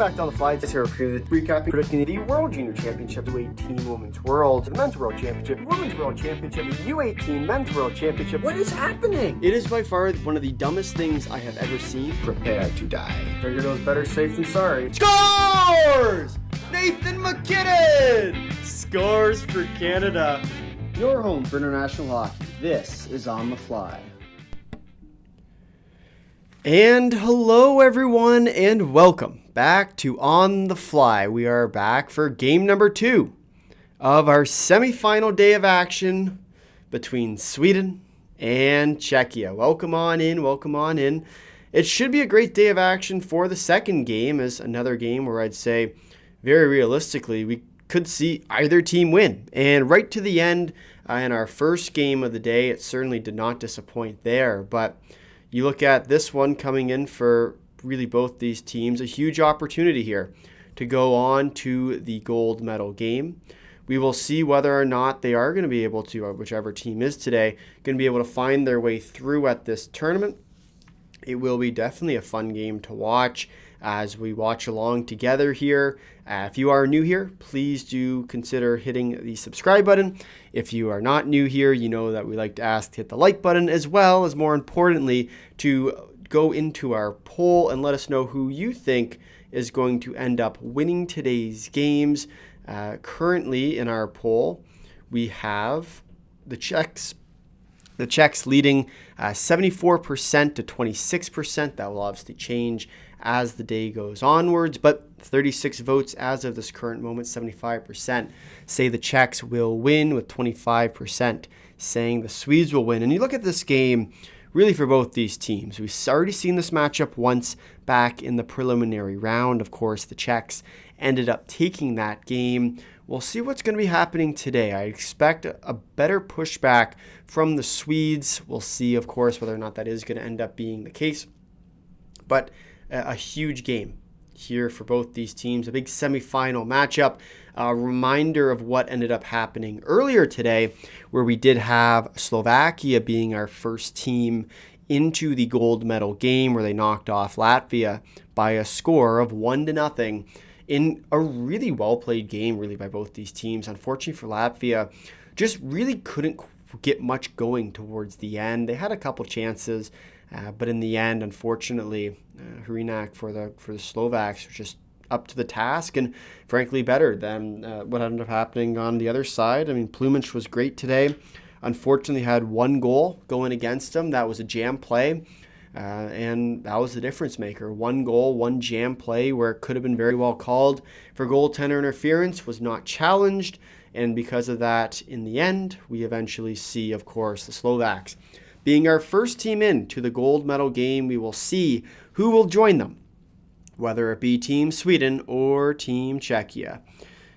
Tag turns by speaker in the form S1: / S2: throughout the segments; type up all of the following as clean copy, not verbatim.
S1: back to On the Fly. This here recapping, predicting the World Junior Championship, U18 Women's World, the Men's World Championship, Women's World Championship, the U18 Men's World Championship. What is happening?
S2: It is by far one of the dumbest things I have ever seen.
S1: Prepare to die. Figured it was better safe than sorry.
S2: Scores! Nathan McKinnon scores for Canada.
S1: Your home for international hockey. This is On the Fly.
S2: And hello everyone and welcome back to On the Fly. We are back for game number 2 of our semifinal day of action between Sweden and Czechia. Welcome on in, welcome on in. It should be a great day of action for the second game, as another game where I'd say very realistically we could see either team win. And right to the end in our first game of the day, it certainly did not disappoint there, but you look at this one coming in for really both these teams, a huge opportunity here to go on to the gold medal game. We will see whether or not they are going to be able to, or whichever team is today, going to be able to find their way through at this tournament. It will be definitely a fun game to watch as we watch along together here. If you are new here, please do consider hitting the subscribe button. If you are not new here, you know that we like to ask to hit the like button, as well as, more importantly, to go into our poll and let us know who you think is going to end up winning today's games. Currently in our poll, we have the Czechs. The Czechs leading 74% to 26%. That will obviously change as the day goes onwards, but 36 votes as of this current moment. 75% say the Czechs will win, with 25% saying the Swedes will win. And you look at this game really for both these teams. We've already seen this matchup once back in the preliminary round. Of course, the Czechs ended up taking that game. We'll see what's going to be happening today. I expect a better pushback from the Swedes. We'll see, of course, whether or not that is going to end up being the case. But a huge game here for both these teams, a big semifinal matchup. A reminder of what ended up happening earlier today, where we did have Slovakia being our first team into the gold medal game, where they knocked off Latvia by a score of 1-0 in a really well-played game, really, by both these teams. Unfortunately for Latvia, just really couldn't get much going towards the end. They had a couple chances, but in the end, unfortunately, Hrinak for the Slovaks was just up to the task, and frankly better than what ended up happening on the other side. I mean, Plumich was great today. Unfortunately, had one goal going against him. That was a jam play. And that was the difference maker. One goal, one jam play where it could have been very well called for goaltender interference, was not challenged. And because of that, in the end, we eventually see, of course, the Slovaks being our first team in to the gold medal game. We will see who will join them, whether it be Team Sweden or Team Czechia.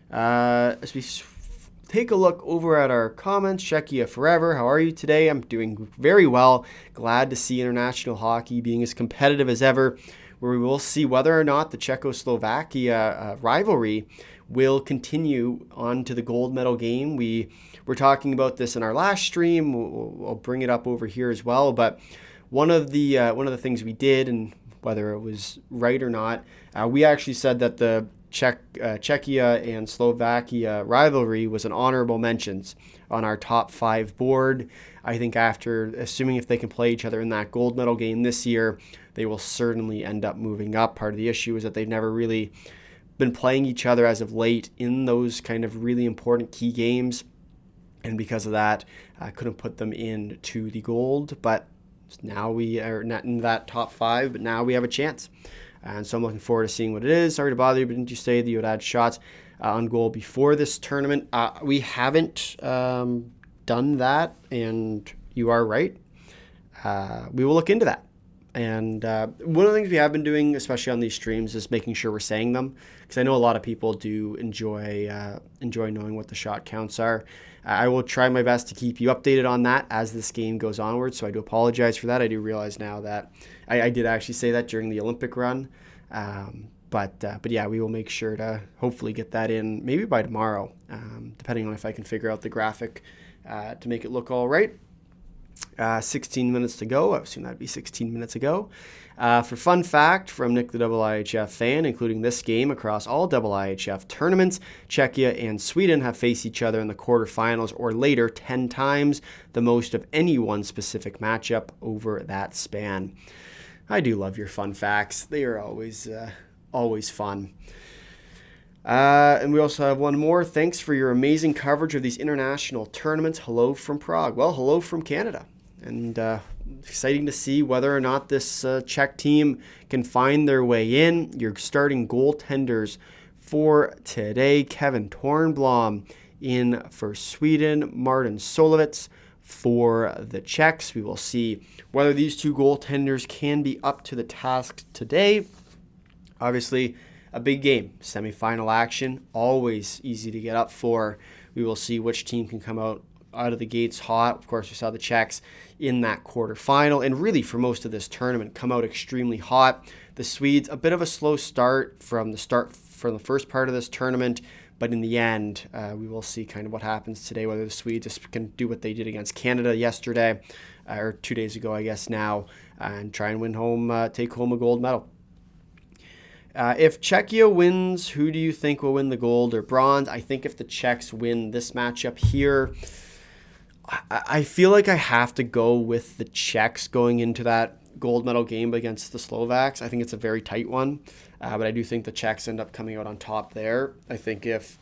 S2: As we take a look over at our comments, Czechia forever, how are you today? I'm doing very well. Glad to see international hockey being as competitive as ever, where we will see whether or not the Czechoslovakia rivalry will continue on to the gold medal game. We were talking about this in our last stream. I'll bring it up over here as well. But one of the things we did, and whether it was right or not, we actually said that the Czechia and Slovakia rivalry was an honorable mentions on our top 5 board. I think after, assuming if they can play each other in that gold medal game this year, they will certainly end up moving up. Part of the issue is that they've never really been playing each other as of late in those kind of really important key games, and because of that, I couldn't put them into the gold. But now we are not in that top 5, but now we have a chance. And so I'm looking forward to seeing what it is. Sorry to bother you, but didn't you say that you had had shots on goal before this tournament? We haven't done that, and you are right. We will look into that. And one of the things we have been doing, especially on these streams, is making sure we're saying them, because I know a lot of people do enjoy knowing what the shot counts are. I will try my best to keep you updated on that as this game goes onward, so I do apologize for that. I do realize now that I did actually say that during the Olympic run. But yeah, we will make sure to hopefully get that in maybe by tomorrow, depending on if I can figure out the graphic to make it look all right. 16 minutes to go. I assume that'd be 16 minutes ago. For fun fact from Nick the IIHF fan, including this game across all IIHF tournaments, Czechia and Sweden have faced each other in the quarterfinals or later 10 times, the most of any one specific matchup over that span. I do love your fun facts. They are always fun. And we also have one more. Thanks for your amazing coverage of these international tournaments. Hello from Prague. Well, hello from Canada. And exciting to see whether or not this Czech team can find their way in. Your starting goaltenders for today: Kevin Tornblom in for Sweden, Martin Solovets for the Czechs. We will see whether these two goaltenders can be up to the task today. Obviously, a big game, semifinal action, always easy to get up for. We will see which team can come out of the gates hot. Of course, we saw the Czechs in that quarterfinal, and really for most of this tournament come out extremely hot. The Swedes, a bit of a slow start from the first part of this tournament, but in the end, we will see kind of what happens today, whether the Swedes can do what they did against Canada yesterday, or 2 days ago, I guess now, and try and take home a gold medal. If Czechia wins, who do you think will win the gold or bronze? I think if the Czechs win this matchup here, I feel like I have to go with the Czechs going into that gold medal game against the Slovaks. I think it's a very tight one, but I do think the Czechs end up coming out on top there. I think as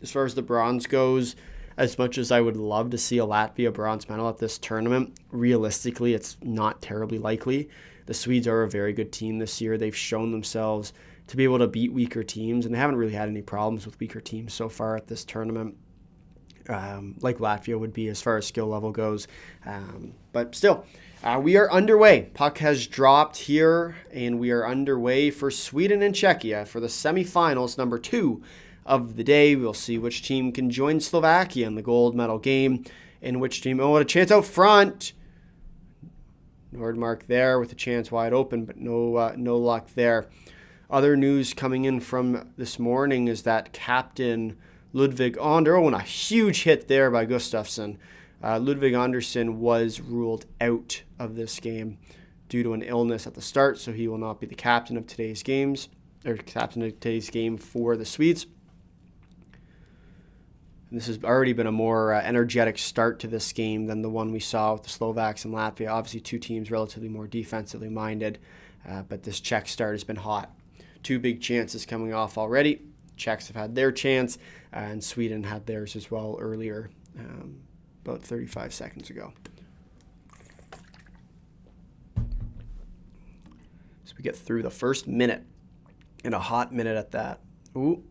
S2: far as the bronze goes, as much as I would love to see a Latvia bronze medal at this tournament, realistically, it's not terribly likely. The Swedes are a very good team this year. They've shown themselves to be able to beat weaker teams, and they haven't really had any problems with weaker teams so far at this tournament, like Latvia would be as far as skill level goes. But still, we are underway. Puck has dropped here, and we are underway for Sweden and Czechia for the semifinals, number 2 of the day. We'll see which team can join Slovakia in the gold medal game, and which team, what a chance out front. Nordmark there with a chance wide open, but no luck there. Other news coming in from this morning is that Captain Ludvig and a huge hit there by Gustafsson. Ludvig Andersson was ruled out of this game due to an illness at the start, so he will not be the captain of today's game for the Swedes. And this has already been a more energetic start to this game than the one we saw with the Slovaks and Latvia. Obviously, two teams relatively more defensively minded, but this Czech start has been hot. 2 big chances coming off already. Czechs have had their chance, and Sweden had theirs as well earlier, about 35 seconds ago. So we get through the first minute, and a hot minute at that. Ooh.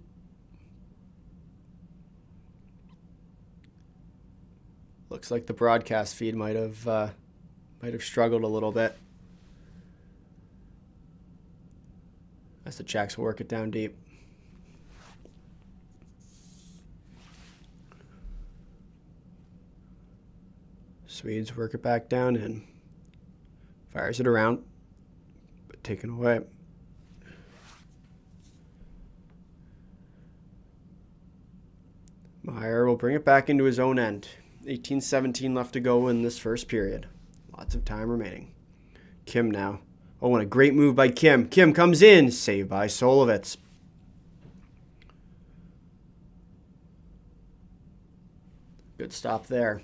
S2: Looks like the broadcast feed might have struggled a little bit. As the Czechs work it down deep. Swedes work it back down in. Fires it around, but taken away. Meyer will bring it back into his own end. 18-17 left to go in this first period. Lots of time remaining. Kim now. Oh, and a great move by Kim. Kim comes in. Saved by Solovets. Good stop there.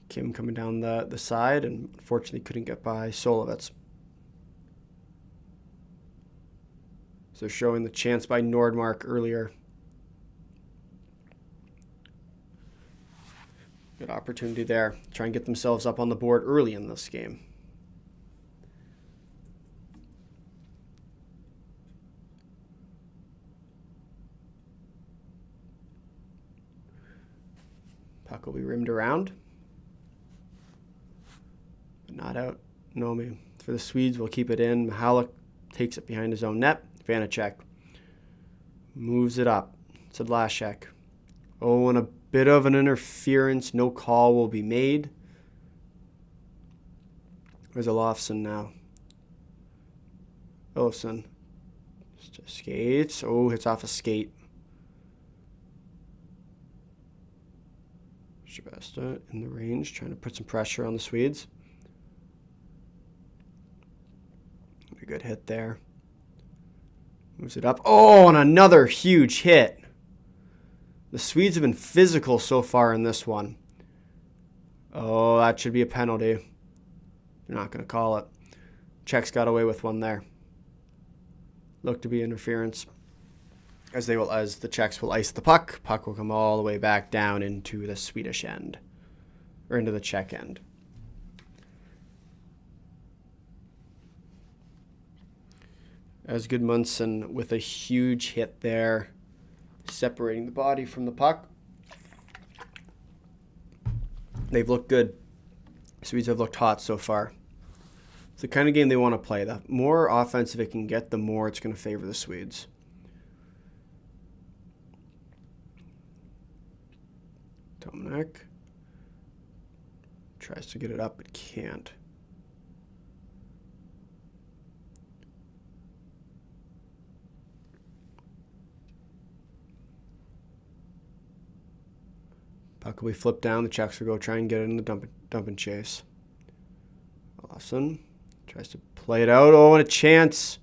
S2: Kim coming down the side and unfortunately couldn't get by Solovets. So showing the chance by Nordmark earlier. Good opportunity there. Try and get themselves up on the board early in this game. Puck will be rimmed around. But not out. Nomi. For the Swedes, we'll keep it in. Mihalik takes it behind his own net. Vanacek moves it up. Sedlacek. Oh, and a bit of an interference. No call will be made. Where's Olofsson now? Olofsson skates. Oh, hits off a skate. Shabasta in the range, trying to put some pressure on the Swedes. A good hit there. Moves it up. Oh, and another huge hit. The Swedes have been physical so far in this one. Oh, that should be a penalty. They're not going to call it. Czechs got away with one there. Looked to be interference. As the Czechs will ice the puck. Puck will come all the way back down into the Swedish end. Or into the Czech end. As Gudmundsson with a huge hit there. Separating the body from the puck. They've looked good. Swedes have looked hot so far. It's the kind of game they want to play. The more offensive it can get, the more it's going to favor the Swedes. Tomanek tries to get it up, but can't. Puck will be flipped down. The Czechs will go try and get it in the dump and chase. Lawson tries to play it out. Oh, and a chance.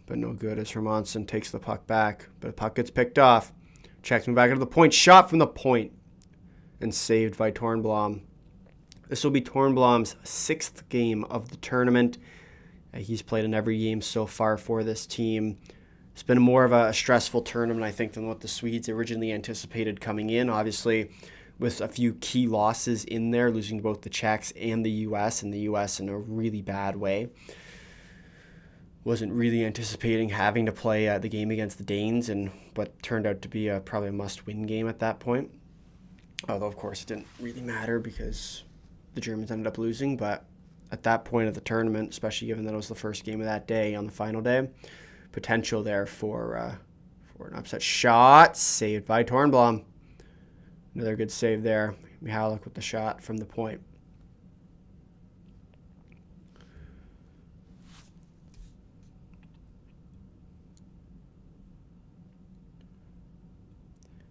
S2: But no good as Hermansson takes the puck back. But the puck gets picked off. Czechs move back into the point. Shot from the point. And saved by Tornblom. This will be Tornblom's 6th game of the tournament. He's played in every game so far for this team. It's been more of a stressful tournament, I think, than what the Swedes originally anticipated coming in. Obviously, with a few key losses in there, losing both the Czechs and the U.S., and the U.S. in a really bad way. Wasn't really anticipating having to play the game against the Danes, and what turned out to be probably a must-win game at that point. Although, of course, it didn't really matter because the Germans ended up losing. But at that point of the tournament, especially given that it was the first game of that day on the final day, potential there for an upset. Shot saved by Tornblom. Another good save there. Mihalik with the shot from the point.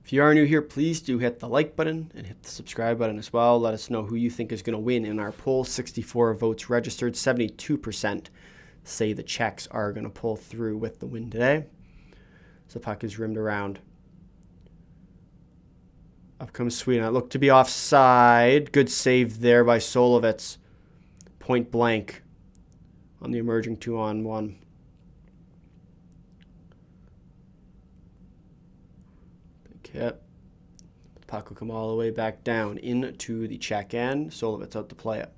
S2: If you are new here, please do hit the like button and hit the subscribe button as well. Let us know who you think is going to win in our poll. 64 votes registered. 72% say the Czechs are going to pull through with the win today. So the puck is rimmed around. Up comes Sweden. It looked to be offside. Good save there by Solovets. Point blank on the emerging 2-on-1. Big hit. The puck will come all the way back down into the Czech end. Solovets out to play it.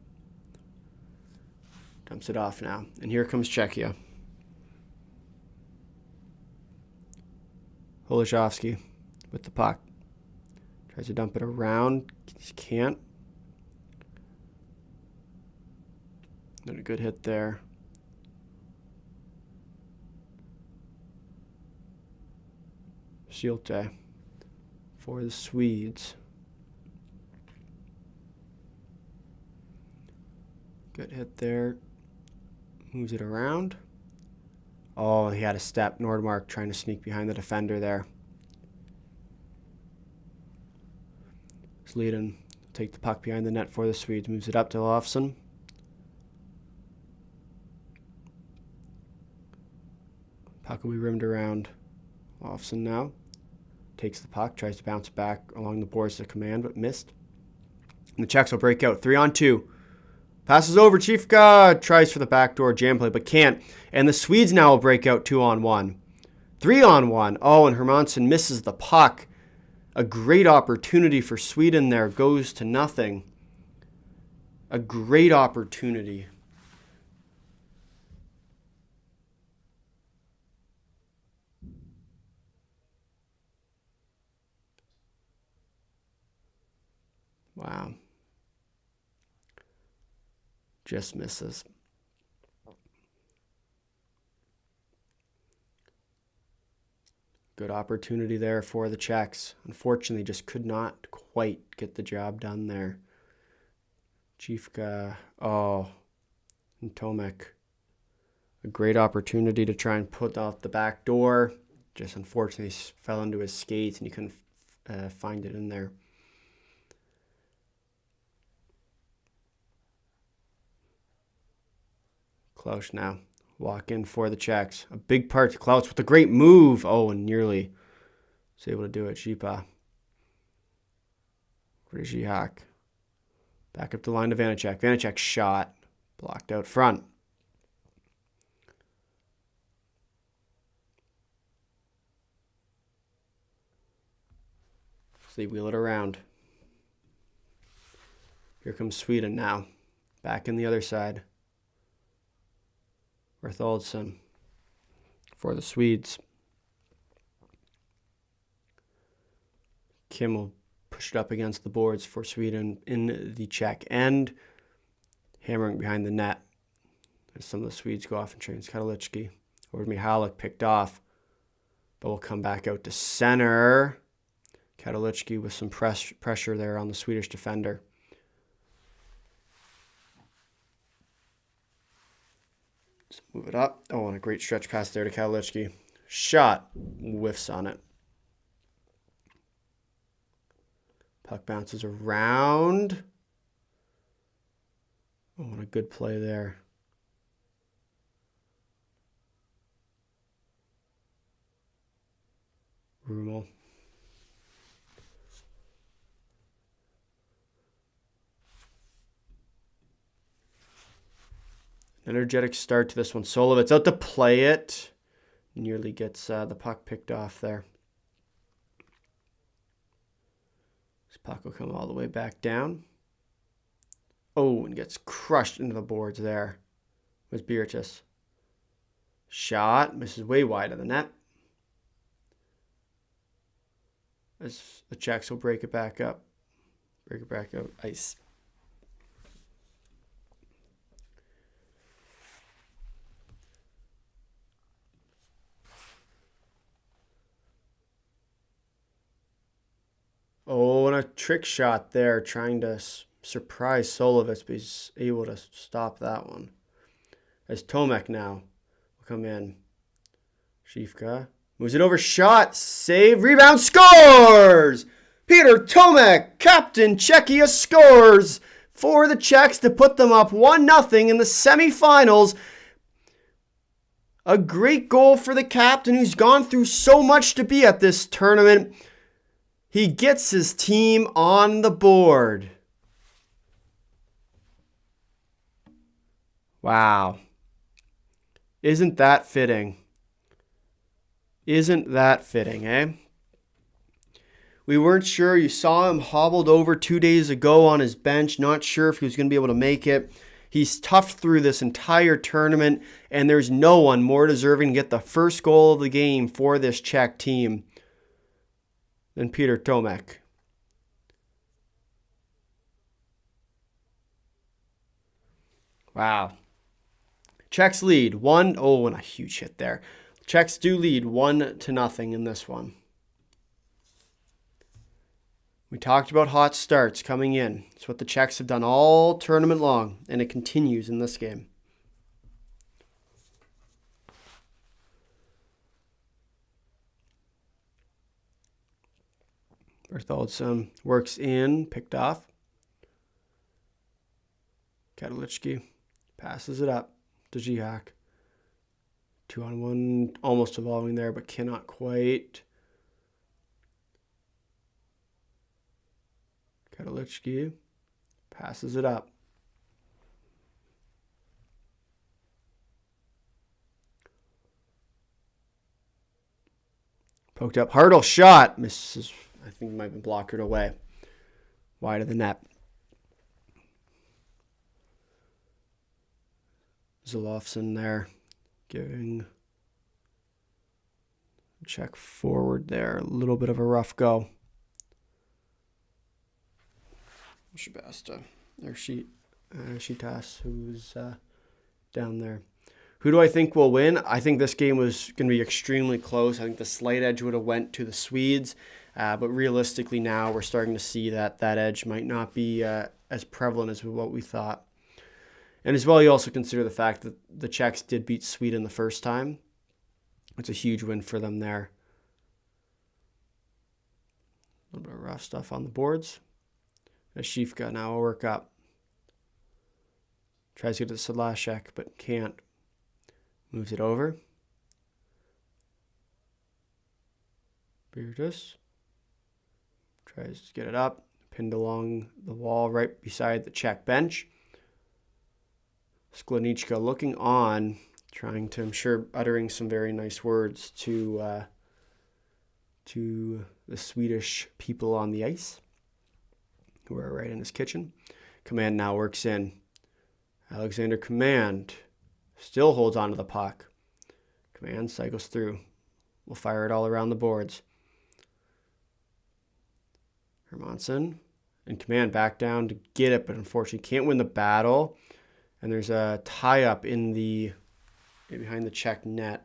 S2: Dumps it off now. And here comes Czechia. Holoshovsky with the puck. Tries to dump it around. Just can't. Not a good hit there. Schilte for the Swedes. Good hit there. Moves it around. Oh, he had a step. Nordmark trying to sneak behind the defender there. Sleden take the puck behind the net for the Swedes. Moves it up to Olofsson. Puck will be rimmed around. Olofsson now. Takes the puck. Tries to bounce back along the boards to command, but missed. And the Czechs will break out. 3-on-2. Passes over. Chifka tries for the backdoor jam play, but can't. And the Swedes now will break out 2-on-1. 3-on-1. Oh, and Hermansson misses the puck. A great opportunity for Sweden there goes to nothing. A great opportunity. Wow. Just misses. Good opportunity there for the Czechs. Unfortunately, just could not quite get the job done there. Chifka, and Tomek. A great opportunity to try and put out the back door. Just unfortunately fell into his skates and he couldn't find it in there. Klaus now. Walk in for the Czechs. A big part to Klaus with a great move. Oh, and nearly was able to do it. Zipa. Rizhihak. Back up the line to Vanacek. Vanacek shot. Blocked out front. So they wheel it around. Here comes Sweden now. Back in the other side. Bertholdsson for the Swedes. Kim will push it up against the boards for Sweden in the Czech end. Hammering behind the net as some of the Swedes go off and trains. Katolicki over to Mihalik, picked off, but will come back out to center. Katolicki with some pressure there on the Swedish defender. Let's move it up. Oh, and a great stretch pass there to Katolicki. Shot, whiffs on it. Puck bounces around. Oh, what a good play there. Rummel. Energetic start to this one. Solovitz out to play it. Nearly gets the puck picked off there. This puck will come all the way back down. Oh, and gets crushed into the boards there with Birchis. Shot. Misses way wide of the net. As the Czechs will break it back up. Break it back out. Ice. Oh, and a trick shot there, trying to surprise Solovitz, but he's able to stop that one. As Tomek now will come in. Shifka moves it over, shot, save, rebound, scores! Peter Tomek, captain Czechia, scores for the Czechs to put them up 1-0 in the semifinals. A great goal for the captain who's gone through so much to be at this tournament. He gets his team on the board. Wow. Isn't that fitting? Isn't that fitting, eh? We weren't sure. You saw him hobbled over 2 days ago on his bench. Not sure if he was going to be able to make it. He's toughed through this entire tournament, and there's no one more deserving to get the first goal of the game for this Czech team than Peter Tomek. Wow. Czechs lead 1. Oh, and a huge hit there. Czechs do lead 1-0 in this one. We talked about hot starts coming in. It's what the Czechs have done all tournament long, and it continues in this game. Bertholdsson works in, picked off. Katolicki passes it up to Zihak. 2-on-1, almost evolving there, but cannot quite. Katolicki passes it up. Poked up. Hartle shot. Misses. I think it might have been blockered away. Wide of the net. Zolofsson there. Giving check forward there. A little bit of a rough go. Shabasta. Or Shitas, who's down there. Who do I think will win? I think this game was going to be extremely close. I think the slight edge would have went to the Swedes. But realistically now we're starting to see that edge might not be as prevalent as what we thought. And as well, you also consider the fact that the Czechs did beat Sweden the first time. It's a huge win for them there. A little bit of rough stuff on the boards. Ashifka now will work up. Tries to get to Sadlashek, but can't. Moves it over. Beertus tries to get it up. Pinned along the wall right beside the Czech bench. Sklenichka looking on, trying to, I'm sure, uttering some very nice words to the Swedish people on the ice, who are right in his kitchen. Command now works in. Alexander Command still holds on to the puck. Command cycles through. We'll fire it all around the boards. Hermansen and Command back down to get it, but unfortunately can't win the battle. And there's a tie-up in the behind the Czech net.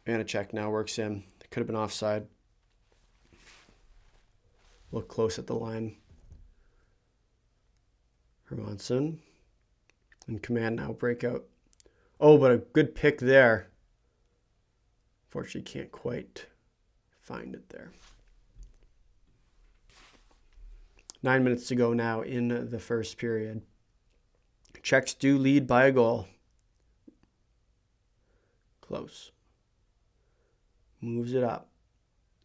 S2: Vanacek now works in. Could have been offside. Look close at the line. Hermansen and Command now break out. Oh, but a good pick there. Fortunately, can't quite find it there. 9 minutes to go now in the first period. Czechs do lead by a goal. Close. Moves it up.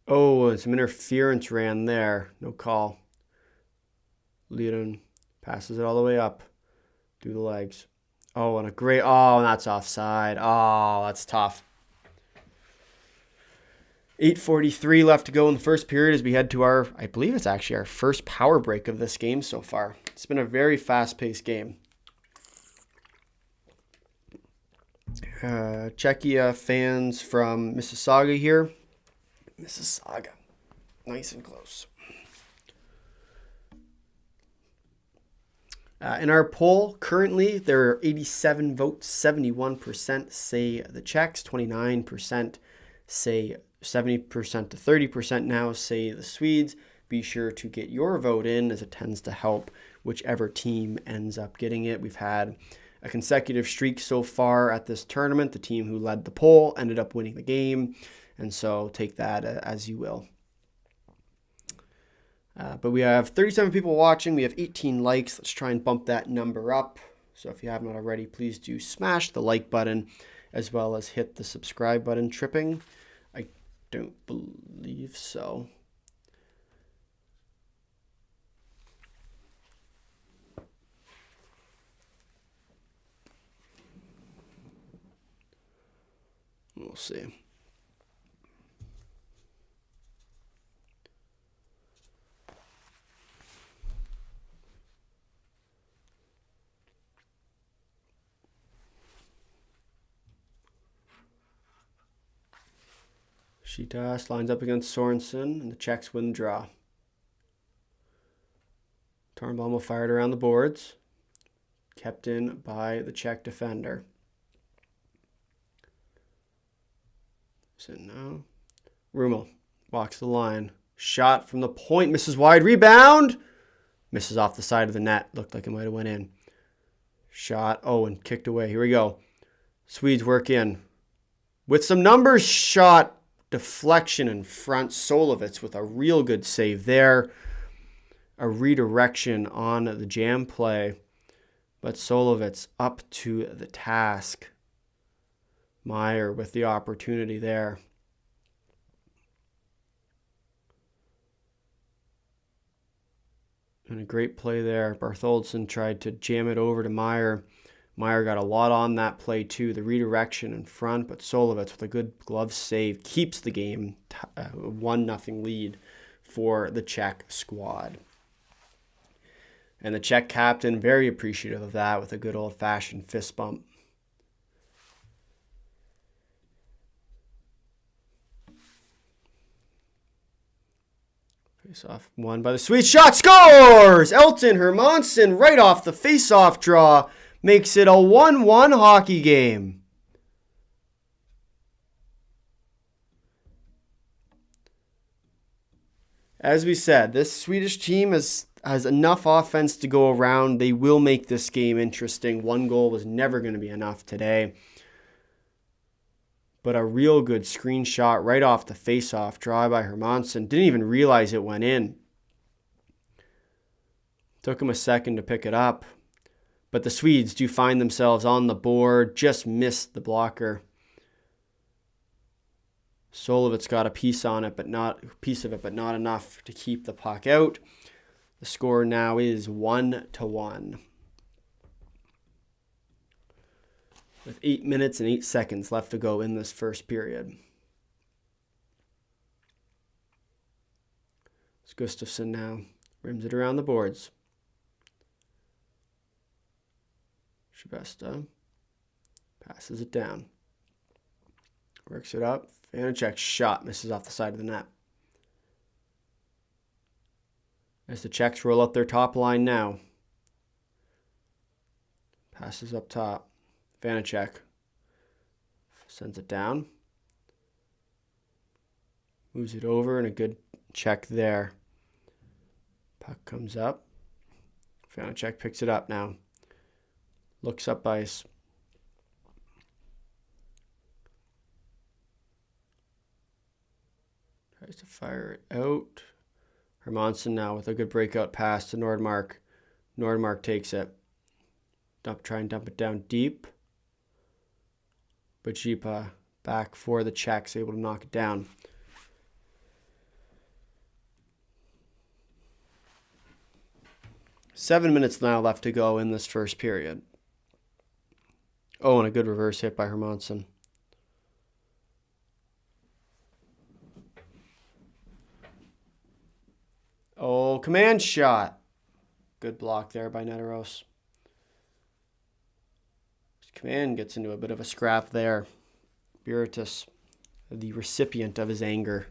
S2: Oh, and some interference ran there. No call. Liren passes it all the way up through the legs. Oh, and a great... Oh, and that's offside. Oh, that's tough. 8:43 left to go in the first period as we head to our, I believe it's actually our first power break of this game so far. It's been a very fast-paced game. Czechia fans from Mississauga here. Mississauga. Nice and close. In our poll, currently, there are 87 votes. 71% say the Czechs. 29% say 70% to 30% now say the Swedes. Be sure to get your vote in, as it tends to help whichever team ends up getting it. We've had a consecutive streak so far at this tournament. The team who led the poll ended up winning the game, and so take that as you will. But we have 37 people watching. We have 18 likes. Let's try and bump that number up. So if you haven't already, please do smash the like button as well as hit the subscribe button. Tripping? I don't believe so. We'll see. Shitas lines up against Sorensen, and the Czechs win the draw. Tarnbaum will fire it around the boards. Kept in by the Czech defender. So now, Rummel walks the line. Shot from the point, misses wide. Rebound! Misses off the side of the net. Looked like it might have went in. Shot. Oh, and kicked away. Here we go. Swedes work in. With some numbers, shot. Deflection in front. Solovitz with a real good save there. A redirection on the jam play. But Solovitz up to the task. Meyer with the opportunity there. And a great play there. Bartholdson tried to jam it over to Meyer. Meyer got a lot on that play too. The redirection in front, but Solovitz with a good glove save keeps the game 1-0 lead for the Czech squad. And the Czech captain very appreciative of that with a good old-fashioned fist bump. Face-off won by the Swedes. Shot scores! Elton Hermansen right off the face-off draw makes it a 1-1 hockey game. As we said, this Swedish team has enough offense to go around. They will make this game interesting. One goal was never going to be enough today. but a real good screenshot right off the face-off draw by Hermansson. Didn't even realize it went in. Took him a second to pick it up. But the Swedes do find themselves on the board. Just missed the blocker. Solovitz got a piece of it, but not enough to keep the puck out. The score now is 1-1. With 8 minutes and 8 seconds left to go in this first period. It's Gustafsson now. Rims it around the boards. Shabesta passes it down. Works it up. Vanacek's shot misses off the side of the net. As the Czechs roll up their top line now. Passes up top. Vanacek sends it down. Moves it over and a good check there. Puck comes up. Vanacek picks it up now. Looks up ice. Tries to fire it out. Hermansson now with a good breakout pass to Nordmark. Nordmark takes it. Try and dump it down deep. But Jipa back for the Czechs, able to knock it down. Seven minutes now left to go in this first period. Oh, and a good reverse hit by Hermansson. Oh, command shot. Good block there by Neteros. Command gets into a bit of a scrap there. Buritis, the recipient of his anger.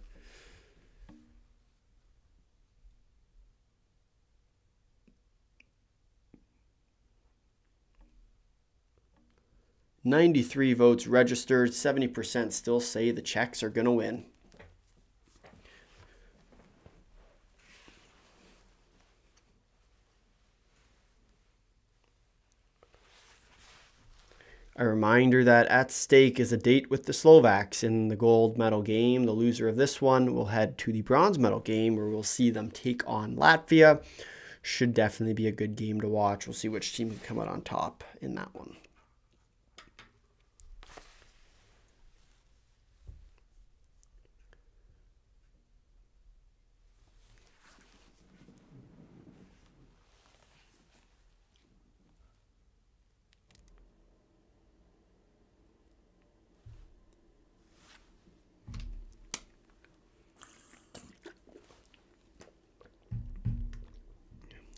S2: $93 votes registered. 70% still say the Czechs are going to win. A reminder that at stake is a date with the Slovaks in the gold medal game. The loser of this one will head to the bronze medal game where we'll see them take on Latvia. Should definitely be a good game to watch. We'll see which team can come out on top in that one.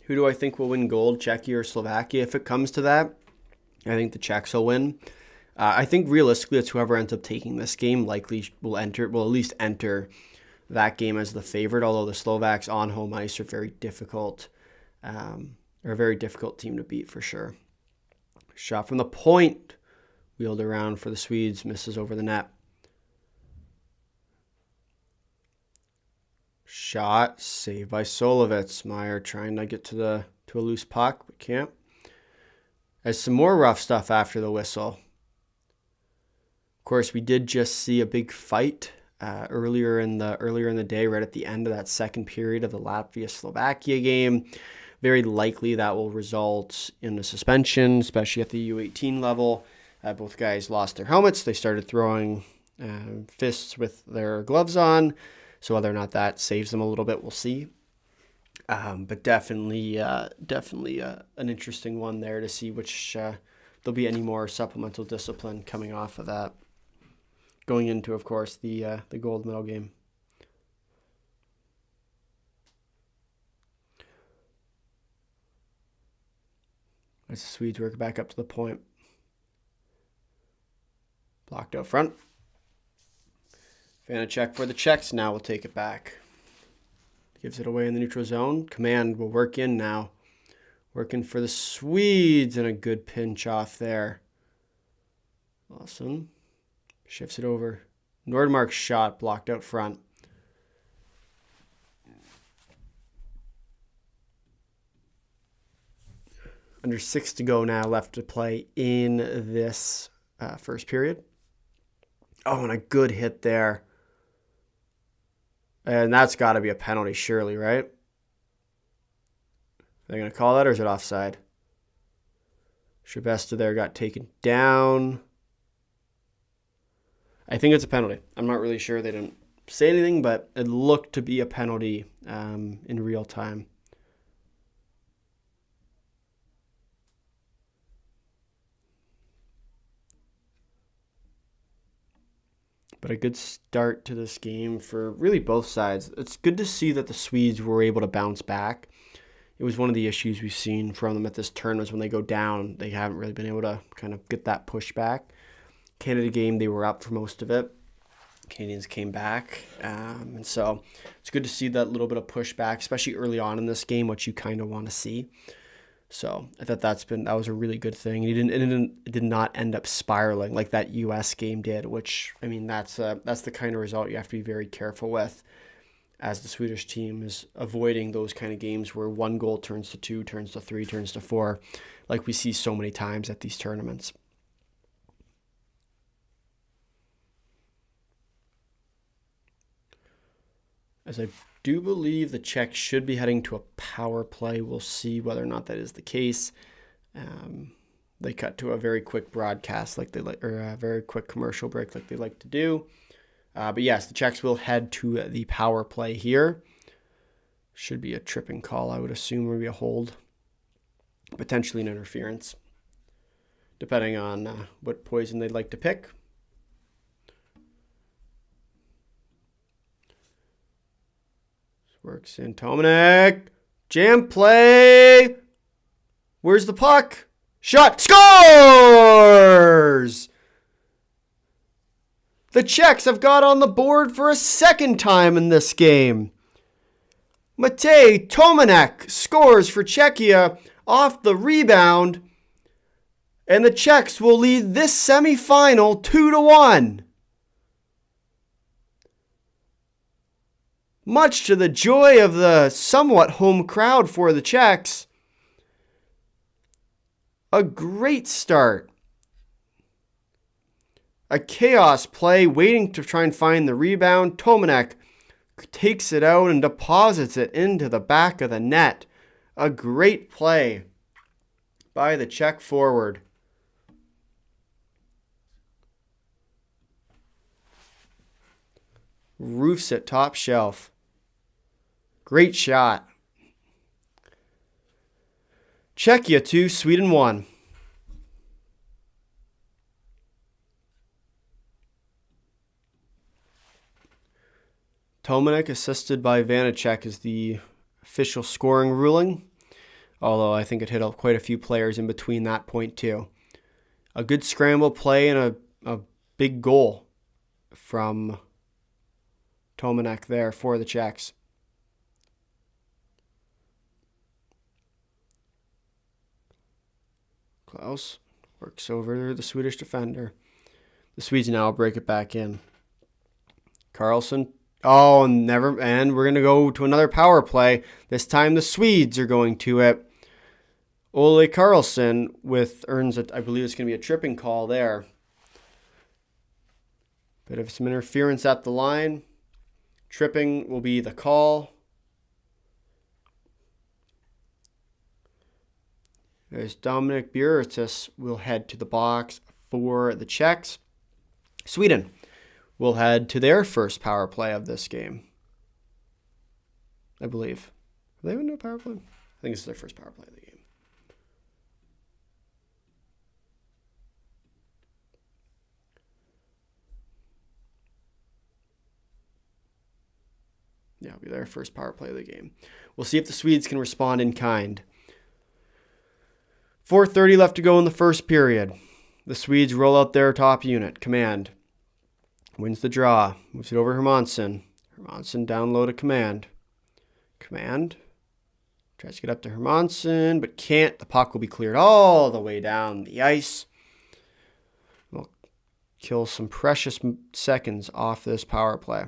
S2: Who do I think will win gold, Czechia or Slovakia? If it comes to that, I think the Czechs will win. I think realistically, it's whoever ends up taking this game likely will at least enter that game as the favorite, although the Slovaks on home ice are very difficult, a very difficult team to beat for sure. Shot from the point, wheeled around for the Swedes, misses over the net. Shot, saved by Solovitz. Meyer trying to get to a loose puck, but can't. As some more rough stuff after the whistle. Of course, we did just see a big fight earlier in the day, right at the end of that second period of the Latvia-Slovakia game. Very likely that will result in a suspension, especially at the U18 level. Both guys lost their helmets. They started throwing fists with their gloves on. So whether or not that saves them a little bit, we'll see. But definitely an interesting one there to see which there'll be any more supplemental discipline coming off of that. Going into, of course, the gold medal game. As the Swedes work back up to the point. Blocked out front. Vanacek for the Czechs now will take it back. Gives it away in the neutral zone. Command will work in now. Working for the Swedes and a good pinch off there. Awesome. Shifts it over. Nordmark's shot blocked out front. Under 6 to go now left to play in this first period. Oh, and a good hit there. And that's got to be a penalty, surely, right? They're going to call that, or is it offside? Shabesta there got taken down. I think it's a penalty. I'm not really sure. They didn't say anything, but it looked to be a penalty in real time. But a good start to this game for really both sides. It's good to see that the Swedes were able to bounce back. It was one of the issues we've seen from them at this tournament. When they go down, they haven't really been able to kind of get that pushback. Canada game, they were up for most of it. Canadians came back. And so it's good to see that little bit of pushback, especially early on in this game, what you kind of want to see. So I thought that was a really good thing. It did not end up spiraling like that U.S. game did, which, I mean, that's the kind of result you have to be very careful with, as the Swedish team is avoiding those kind of games where one goal turns to 2, turns to 3, turns to 4, like we see so many times at these tournaments. As I do believe the Czechs should be heading to a power play. We'll see whether or not that is the case. They cut to a very quick broadcast, or a very quick commercial break, like they like to do. But yes, the Czechs will head to the power play here. Should be a tripping call, I would assume, maybe a hold, potentially an interference, depending on what poison they'd like to pick. Works in Tomanek. Jam play. Where's the puck? Shot. Scores! The Czechs have got on the board for a second time in this game. Matej Tomanek scores for Czechia off the rebound. And the Czechs will lead this semifinal 2-1. Much to the joy of the somewhat home crowd for the Czechs. A great start. A chaos play waiting to try and find the rebound. Tomanek takes it out and deposits it into the back of the net. A great play by the Czech forward. Roofs it top shelf. Great shot. Czechia 2, Sweden 1. Tomanek assisted by Vanacek is the official scoring ruling, although I think it hit up quite a few players in between that point too. A good scramble play and a big goal from Tomanek there for the Czechs. Klaus works over the Swedish defender. The Swedes now break it back in. Carlson. Oh, and we're going to go to another power play. This time the Swedes are going to it. Ole Carlson earns I believe it's going to be a tripping call there. Bit of some interference at the line. Tripping will be the call. There's Dominic Buritis will head to the box for the Czechs. Sweden will head to their first power play of this game, I believe. Are they going to do a power play? I think this is their first power play of the game. Yeah, it'll be their first power play of the game. We'll see if the Swedes can respond in kind. 4:30 left to go in the first period. The Swedes roll out their top unit. Command wins the draw. Moves it over Hermansson. Hermansson down low to Command. Command tries to get up to Hermansson, but can't. The puck will be cleared all the way down the ice. We'll kill some precious seconds off this power play,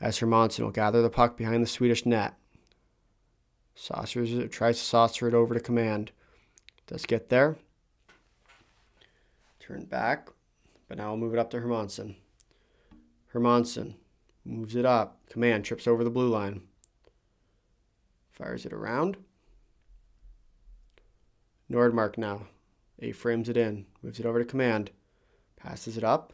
S2: as Hermansson will gather the puck behind the Swedish net. Tries to saucer it over to Command. Does get there. Turn back. But now we'll move it up to Hermansson. Hermansson moves it up. Command trips over the blue line. Fires it around. Nordmark now. A-frames it in. Moves it over to Command. Passes it up.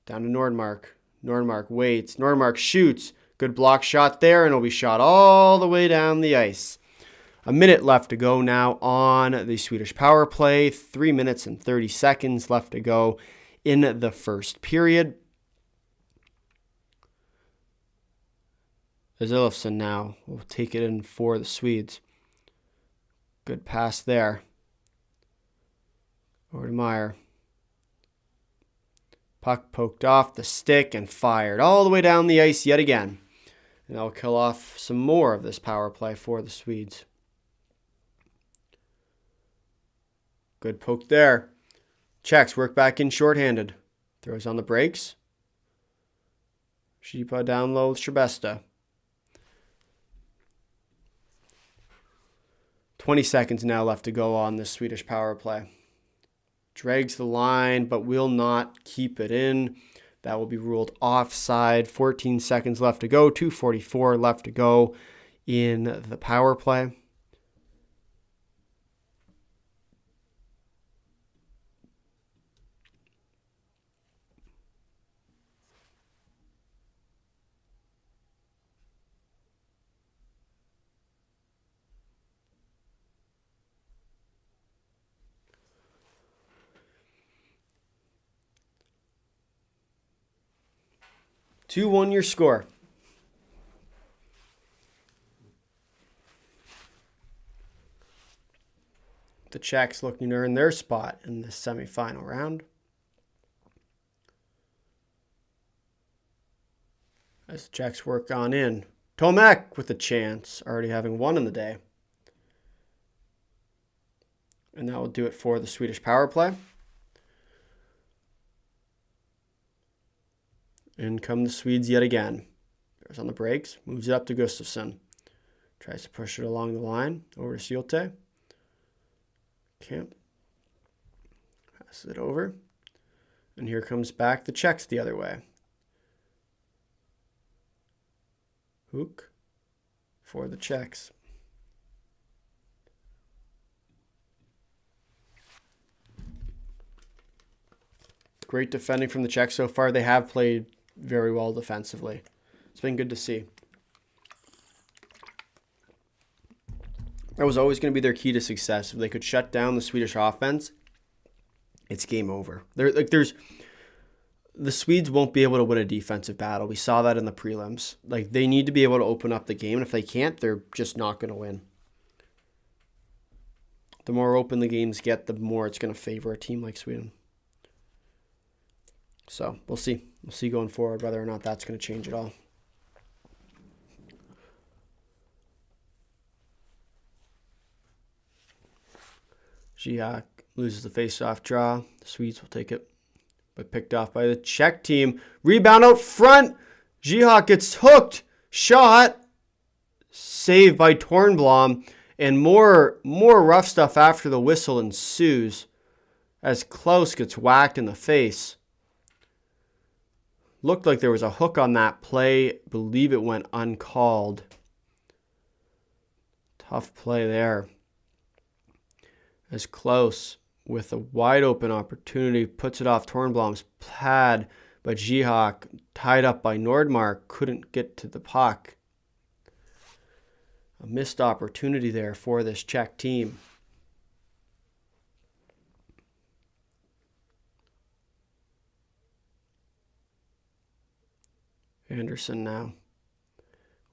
S2: Down to Nordmark. Nordmark waits. Nordmark shoots. Good block shot there, and it'll be shot all the way down the ice. A minute left to go now on the Swedish power play. 3 minutes and 30 seconds left to go in the first period. Azilofsson now will take it in for the Swedes. Good pass there. Over to Meyer. Puck poked off the stick and fired all the way down the ice yet again. And that'll kill off some more of this power play for the Swedes. Good poke there. Czechs work back in shorthanded. Throws on the brakes. Shipa down low with Shabesta. 20 seconds now left to go on this Swedish power play. Drags the line, but will not keep it in. That will be ruled offside. 14 seconds left to go. 2:44 left to go in the power play. Two-one your score. The Czechs looking to earn their spot in the semifinal round. As the Czechs work on in. Tomek with a chance, already having one in the day. And that will do it for the Swedish power play. In come the Swedes yet again. There's on the brakes. Moves it up to Gustafsson. Tries to push it along the line. Over to Sielte. Can't. Passes it over. And here comes back the Czechs the other way. Hook for the Czechs. Great defending from the Czechs so far. They have played very well defensively. It's been good to see. That was always going to be their key to success. If they could shut down the Swedish offense, it's game over. The Swedes won't be able to win a defensive battle. We saw that in the prelims. They need to be able to open up the game, and if they can't, they're just not going to win. The more open the games get, the more it's going to favor a team like Sweden. So we'll see. We'll see going forward whether or not that's going to change at all. Ziyech loses the face-off draw. The Swedes will take it, but picked off by the Czech team. Rebound out front. Ziyech gets hooked. Shot. Saved by Tornblom. And more rough stuff after the whistle ensues as Klaus gets whacked in the face. Looked like there was a hook on that play. Believe it went uncalled. Tough play there. As Klaus, with a wide open opportunity, puts it off Tornblom's pad, but Ziyech, tied up by Nordmark, couldn't get to the puck. A missed opportunity there for this Czech team. Anderson now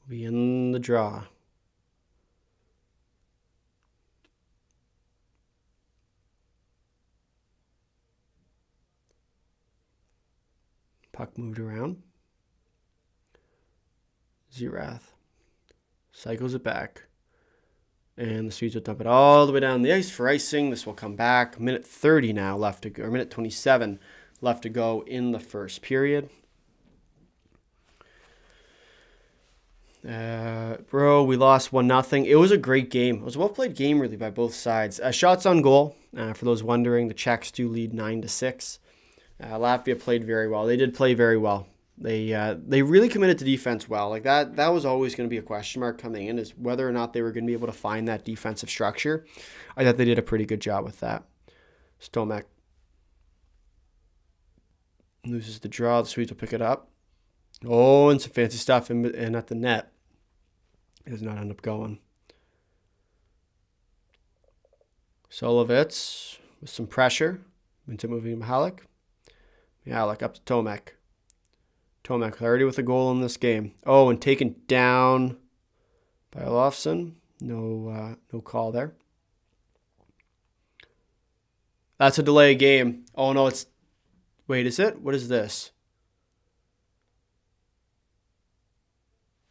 S2: will be in the draw. Puck moved around. Zerath cycles it back. And the Swedes will dump it all the way down the ice for icing. This will come back. Minute 30 now left to go, or minute 27 left to go in the first period. We lost 1-0. It was a great game. It was a well-played game, really, by both sides. Shots on goal. For those wondering, the Czechs do lead 9-6. Latvia played very well. They did play very well. They really committed to defense well. Like that was always going to be a question mark coming in, is whether or not they were going to be able to find that defensive structure. I thought they did a pretty good job with that. Stomek loses the draw. The Swedes will pick it up. Oh, and some fancy stuff in at the net. It does not end up going. Solovitz with some pressure into moving Mihalik. Mihalik up to Tomek. Tomek already with a goal in this game. Oh, and taken down by Olofsson. No call there. That's a delay game. Oh no, it's... Wait, is it? What is this?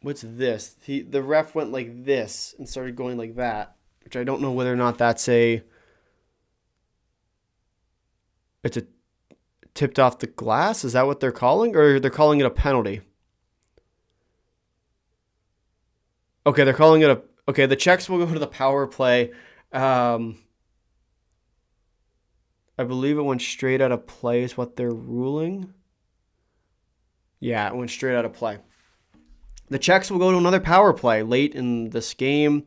S2: What's this? The ref went like this and started going like that, which I don't know whether or not that's it's a tipped off the glass. Is that what they're calling? Or they're calling it a penalty? Okay, they're calling it okay, the Czechs will go to the power play. I believe it went straight out of play is what they're ruling. Yeah, it went straight out of play. The Czechs will go to another power play late in this game.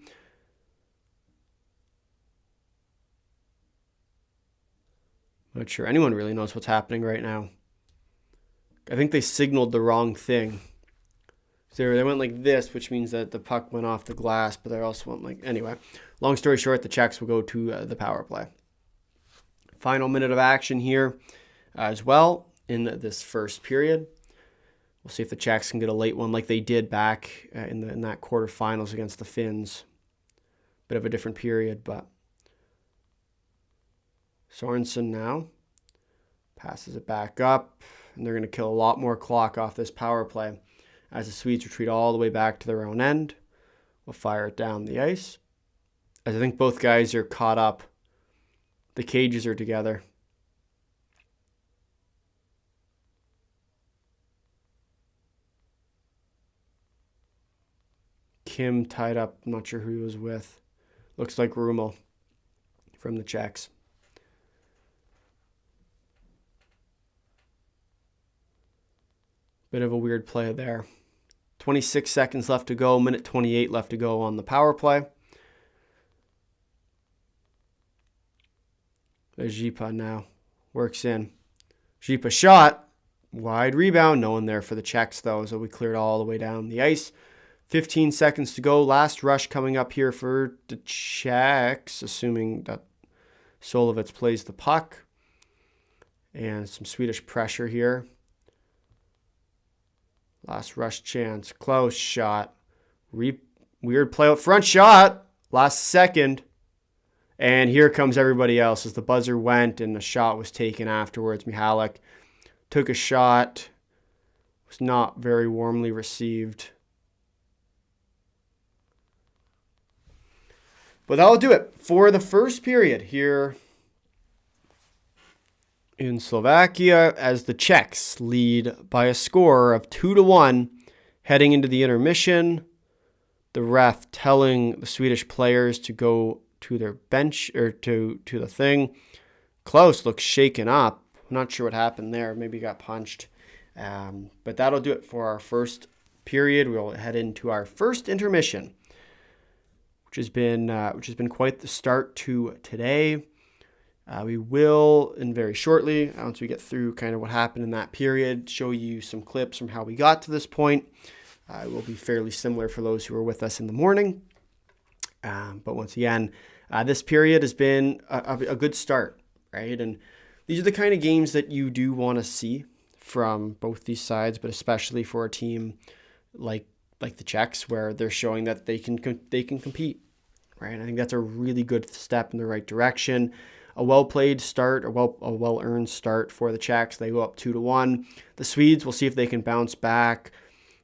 S2: Not sure anyone really knows what's happening right now. I think they signaled the wrong thing. They went like this, which means that the puck went off the glass, but they also went like... Anyway, long story short, the Czechs will go to the power play. Final minute of action here as well in this first period. We'll see if the Czechs can get a late one like they did back in that quarterfinals against the Finns. Bit of a different period, but Sorensen now passes it back up, and they're going to kill a lot more clock off this power play as the Swedes retreat all the way back to their own end. We'll fire it down the ice. As I think both guys are caught up. The cages are together. Kim tied up. I'm not sure who he was with. Looks like Rummel from the Czechs. Bit of a weird play there. 26 seconds left to go. Minute 28 left to go on the power play. There's Zipa now. Works in. Zipa shot. Wide rebound. No one there for the Czechs, though, so we cleared all the way down the ice. 15 seconds to go. Last rush coming up here for the Czechs, assuming that Solovitz plays the puck. And some Swedish pressure here. Last rush chance. Close shot. Weird play out front shot. Last second. And here comes everybody else as the buzzer went and the shot was taken afterwards. Mihalik took a shot. Was not very warmly received. But that'll do it for the first period here in Slovakia as the Czechs lead by a score of 2-1 heading into the intermission. The ref telling the Swedish players to go to their bench or to the thing. Klaus looks shaken up. I'm not sure what happened there. Maybe he got punched. But that'll do it for our first period. We'll head into our first intermission, which has been quite the start to today. We will, in very shortly, once we get through kind of what happened in that period, show you some clips from how we got to this point. It will be fairly similar for those who were with us in the morning. But once again, this period has been a good start, right? And these are the kind of games that you do want to see from both these sides, but especially for a team like the Czechs, where they're showing that they can compete, right? I think that's a really good step in the right direction. A well-played start, a well-earned start for the Czechs. They go up 2-1. The Swedes, we'll see if they can bounce back.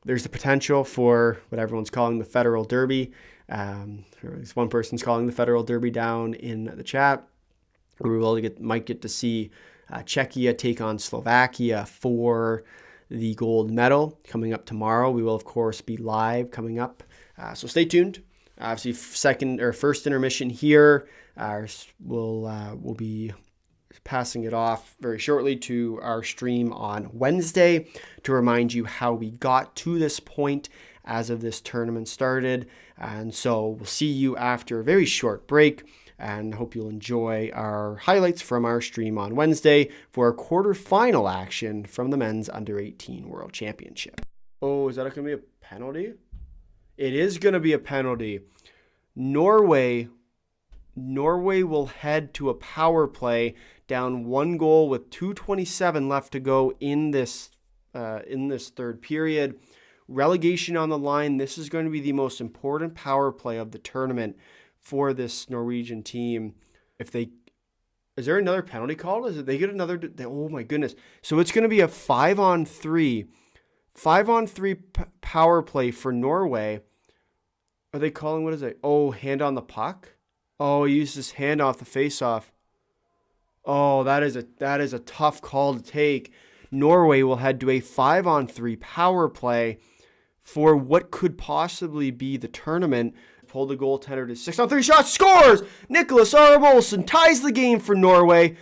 S2: There's the potential for what everyone's calling the Federal Derby. One person's calling the Federal Derby down in the chat. We might get to see Czechia take on Slovakia for the gold medal coming up tomorrow. We will, of course, be live coming up. So stay tuned. Obviously, first intermission here. We'll be passing it off very shortly to our stream on Wednesday to remind you how we got to this point as of this tournament started. And so we'll see you after a very short break, and hope you'll enjoy our highlights from our stream on Wednesday for our quarterfinal action from the men's under-18 World Championship. Oh, is that going to be a penalty? It is going to be a penalty. Norway will head to a power play down 1 goal with 2:27 left to go in this third period. Relegation on the line. This is going to be the most important power play of the tournament for this Norwegian team. Is there another penalty called? They get another? Oh my goodness! So it's going to be a 5-on-3 power play for Norway. Are they calling, what is it? Oh, hand on the puck. Oh, he used his hand off the face-off. Oh, that is a tough call to take. Norway will head to a 5-on-3 power play for what could possibly be the tournament. Pull the goaltender to 6-on-3 shots, scores! Nicholas Olsen ties the game for Norway,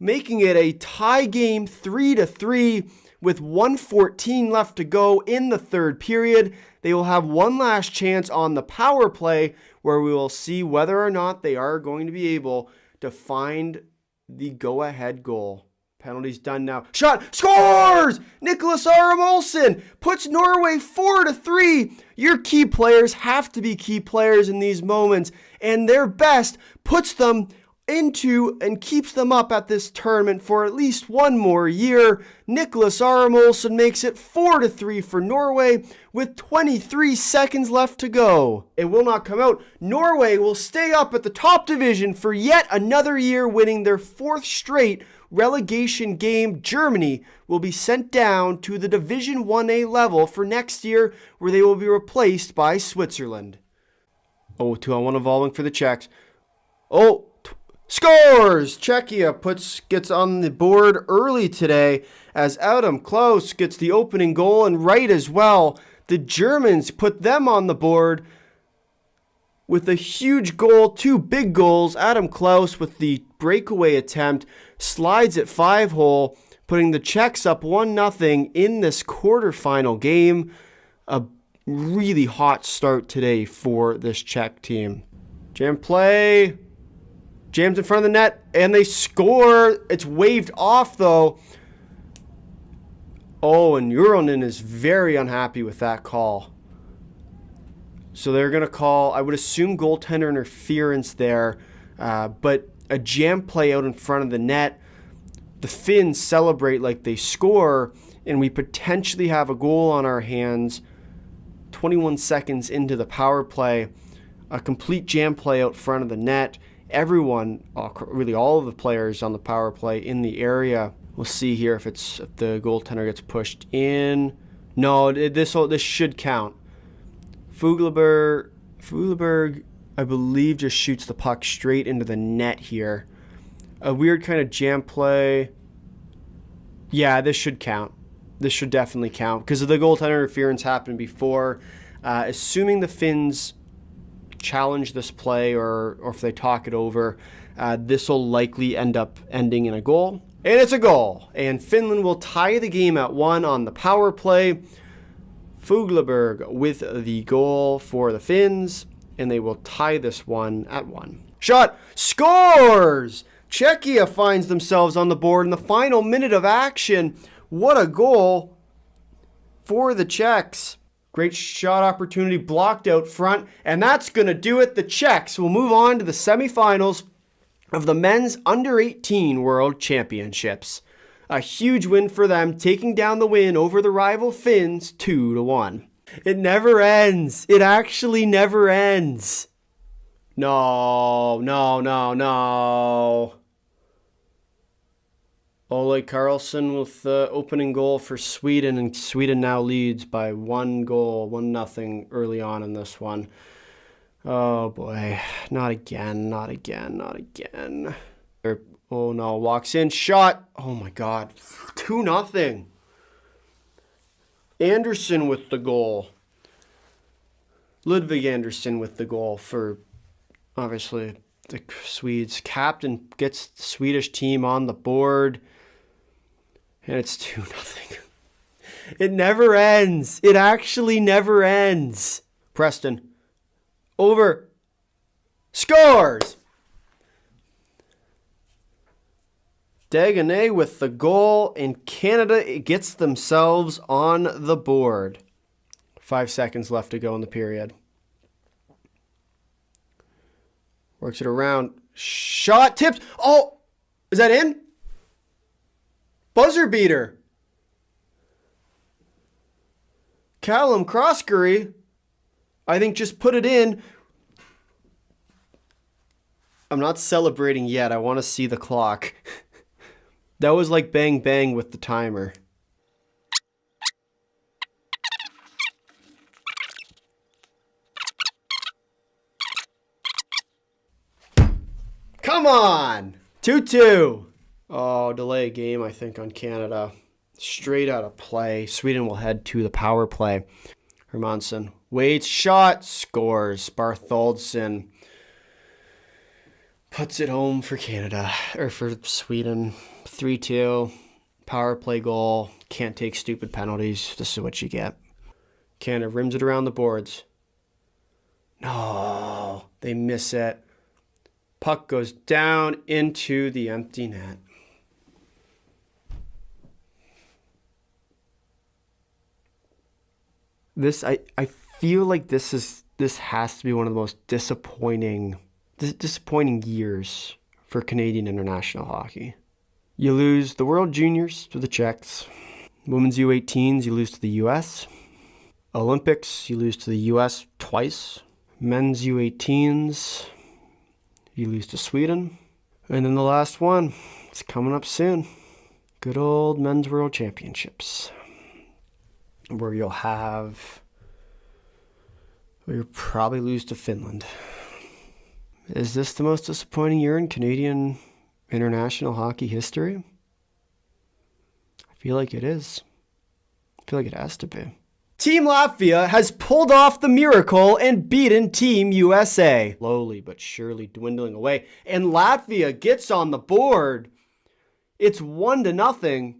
S2: making it a tie game 3-3 with 1:14 left to go in the third period. They will have one last chance on the power play where we will see whether or not they are going to be able to find the go-ahead goal. Penalty's done now. Shot, scores! Nicholas Olsen puts Norway 4-3. Your key players have to be key players in these moments, and their best puts them into and keeps them up at this tournament for at least one more year. Nicholas Olsen makes it 4-3 for Norway with 23 seconds left to go. It will not come out. Norway will stay up at the top division for yet another year, winning their 4th straight relegation game. Germany will be sent down to the Division 1A level for next year, where they will be replaced by Switzerland. Oh, 2-on-1 evolving for the Czechs. Oh, scores! Czechia gets on the board early today as Adam Klaus gets the opening goal, and right as well. The Germans put them on the board with a huge goal, 2 big goals. Adam Klaus with the breakaway attempt slides it 5-hole, putting the Czechs up 1-0 in this quarterfinal game. A really hot start today for this Czech team. Jam play. Jams in front of the net, and they score. It's waved off, though. Oh, and Euronen is very unhappy with that call. So they're going to call, I would assume, goaltender interference there, but a jam play out in front of the net. The Finns celebrate like they score, and we potentially have a goal on our hands 21 seconds into the power play. A complete jam play out front of the net. Everyone, really all of the players on the power play in the area. We'll see here if the goaltender gets pushed in. No, this should count. Fugleberg, I believe, just shoots the puck straight into the net here. A weird kind of jam play. Yeah, this should count. This should definitely count because of the goaltender interference happened before. Assuming the Finns challenge this play or if they talk it over, this will likely end up ending in a goal. And it's a goal. And Finland will tie the game at 1 on the power play. Fugleberg with the goal for the Finns, and they will tie this one at 1. Shot, scores! Czechia finds themselves on the board in the final minute of action. What a goal for the Czechs. Great shot opportunity blocked out front, and that's going to do it. The Czechs will move on to the semifinals of the men's under-18 World Championships. A huge win for them, taking down the win over the rival Finns 2-1. It never ends. It actually never ends. No. Ole Karlsson with the opening goal for Sweden, and Sweden now leads by 1-0 early on in this one. Oh boy, not again. Oh no, walks in, shot. Oh my God, 2-0. Anderson with the goal. Ludvig Anderson with the goal for, obviously, The Swedes captain gets the Swedish team on the board. And it's 2-0. It never ends. It actually never ends. Preston. Over. Scores! Dagenais with the goal, and Canada gets themselves on the board. 5 seconds left to go in the period. Works it around. Shot. Tipped. Oh! Is that in? Buzzer beater. Callum Croskery, I think, just put it in. I'm not celebrating yet. I want to see the clock. That was like bang bang with the timer. Come on! 2-2. Oh, delay game, I think, on Canada. Straight out of play. Sweden will head to the power play. Hermansson waits, shot, scores. Bartholdsson puts it home for Canada, or for Sweden. 3-2. Power play goal. Can't take stupid penalties. This is what you get. Canada rims it around the boards. No, they miss it. Puck goes down into the empty net. I feel like this has to be one of the most disappointing years for Canadian international hockey. You lose the World Juniors to the Czechs. Women's U18s, you lose to the US. Olympics, you lose to the US twice. Men's U18s, you lose to Sweden. And then the last one, it's coming up soon. Good old Men's World Championships. Where you'll probably lose to Finland. Is this the most disappointing year in Canadian international hockey history? I feel like it is. I feel like it has to be. Team Latvia has pulled off the miracle and beaten Team USA. Slowly but surely dwindling away. And Latvia gets on the board. It's 1-0.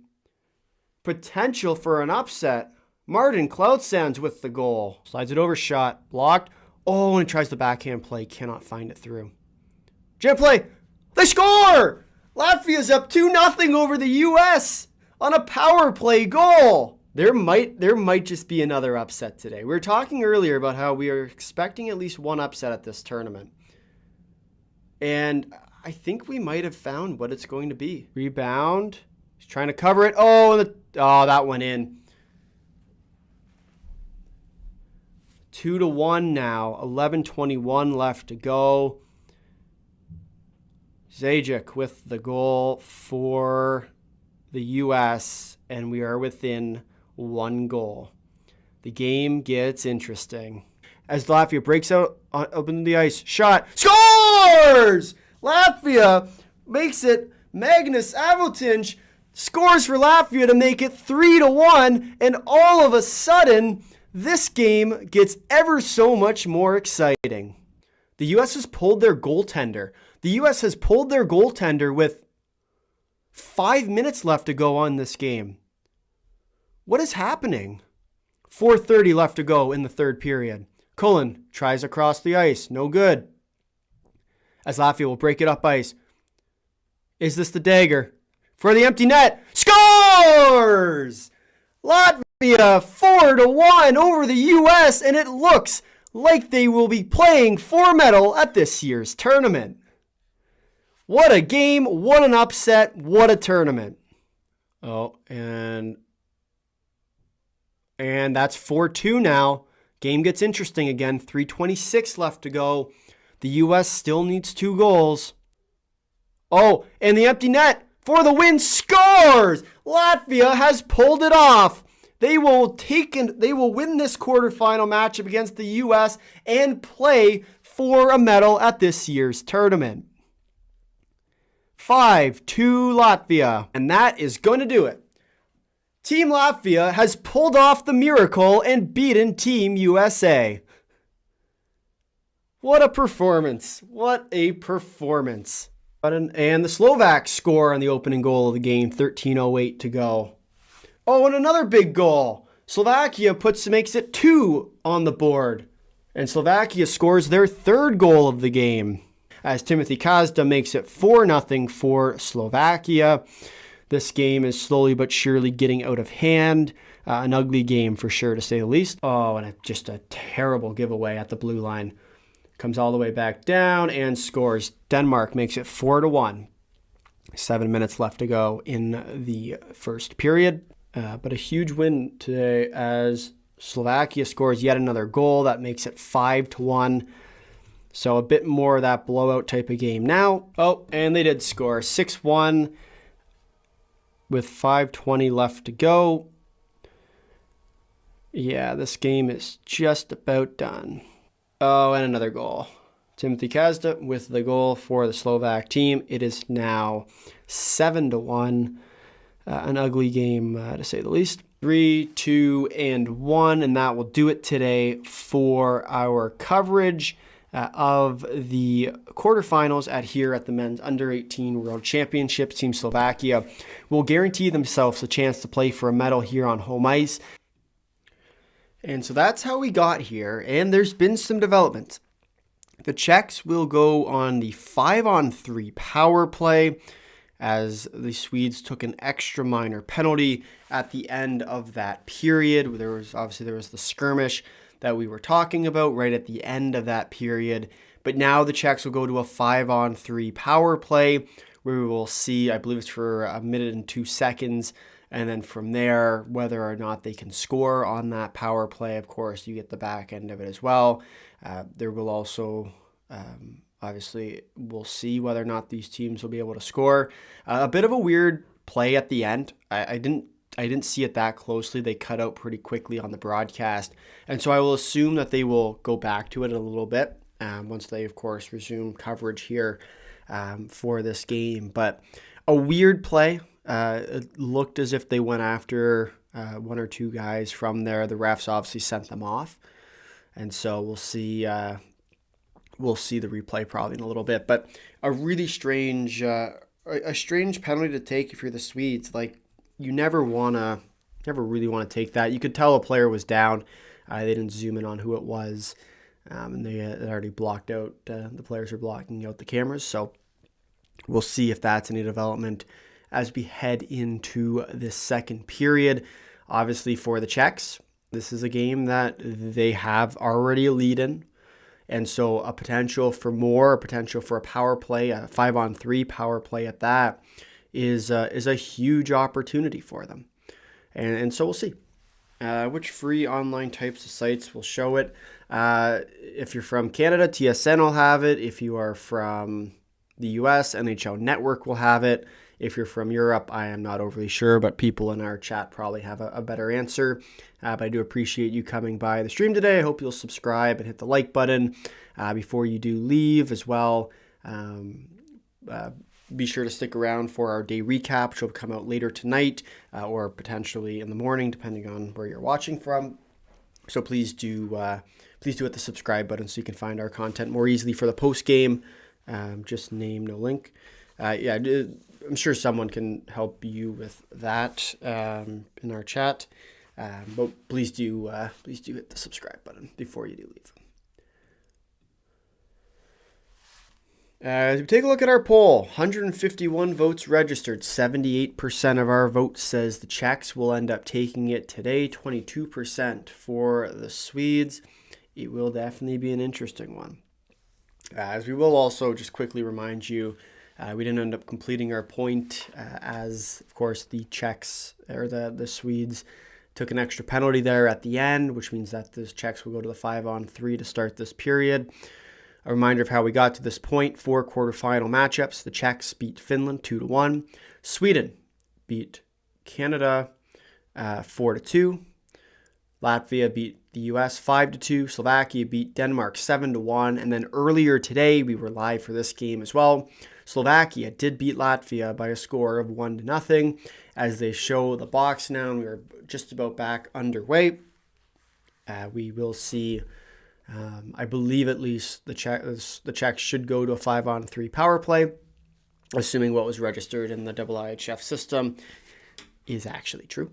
S2: Potential for an upset. Martin Cloutsands with the goal. Slides it over, shot, blocked. Oh, and it tries the backhand play. Cannot find it through. Jam play. They score! Latvia's up 2-0 over the U.S. on a power play goal. There might just be another upset today. We were talking earlier about how we are expecting at least one upset at this tournament. And I think we might have found what it's going to be. Rebound. He's trying to cover it. Oh, that went in. 2-1 now. 11:21 left to go. Zajac with the goal for the U.S. and we are within one goal. The game gets interesting. As Latvia breaks out open the ice. Shot. Scores! Latvia makes it. Magnus Avotinch scores for Latvia to make it 3-1. And all of a sudden, this game gets ever so much more exciting. The U.S. has pulled their goaltender. The U.S. has pulled their goaltender with 5 minutes left to go on this game. What is happening? 4:30 left to go in the third period. Cullen tries across the ice. No good. As Latvia will break it up ice. Is this the dagger? For the empty net. Scores! Latvia 4-1 over the U.S. and it looks like they will be playing for medal at this year's tournament. What a game, what an upset, what a tournament. Oh, and that's 4-2 now. Game gets interesting again. 3:26 left to go. The U.S. still needs 2 goals. Oh, and the empty net for the win. Scores! Latvia has pulled it off. They will win this quarterfinal matchup against the U.S. and play for a medal at this year's tournament. 5-2 Latvia. And that is going to do it. Team Latvia has pulled off the miracle and beaten Team USA. What a performance. What a performance. And the Slovaks score on the opening goal of the game, 13:08 to go. Oh, and another big goal. Slovakia makes it 2 on the board. And Slovakia scores their third goal of the game, as Timothy Kazda makes it 4-0 for Slovakia. This game is slowly but surely getting out of hand. An ugly game for sure, to say the least. Oh, and just a terrible giveaway at the blue line. Comes all the way back down and scores. Denmark makes it 4-1. 7 minutes left to go in the first period. But a huge win today as Slovakia scores yet another goal. That makes it 5-1. So a bit more of that blowout type of game now. Oh, and they did score 6-1 with 5:20 left to go. Yeah, this game is just about done. Oh, and another goal. Timothy Kazda with the goal for the Slovak team. It is now 7-1. An ugly game, to say the least. 3, 2, and 1, and that will do it today for our coverage of the quarterfinals here at the Men's Under-18 World Championships. Team Slovakia will guarantee themselves a chance to play for a medal here on home ice. And so that's how we got here, and there's been some developments. The Czechs will go on the 5-on-3 power play, as the Swedes took an extra minor penalty at the end of that period. There was the skirmish that we were talking about right at the end of that period. But now the Czechs will go to a 5-on-3 power play, where we will see, I believe it's for 1 minute and 2 seconds, and then from there, whether or not they can score on that power play. Of course, you get the back end of it as well. There will also, obviously, we'll see whether or not these teams will be able to score. A bit of a weird play at the end. I didn't see it that closely. They cut out pretty quickly on the broadcast. And so I will assume that they will go back to it a little bit once they, of course, resume coverage here for this game. But a weird play. It looked as if they went after one or two guys from there. The refs obviously sent them off. And so we'll see the replay probably in a little bit. But a really strange penalty to take if you're the Swedes. Like, you never really want to take that. You could tell a player was down. They didn't zoom in on who it was. And they had already blocked out, the players are blocking out the cameras. So we'll see if that's any development as we head into this second period. Obviously for the Czechs, this is a game that they have already a lead in. And so a potential for a power play, a 5-on-3 power play at that, is a huge opportunity for them. And so we'll see which free online types of sites will show it. If you're from Canada, TSN will have it. If you are from the US, NHL Network will have it. If you're from Europe, I am not overly sure, but people in our chat probably have a better answer. But I do appreciate you coming by the stream today. I hope you'll subscribe and hit the like button before you do leave as well. Be sure to stick around for our day recap, which will come out later tonight or potentially in the morning, depending on where you're watching from. So please do hit the subscribe button so you can find our content more easily for the post game. Just name, no link. I'm sure someone can help you with that in our chat. But please do hit the subscribe button before you do leave. As we take a look at our poll, 151 votes registered. 78% of our votes says the Czechs will end up taking it today. 22% for the Swedes. It will definitely be an interesting one. As we will also just quickly remind you, we didn't end up completing our point as, of course, the Czechs or the Swedes took an extra penalty there at the end, which means that the Czechs will go to the 5-on-3 to start this period. A reminder of how we got to this point: 4 quarterfinal matchups. The Czechs beat Finland 2-1. Sweden beat Canada 4-2. Latvia beat the US 5-2. Slovakia beat Denmark 7-1. And then earlier today, we were live for this game as well. Slovakia did beat Latvia by a score of 1-0. As they show the box now, we are just about back underway. We will see I believe at least the Czechs should go to a 5-on-3 power play, assuming what was registered in the IIHF system is actually true,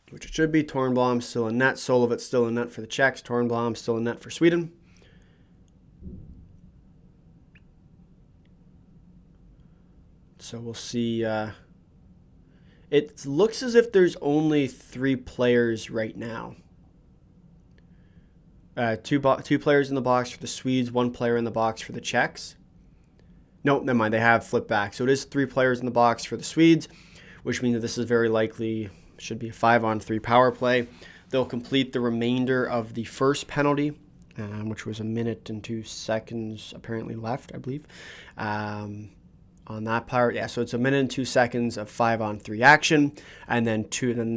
S2: which it should be. Tornblom still in net. Solovitz still in net for the Czechs. Tornblom still in net for Sweden. So we'll see. It looks as if there's only 3 players right now. Two players in the box for the Swedes, 1 player in the box for the Czechs. No, never mind. They have flipped back. So it is 3 players in the box for the Swedes, which means that this is very likely should be a 5-on-3 power play. They'll complete the remainder of the first penalty, which was 1 minute and 2 seconds apparently left, I believe. On that part, yeah, so it's 1 minute and 2 seconds of 5-on-3 action, and then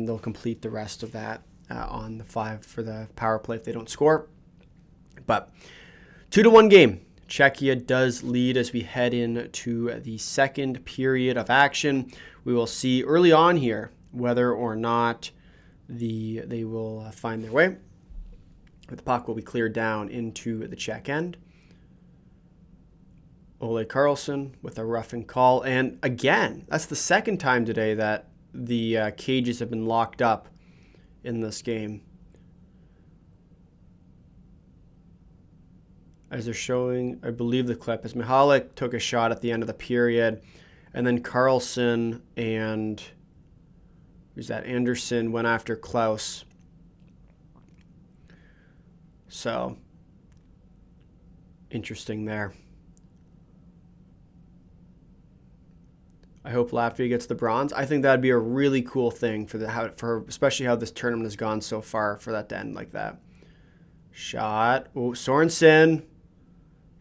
S2: they'll complete the rest of that on the 5 for the power play if they don't score. But 2-1 game. Czechia does lead as we head into the second period of action. We will see early on here whether or not they will find their way. The puck will be cleared down into the Czech end. Ole Carlson with a roughing call. And again, that's the second time today that the cages have been locked up in this game. As they're showing, I believe the clip, as Mihalik took a shot at the end of the period, and then Carlson and Anderson went after Klaus. So, interesting there. I hope Latvia gets the bronze. I think that'd be a really cool thing for especially how this tournament has gone so far, for that to end like that. Shot. Oh, Sorensen.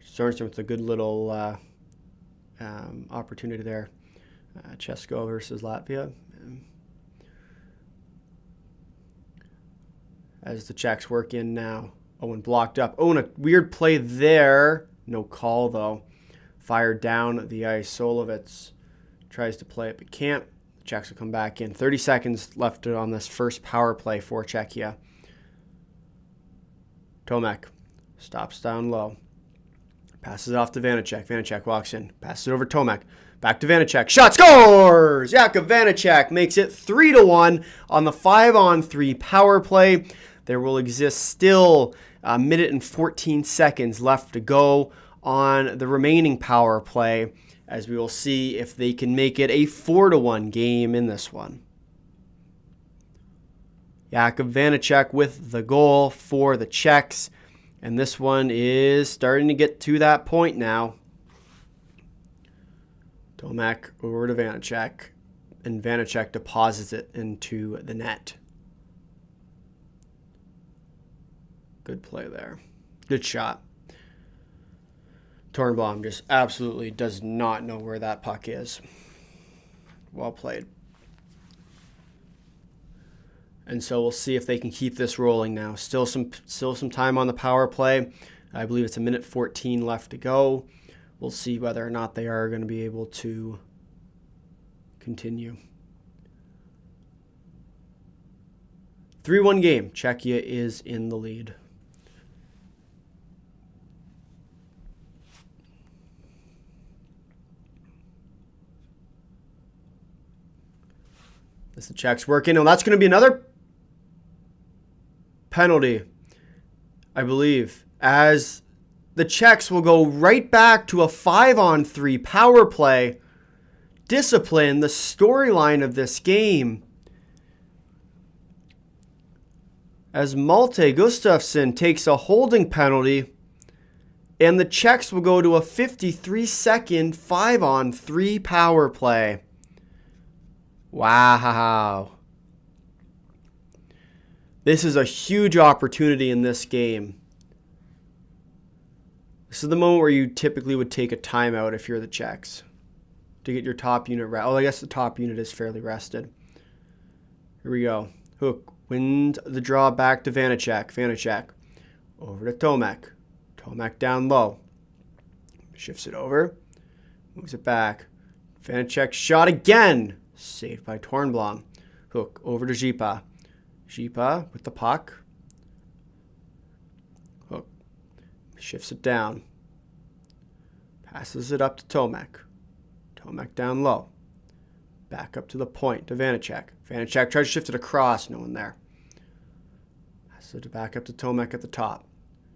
S2: Sorensen with a good little opportunity there. Chesko versus Latvia. As the Czechs work in now. Owen blocked up. Oh, and a weird play there. No call, though. Fired down the ice. Solovitz tries to play it, but can't. The Czechs will come back in. 30 seconds left on this first power play for Czechia. Tomek stops down low. Passes it off to Vanacek. Vanacek walks in. Passes it over to Tomek. Back to Vanacek. Shot, scores! Jakub Vanacek makes it 3-1 on the 5-on-3 power play. There will exist still a minute and 14 seconds left to go on the remaining power play, as we will see if they can make it a 4-1 game in this one. Jakub Vanacek with the goal for the Czechs. And this one is starting to get to that point now. Tomek over to Vanacek. And Vanacek deposits it into the net. Good play there. Good shot. Tornblom just absolutely does not know where that puck is. Well played. And so we'll see if they can keep this rolling now. Still some time on the power play. I believe it's 1 minute 14 left to go. We'll see whether or not they are going to be able to continue. 3-1 game. Czechia is in the lead. As the Czechs work in. And that's going to be another penalty, I believe, as the Czechs will go right back to a 5-on-3 power play. Discipline, the storyline of this game. As Malte Gustafsson takes a holding penalty, and the Czechs will go to a 53-second 5-on-3 power play. Wow. This is a huge opportunity in this game. This is the moment where you typically would take a timeout if you're the Czechs to get your top unit rested. Oh, I guess the top unit is fairly rested. Here we go. Hook wins the draw back to Vanacek. Vanacek over to Tomek. Tomek down low. Shifts it over. Moves it back. Vanacek shot again. Saved by Tornblom. Hook over to Zipa. Zipa with the puck. Hook Shifts it down. Passes it up to Tomek. Tomek down low. Back up to the point to Vanacek. Vanacek tries to shift it across. No one there. Passes it back up to Tomek at the top.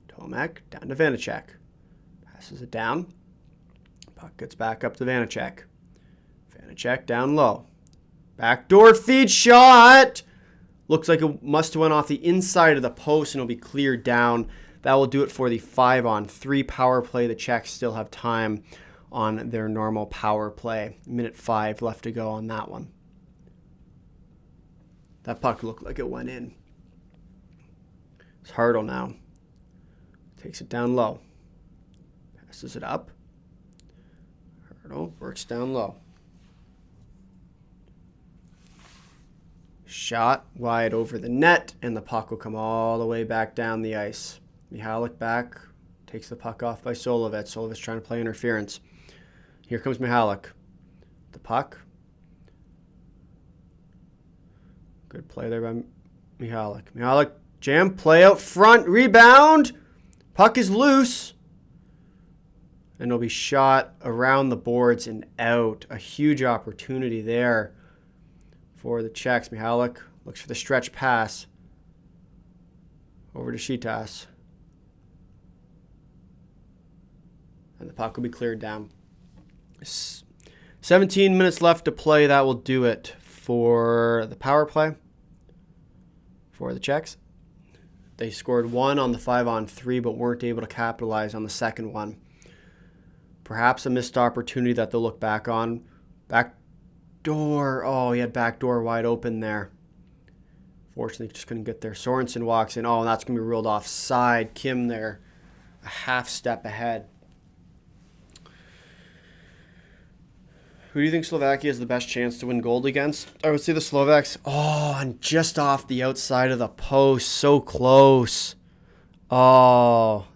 S2: Tomek down to Vanacek. Passes it down. Puck gets back up to Vanacek. Vanacek down low. Backdoor feed shot! Looks like it must have went off the inside of the post and it'll be cleared down. That will do it for the 5-on-3 power play. The Czechs still have time on their normal power play. Minute 5 left to go on that one. That puck looked like it went in. It's Hartl now. Takes it down low. Passes it up. Hartl works down low. Shot wide over the net, and the puck will come all the way back down the ice. Mihalik back, takes the puck off by Solovets. Solovets trying to play interference. Here comes Mihalik. The puck. Good play there by Mihalik. Mihalik, jam, play out front, rebound. Puck is loose. And it'll be shot around the boards and out. A huge opportunity there for the Czechs. Mihalik looks for the stretch pass over to Šitas. And the puck will be cleared down. 17 minutes left to play. That will do it for the power play for the Czechs. They scored 1 on the 5-on-3, but weren't able to capitalize on the second one. Perhaps a missed opportunity that they'll look back on. Backdoor. Oh, he had backdoor wide open there. Fortunately, just couldn't get there. Sorensen walks in. Oh, and that's going to be ruled offside. Kim there, a half step ahead. Who do you think Slovakia has the best chance to win gold against? I would say the Slovaks. Oh, and just off the outside of the post. So close. Oh.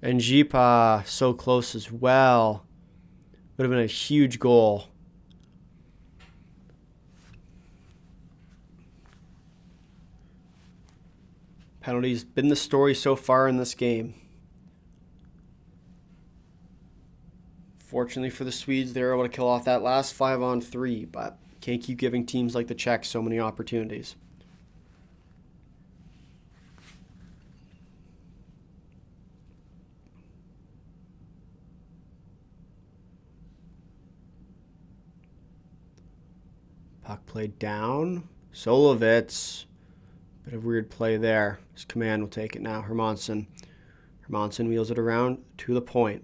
S2: And Zipa so close as well. Would have been a huge goal. Penalties been the story so far in this game. Fortunately for the Swedes, they were able to kill off that last 5-on-3, but can't keep giving teams like the Czechs so many opportunities. Puck played down. Solovets. Bit of weird play there. His command will take it now. Hermansson. Hermansson wheels it around to the point.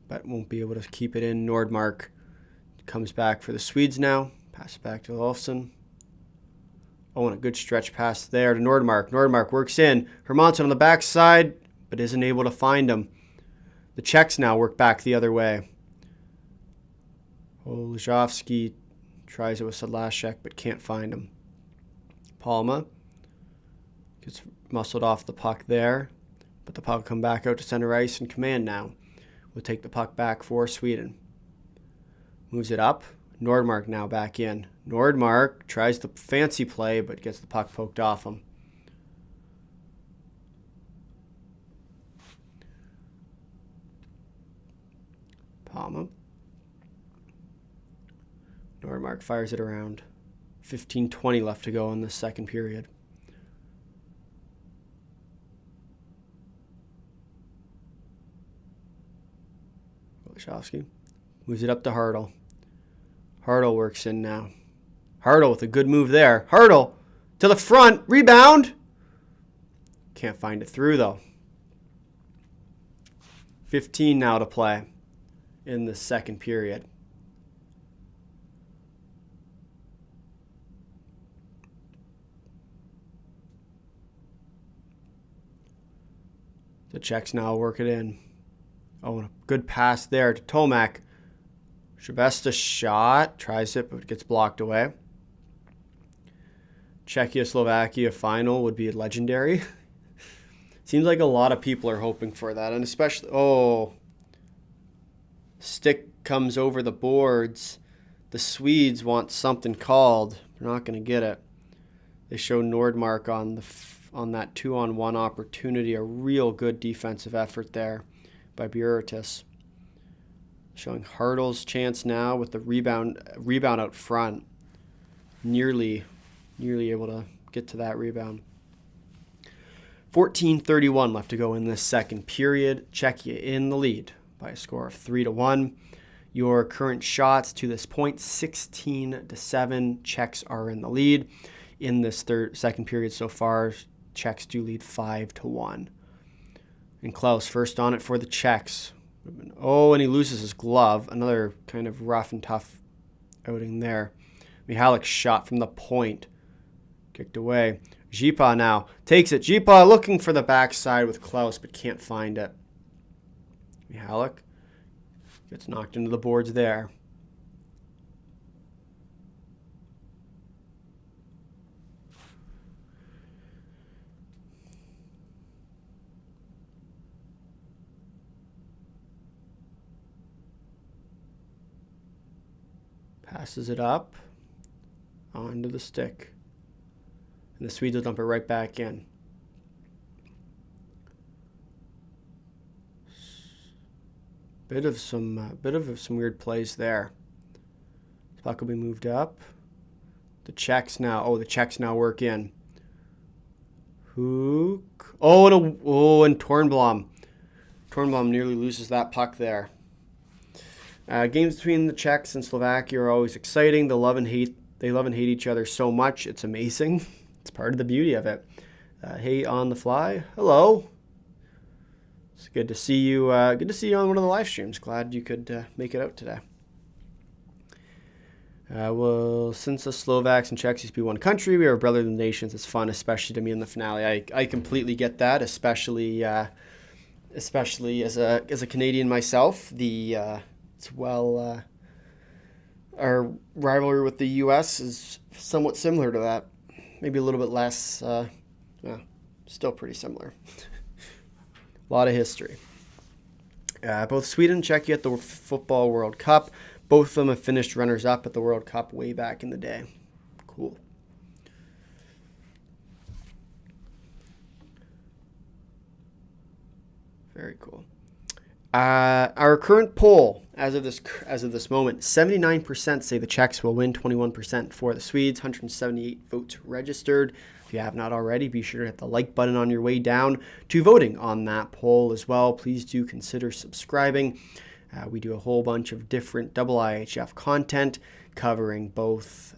S2: But won't be able to keep it in. Nordmark comes back for the Swedes now. Pass it back to Olofsson. Oh, and a good stretch pass there to Nordmark. Nordmark works in. Hermansson on the backside, but isn't able to find him. The Czechs now work back the other way. Olszewski tries it with Sedlacek, but can't find him. Palma gets muscled off the puck there, but the puck will come back out to center ice and command now. We'll take the puck back for Sweden. Moves it up. Nordmark now back in. Nordmark tries the fancy play, but gets the puck poked off him. Palma. Nordmark fires it around. 15-20 left to go in the second period. Olszewski moves it up to Hartl. Hartl works in now. Hartl with a good move there. Hartl to the front. Rebound. Can't find it through, though. 15 now to play in the second period. The Czechs now work it in. Oh, and a good pass there to Tomek. Shabesta shot. Tries it, but gets blocked away. Czechia-Slovakia final would be legendary. Seems like a lot of people are hoping for that. And especially... Oh. Stick comes over the boards. The Swedes want something called. They're not going to get it. They show Nordmark on that 2-on-1 opportunity. A real good defensive effort there by Buritis. Showing Hartle's chance now with the rebound out front. Nearly able to get to that rebound. 14:31 left to go in this second period. Czechia in the lead by a score of 3-1. Your current shots to this point, 16-7. Czechs are in the lead. In this second period so far, Czechs do lead 5-1. And Klaus first on it for the Czechs. Oh, and he loses his glove. Another kind of rough and tough outing there. Mihalik's shot from the point. Kicked away. Zipa now takes it. Zipa looking for the backside with Klaus, but can't find it. Mihalik gets knocked into the boards there. Passes it up onto the stick. And the Swedes will dump it right back in. Bit of some weird plays there. The puck will be moved up. The Czechs now. Oh, the Czechs now work in. Hook. Oh, and Tornblom. Tornblom nearly loses that puck there. Games between the Czechs and Slovakia are always exciting. They love and hate each other so much. It's amazing. It's part of the beauty of it. Hey, on the fly. Hello. It's good to see you. Good to see you on one of the live streams. Glad you could make it out today. Well, since the Slovaks and Czechs used to be one country, we are brotherly nations. It's fun, especially to me in the finale. I completely get that, especially as a Canadian myself. Our rivalry with the U.S. is somewhat similar to that. Maybe a little bit less, still pretty similar. A lot of history. Both Sweden and Czechia at the Football World Cup. Both of them have finished runners-up at the World Cup way back in the day. Cool. Very cool. Our current poll, as of this moment, 79% say the Czechs will win, 21% for the Swedes, 178 votes registered. If you have not already, be sure to hit the like button on your way down to voting on that poll as well. Please do consider subscribing. We do a whole bunch of different IIHF content covering both,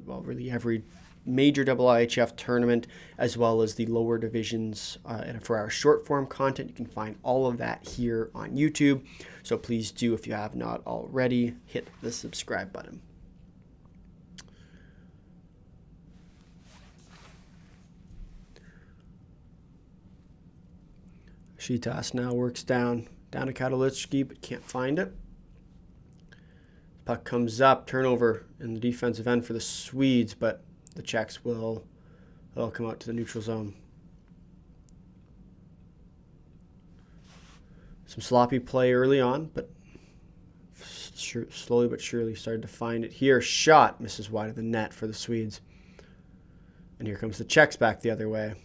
S2: really every major IIHF tournament, as well as the lower divisions. And for our short form content, you can find all of that here on YouTube. So please do, if you have not already, hit the subscribe button. Shitas now works down to Katalitsky, but can't find it. Puck comes up, turnover in the defensive end for the Swedes, but the Czechs will come out to the neutral zone. Some sloppy play early on, but slowly but surely started to find it here. Shot misses wide of the net for the Swedes. And here comes the Czechs back the other way.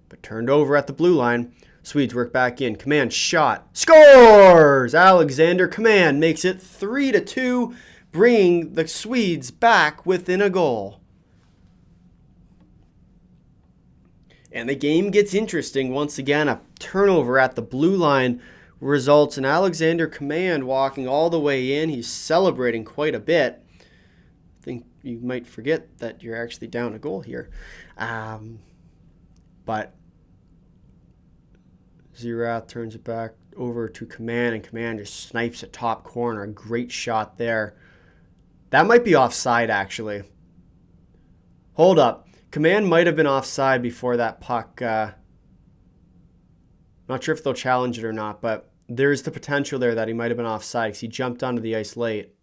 S2: But turned over at the blue line. Swedes work back in. Command shot. Scores! Alexander Command makes it 3-2, bringing the Swedes back within a goal. And the game gets interesting once again. A turnover at the blue line results in Alexander Command walking all the way in. He's celebrating quite a bit. I think you might forget that you're actually down a goal here. But Zirath turns it back over to Command, and Command just snipes it top corner. A great shot there. That might be offside, actually. Hold up. Command might have been offside before that puck. Not sure if they'll challenge it or not, but there's the potential there that he might have been offside because he jumped onto the ice late.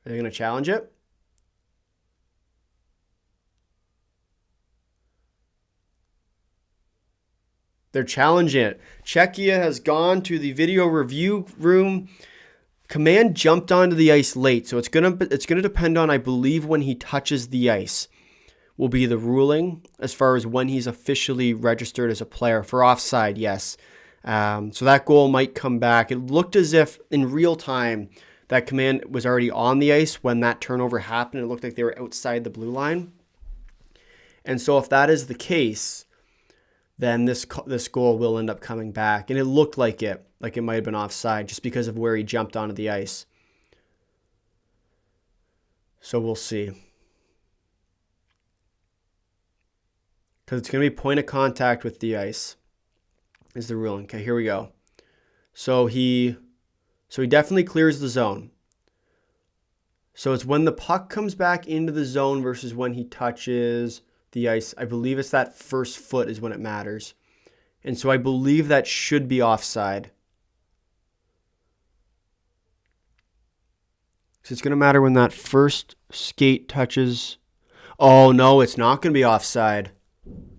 S2: Are they going to challenge it? They're challenging it. Czechia has gone to the video review room. Command jumped onto the ice late, so it's gonna depend on, I believe, when he touches the ice will be the ruling as far as when he's officially registered as a player. For offside, yes. So that goal might come back. It looked as if in real time that Command was already on the ice when that turnover happened. It looked like they were outside the blue line. And so if that is the case, then this goal will end up coming back. And it looked like it might have been offside just because of where he jumped onto the ice. So we'll see. Because it's going to be point of contact with the ice is the ruling. Okay, here we go. So he definitely clears the zone. So it's when the puck comes back into the zone versus when he touches the ice. I believe it's that first foot is when it matters. And so I believe that should be offside. So it's going to matter when that first skate touches. Oh, no, it's not going to be offside.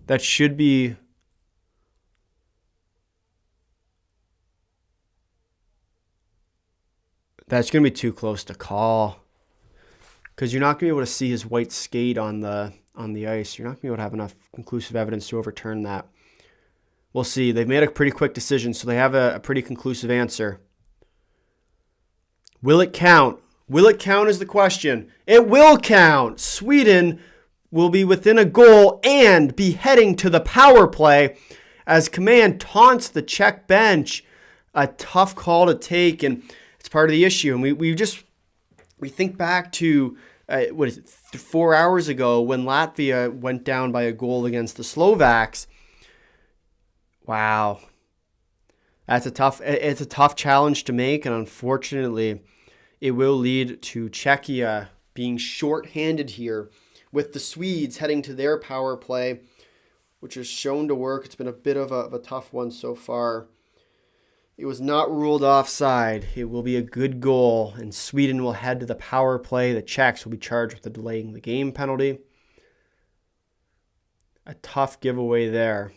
S2: That should be... That's going to be too close to call. Because you're not going to be able to see his white skate on the ice. You're not going to be able to have enough conclusive evidence to overturn that. We'll see. They've made a pretty quick decision, so they have a pretty conclusive answer. Will it count? Will it count is the question. It will count. Sweden will be within a goal and be heading to the power play as Command taunts the Czech bench. A tough call to take, and it's part of the issue. And we think back to 4 hours ago when Latvia went down by a goal against the Slovaks. Wow, it's a tough challenge to make, and unfortunately, it will lead to Czechia being shorthanded here, with the Swedes heading to their power play, which has shown to work. It's been a bit of a tough one so far. It was not ruled offside. It will be a good goal, and Sweden will head to the power play. The Czechs will be charged with the delaying the game penalty. A tough giveaway there.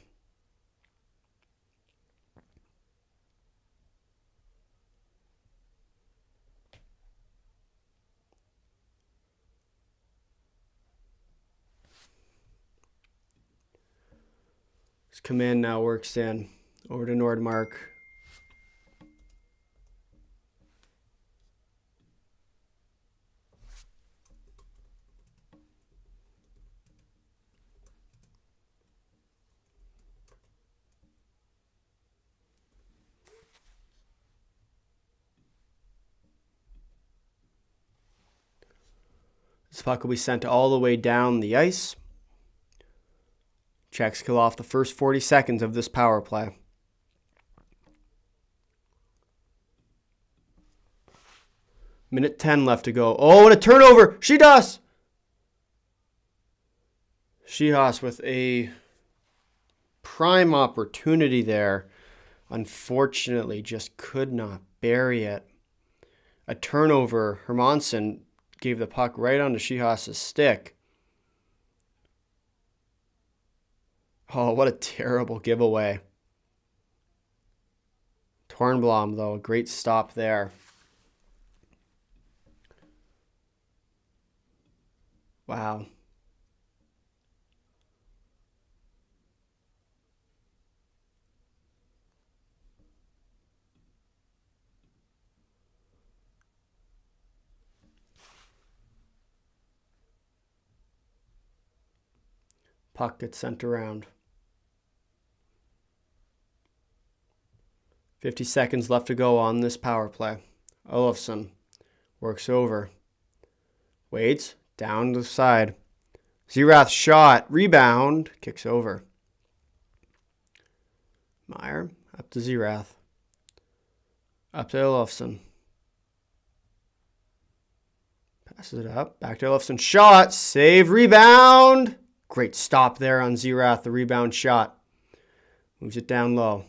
S2: Command now works in over to Nordmark. This puck will be sent all the way down the ice. Czechs kill off the first 40 seconds of this power play. Minute 10 left to go. Oh, and a turnover. Shihas with a prime opportunity there. Unfortunately, just could not bury it. A turnover. Hermansson gave the puck right onto Shihas' stick. Oh, what a terrible giveaway. Tornblom, though, a great stop there. Wow. Puck gets sent around. 50 seconds left to go on this power play. Olofsson works over. Waits, down to the side. Zerath shot, rebound, kicks over. Meyer, up to Zerath. Up to Olofsson. Passes it up, back to Olofsson. Shot, save, rebound. Great stop there on Zerath, the rebound shot. Moves it down low.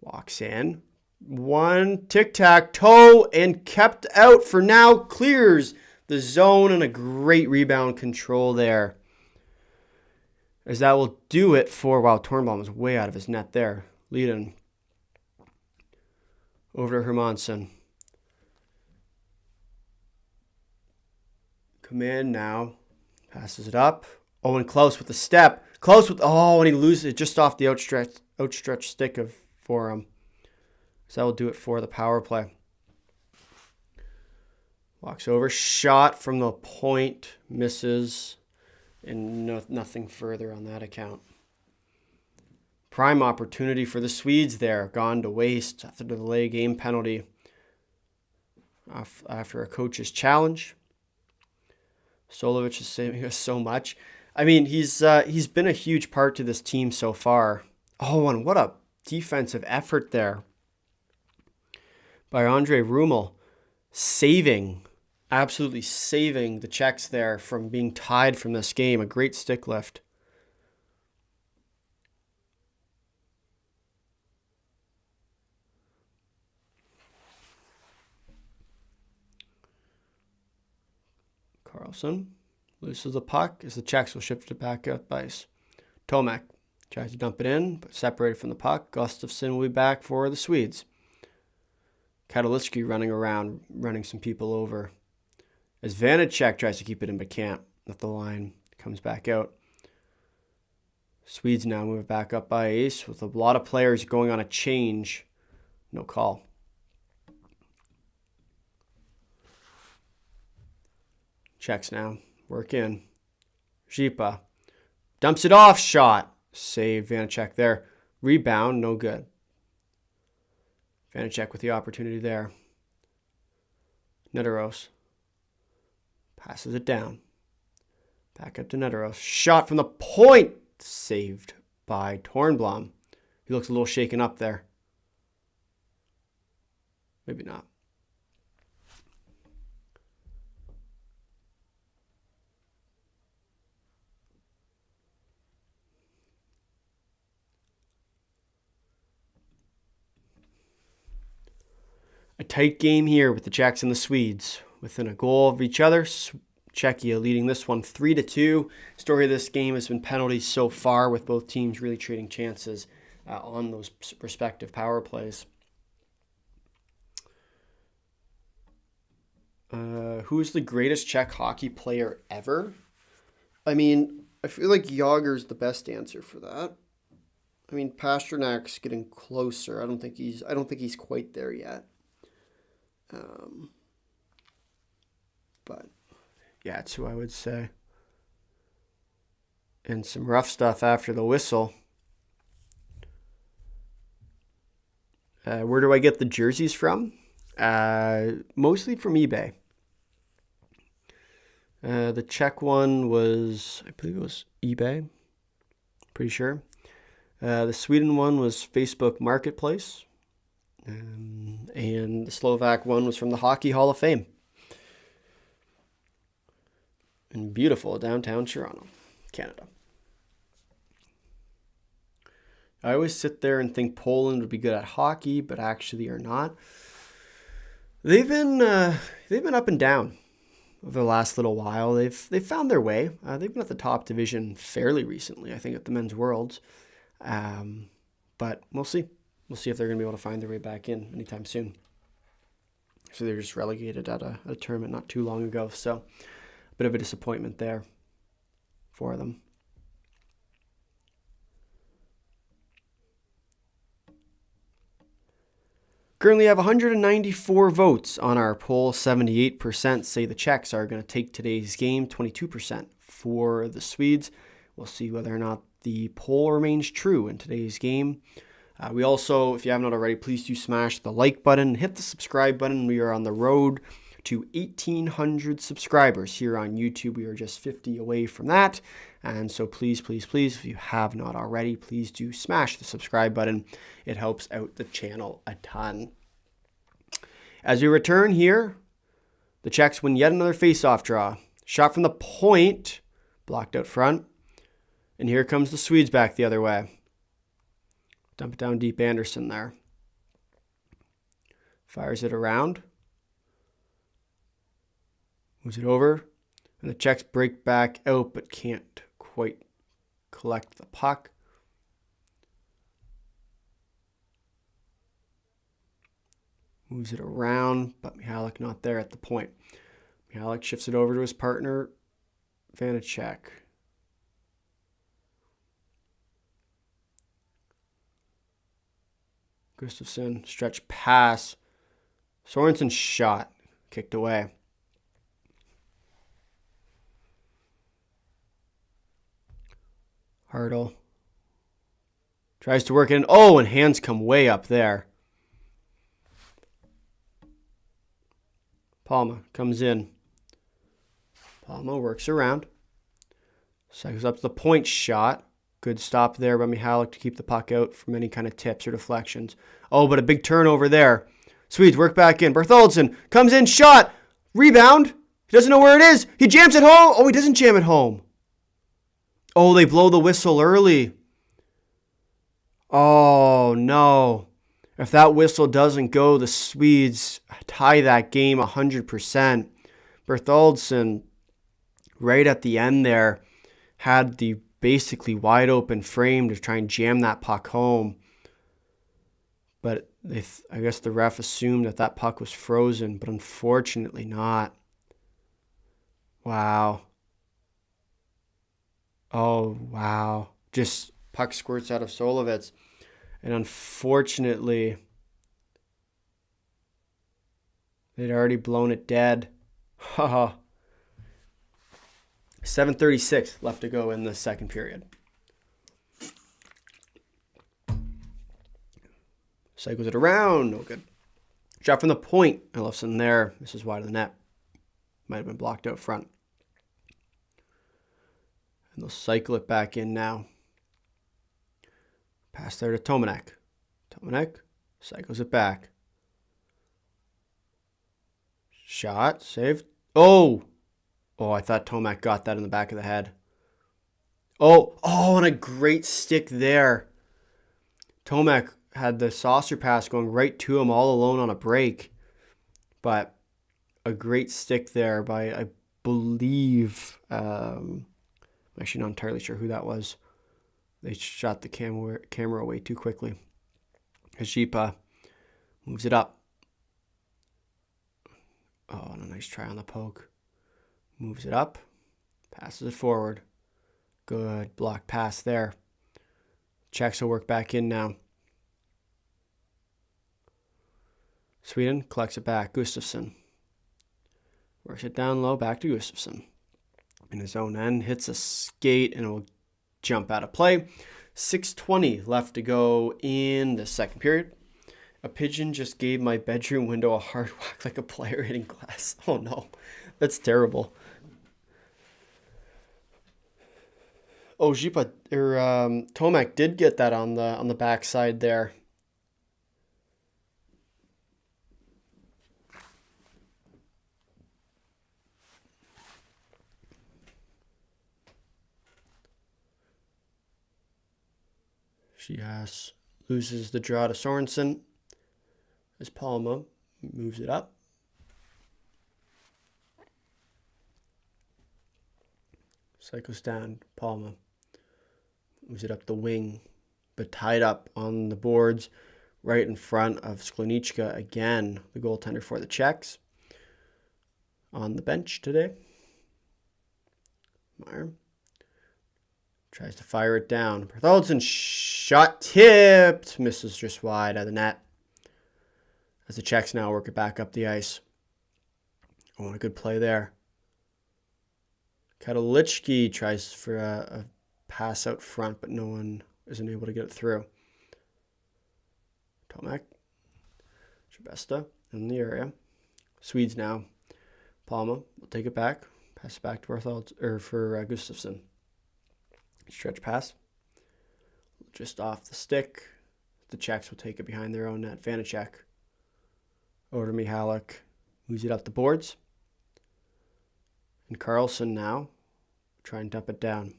S2: Walks in. One tic-tac-toe and kept out for now. Clears the zone and a great rebound control there. As that will do it for... Wow, Tornblom was way out of his net there. Leading over to Hermansson. Command now. Passes it up. Oh, and Klaus with the step. Klaus with, oh, and he loses it just off the outstretched stick for him. So that will do it for the power play. Walks over. Shot from the point. Misses. And nothing further on that account. Prime opportunity for the Swedes there. Gone to waste after the delay game penalty. After a coach's challenge. Solovic is saving us so much. I mean, he's been a huge part to this team so far. Oh, and what a defensive effort there by Andre Rumel. Absolutely saving the Czechs there from being tied from this game. A great stick lift. Carlson loses the puck as the Czechs will shift it back up ice. Tomek tries to dump it in, but separated from the puck. Gustafsson will be back for the Swedes. Katalitsky running around, running some people over. As Vanacek tries to keep it in, but can't. At the line, comes back out. Swedes now move back up by ice with a lot of players going on a change. No call. Czechs now. Work in. Zipa. Dumps it off. Shot. Save Vanacek there. Rebound. No good. Vanacek with the opportunity there. Neteros. Passes it down. Back up to Neteros. Shot from the point. Saved by Tornblom. He looks a little shaken up there. Maybe not. A tight game here with the Czechs and the Swedes. Within a goal of each other. Czechia leading this one 3-2. Story of this game has been penalties so far, with both teams really trading chances on those respective power plays. Who's the greatest Czech hockey player ever? I mean, I feel like Jágr's the best answer for that. I mean, Pasternak's getting closer. I don't think he's quite there yet. But yeah, that's who I would say. And some rough stuff after the whistle. Where do I get the jerseys from? Mostly from eBay. The Czech one was, I believe it was eBay. Pretty sure. The Sweden one was Facebook Marketplace. And the Slovak one was from the Hockey Hall of Fame. In beautiful downtown Toronto, Canada. I always sit there and think Poland would be good at hockey, but actually are not. They've been up and down over the last little while. They've found their way. They've been at the top division fairly recently, I think, at the Men's Worlds. But we'll see. We'll see if they're going to be able to find their way back in anytime soon. So they're just relegated at a tournament not too long ago. So a bit of a disappointment there for them. Currently have 194 votes on our poll. 78% say the Czechs are going to take today's game. 22% for the Swedes. We'll see whether or not the poll remains true in today's game. We also, if you haven't already, please do smash the like button, hit the subscribe button. We are on the road to 1,800 subscribers here on YouTube. We are just 50 away from that. And so please, please, please, if you have not already, please do smash the subscribe button. It helps out the channel a ton. As we return here, the Czechs win yet another face-off draw. Shot from the point, blocked out front. And here comes the Swedes back the other way. Dump it down deep, Anderson there. Fires it around. Moves it over. And the Czechs break back out, but can't quite collect the puck. Moves it around, but Mihalik not there at the point. Mihalik shifts it over to his partner, Vanacek. Gustafsson, stretch pass. Sorensen shot, kicked away. Hartle tries to work in. Oh, and hands come way up there. Palma comes in. Palma works around. Cycles up to the point shot. Good stop there by Mihalik to keep the puck out from any kind of tips or deflections. Oh, but a big turnover there. Swedes work back in. Bertholdsson comes in, shot. Rebound. He doesn't know where it is. He jams it home. Oh, he doesn't jam it home. Oh, they blow the whistle early. Oh, no. If that whistle doesn't go, the Swedes tie that game 100%. Bertholdsson, right at the end there, had the basically wide open frame to try and jam that puck home. But I guess the ref assumed that puck was frozen, but unfortunately not. Wow. Oh, wow. Just puck squirts out of Solovets. And unfortunately, they'd already blown it dead. Haha. 7:36 left to go in the second period. Cycles it around. No good. Shot from the point. Ellefson there. This is wide of the net. Might have been blocked out front. And they'll cycle it back in now. Pass there to Tomanek. Tomanek cycles it back. Shot. Saved. Oh! Oh, I thought Tomac got that in the back of the head. Oh, and a great stick there. Tomac had the saucer pass going right to him all alone on a break. But a great stick there by, I believe, I'm actually not entirely sure who that was. They shot the camera away too quickly. Hajipa moves it up. Oh, and a nice try on the poke. Moves it up. Passes it forward. Good block pass there. Czechs will work back in now. Sweden collects it back. Gustafsson works it down low. Back to Gustafsson. In his own end. Hits a skate and it will jump out of play. 6:20 left to go in the second period. A pigeon just gave my bedroom window a hard whack like a player hitting glass. Oh no, that's terrible. Oh, Tomac did get that on the backside there. She loses the draw to Sorensen as Palma moves it up. Cycles down. Palma moves it up the wing, but tied up on the boards right in front of Sklonichka again, the goaltender for the Czechs. On the bench today. Meyer tries to fire it down. Bertholdsson shot tipped. Misses just wide of the net. As the Czechs now work it back up the ice. Oh, a good play there. Katolichki tries for a pass out front, but no one isn't able to get it through. Tomac. Shabesta in the area. Swedes now. Palma will take it back. Pass it back to Gustafsson. Stretch pass. Just off the stick. The Czechs will take it behind their own net. Vanacek. Over to Mihalik. Moves it up the boards. And Carlson now. Try and dump it down.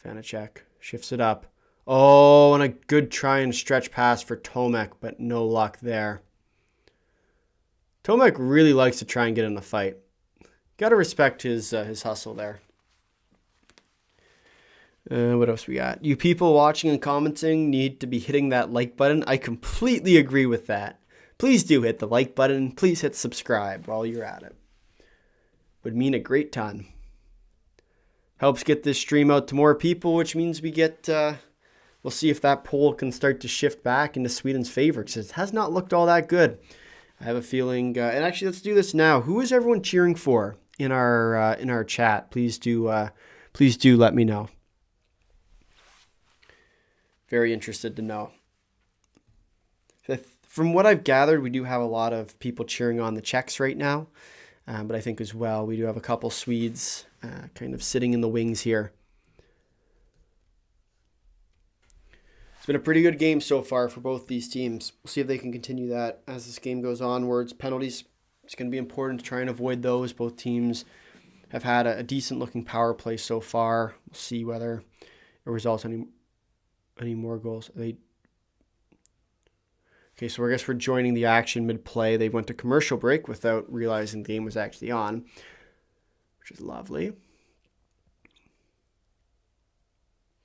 S2: Vanacek shifts it up. Oh, and a good try and stretch pass for Tomac, but no luck there. Tomac really likes to try and get in the fight. Got to respect his hustle there. What else we got? You people watching and commenting need to be hitting that like button. I completely agree with that. Please do hit the like button. Please hit subscribe while you're at it. Would mean a great ton. Helps get this stream out to more people, which means we get... we'll see if that poll can start to shift back into Sweden's favor, because it has not looked all that good. I have a feeling... and actually, let's do this now. Who is everyone cheering for in our chat? Please do let me know. Very interested to know. From what I've gathered, we do have a lot of people cheering on the Czechs right now. But I think as well, we do have a couple Swedes kind of sitting in the wings here. It's been a pretty good game so far for both these teams. We'll see if they can continue that as this game goes onwards. Penalties, it's going to be important to try and avoid those. Both teams have had a decent looking power play so far. We'll see whether it results in any more goals. Okay, so I guess we're joining the action mid-play. They went to commercial break without realizing the game was actually on, which is lovely.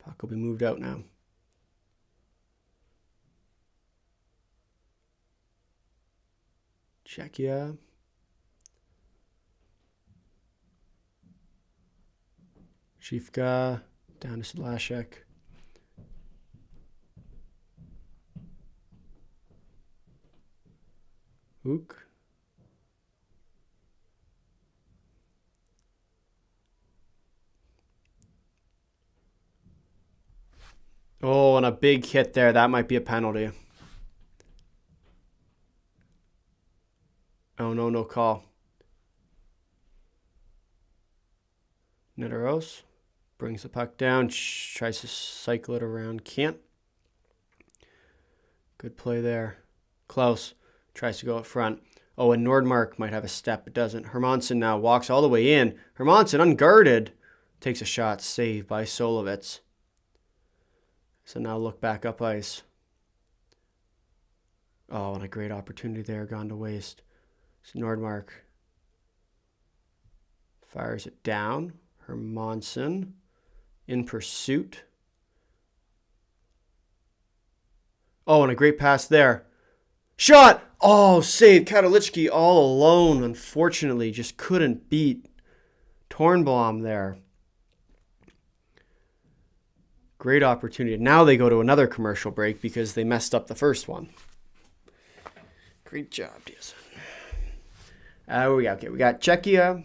S2: Puck will be moved out now. Czechia. Shifka down to Slashek. Ook. Oh, and a big hit there. That might be a penalty. Oh, no, no call. Neteros brings the puck down, tries to cycle it around, can't. Good play there. Klaus tries to go up front. Oh, and Nordmark might have a step, but doesn't. Hermansson now walks all the way in. Hermansson, unguarded, takes a shot, saved by Solovitz. So now look back up ice. Oh, and a great opportunity there, gone to waste. So Nordmark fires it down. Hermansson in pursuit. Oh, and a great pass there. Shot! Oh, saved. Katalichki all alone, unfortunately. Just couldn't beat Tornblom there. Great opportunity. Now they go to another commercial break because they messed up the first one. Great job, Diaz. We got Czechia.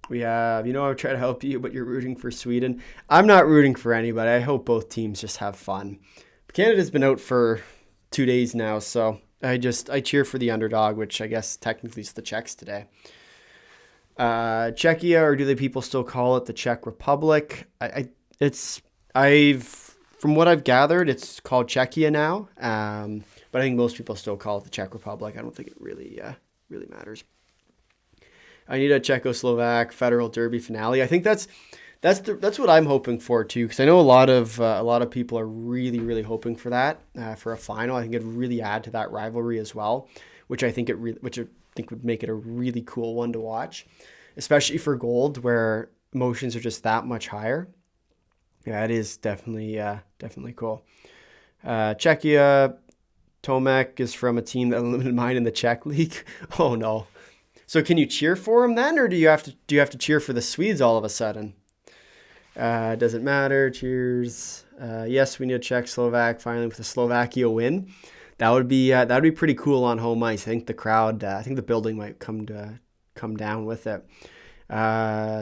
S2: We have, I try to help you, but you're rooting for Sweden. I'm not rooting for anybody. I hope both teams just have fun. Canada's been out for 2 days now, so I cheer for the underdog, which I guess technically is the Czechs today. Czechia, or do the people still call it the Czech Republic? From what I've gathered, it's called Czechia now. But I think most people still call it the Czech Republic. I don't think it really matters. I need a Czechoslovak federal derby finale. I think that's what I'm hoping for too, because I know a lot of people are really hoping for that for a final. I think it'd really add to that rivalry as well, which I think would make it a really cool one to watch, especially for gold where emotions are just that much higher. Yeah, it is definitely cool. Czechia, Tomek is from a team that limited mine in the Czech league. Oh no. So can you cheer for him then, or do you have to cheer for the Swedes all of a sudden? Doesn't matter. Cheers. Yes, we need a Czech Slovak finally with a Slovakia win. That would be pretty cool on home ice. I think the crowd, I think the building might come down with it.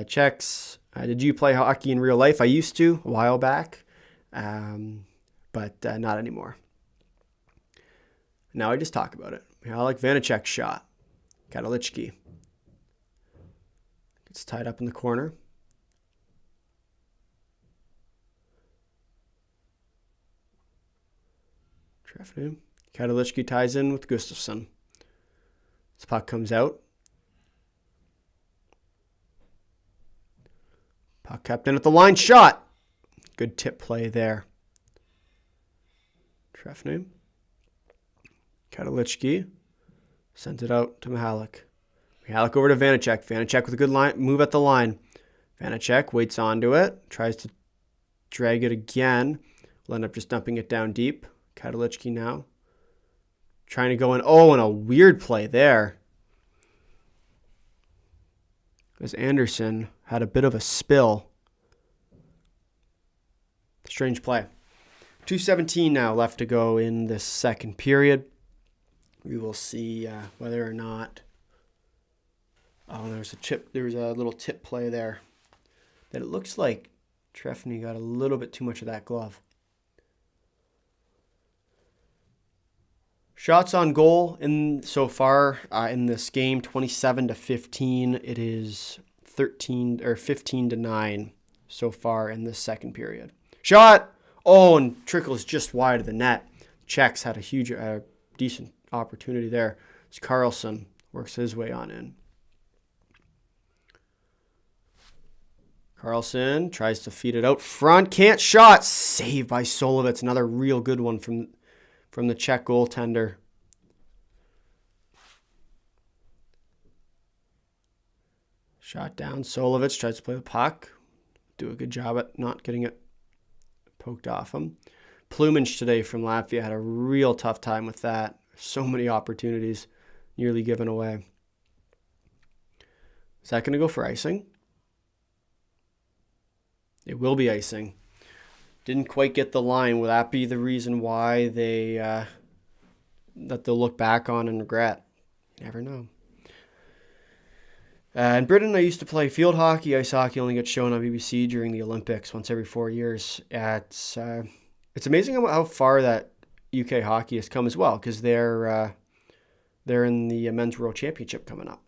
S2: Czechs. Did you play hockey in real life? I used to a while back, but not anymore. Now I just talk about it. I like Vanacek's shot. Katalichki. Gets tied up in the corner. Trefnu. Katalichki ties in with Gustafsson. This puck comes out. Puck kept in at the line. Shot. Good tip play there. Trefnu. Katalichki. Sent it out to Mihalik. Mihalik over to Vanacek. Vanacek with a good line move at the line. Vanacek waits onto it. Tries to drag it again. We'll end up just dumping it down deep. Katalichki now. Trying to go in. Oh, and a weird play there. As Anderson had a bit of a spill. Strange play. 2:17 now left to go in this second period. We will see whether or not... Oh, there's a little tip play there. That it looks like Trefny got a little bit too much of that glove. Shots on goal so far in this game, 27-15. It is 15-9 so far in this second period. Shot! Oh, and trickles just wide of the net. Czechs had a decent opportunity there. As Carlson works his way on in. Carlson tries to feed it out front. Can't shot. Saved by Solovitz. Another real good one from the Czech goaltender. Shot down. Solovitz tries to play the puck. Do a good job at not getting it poked off him. Plumage today from Latvia had a real tough time with that. So many opportunities nearly given away. Is that going to go for icing? It will be icing. Didn't quite get the line. Will that be the reason why that they'll look back on and regret? You never know. In Britain, I used to play field hockey. Ice hockey only gets shown on BBC during the Olympics once every 4 years. It's amazing how far that UK hockey has come as well, because they're in the Men's World Championship coming up,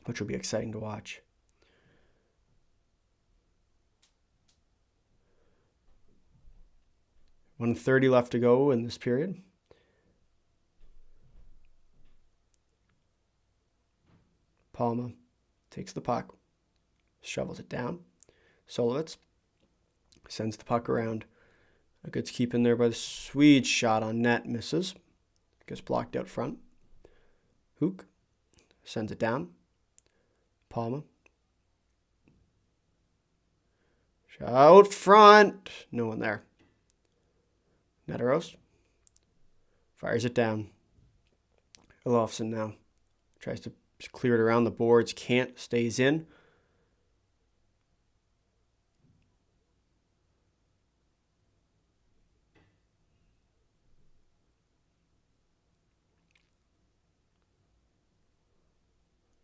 S2: which will be exciting to watch. $1:30 left to go in this period. Palma takes the puck, shovels it down. Solovitz sends the puck around. A good keep in there by the Swedes. Shot on net, misses. Gets blocked out front. Hook sends it down. Palma. Out front. No one there. Neteros fires it down. Olofsson now tries to clear it around the boards. Can't. Stays in.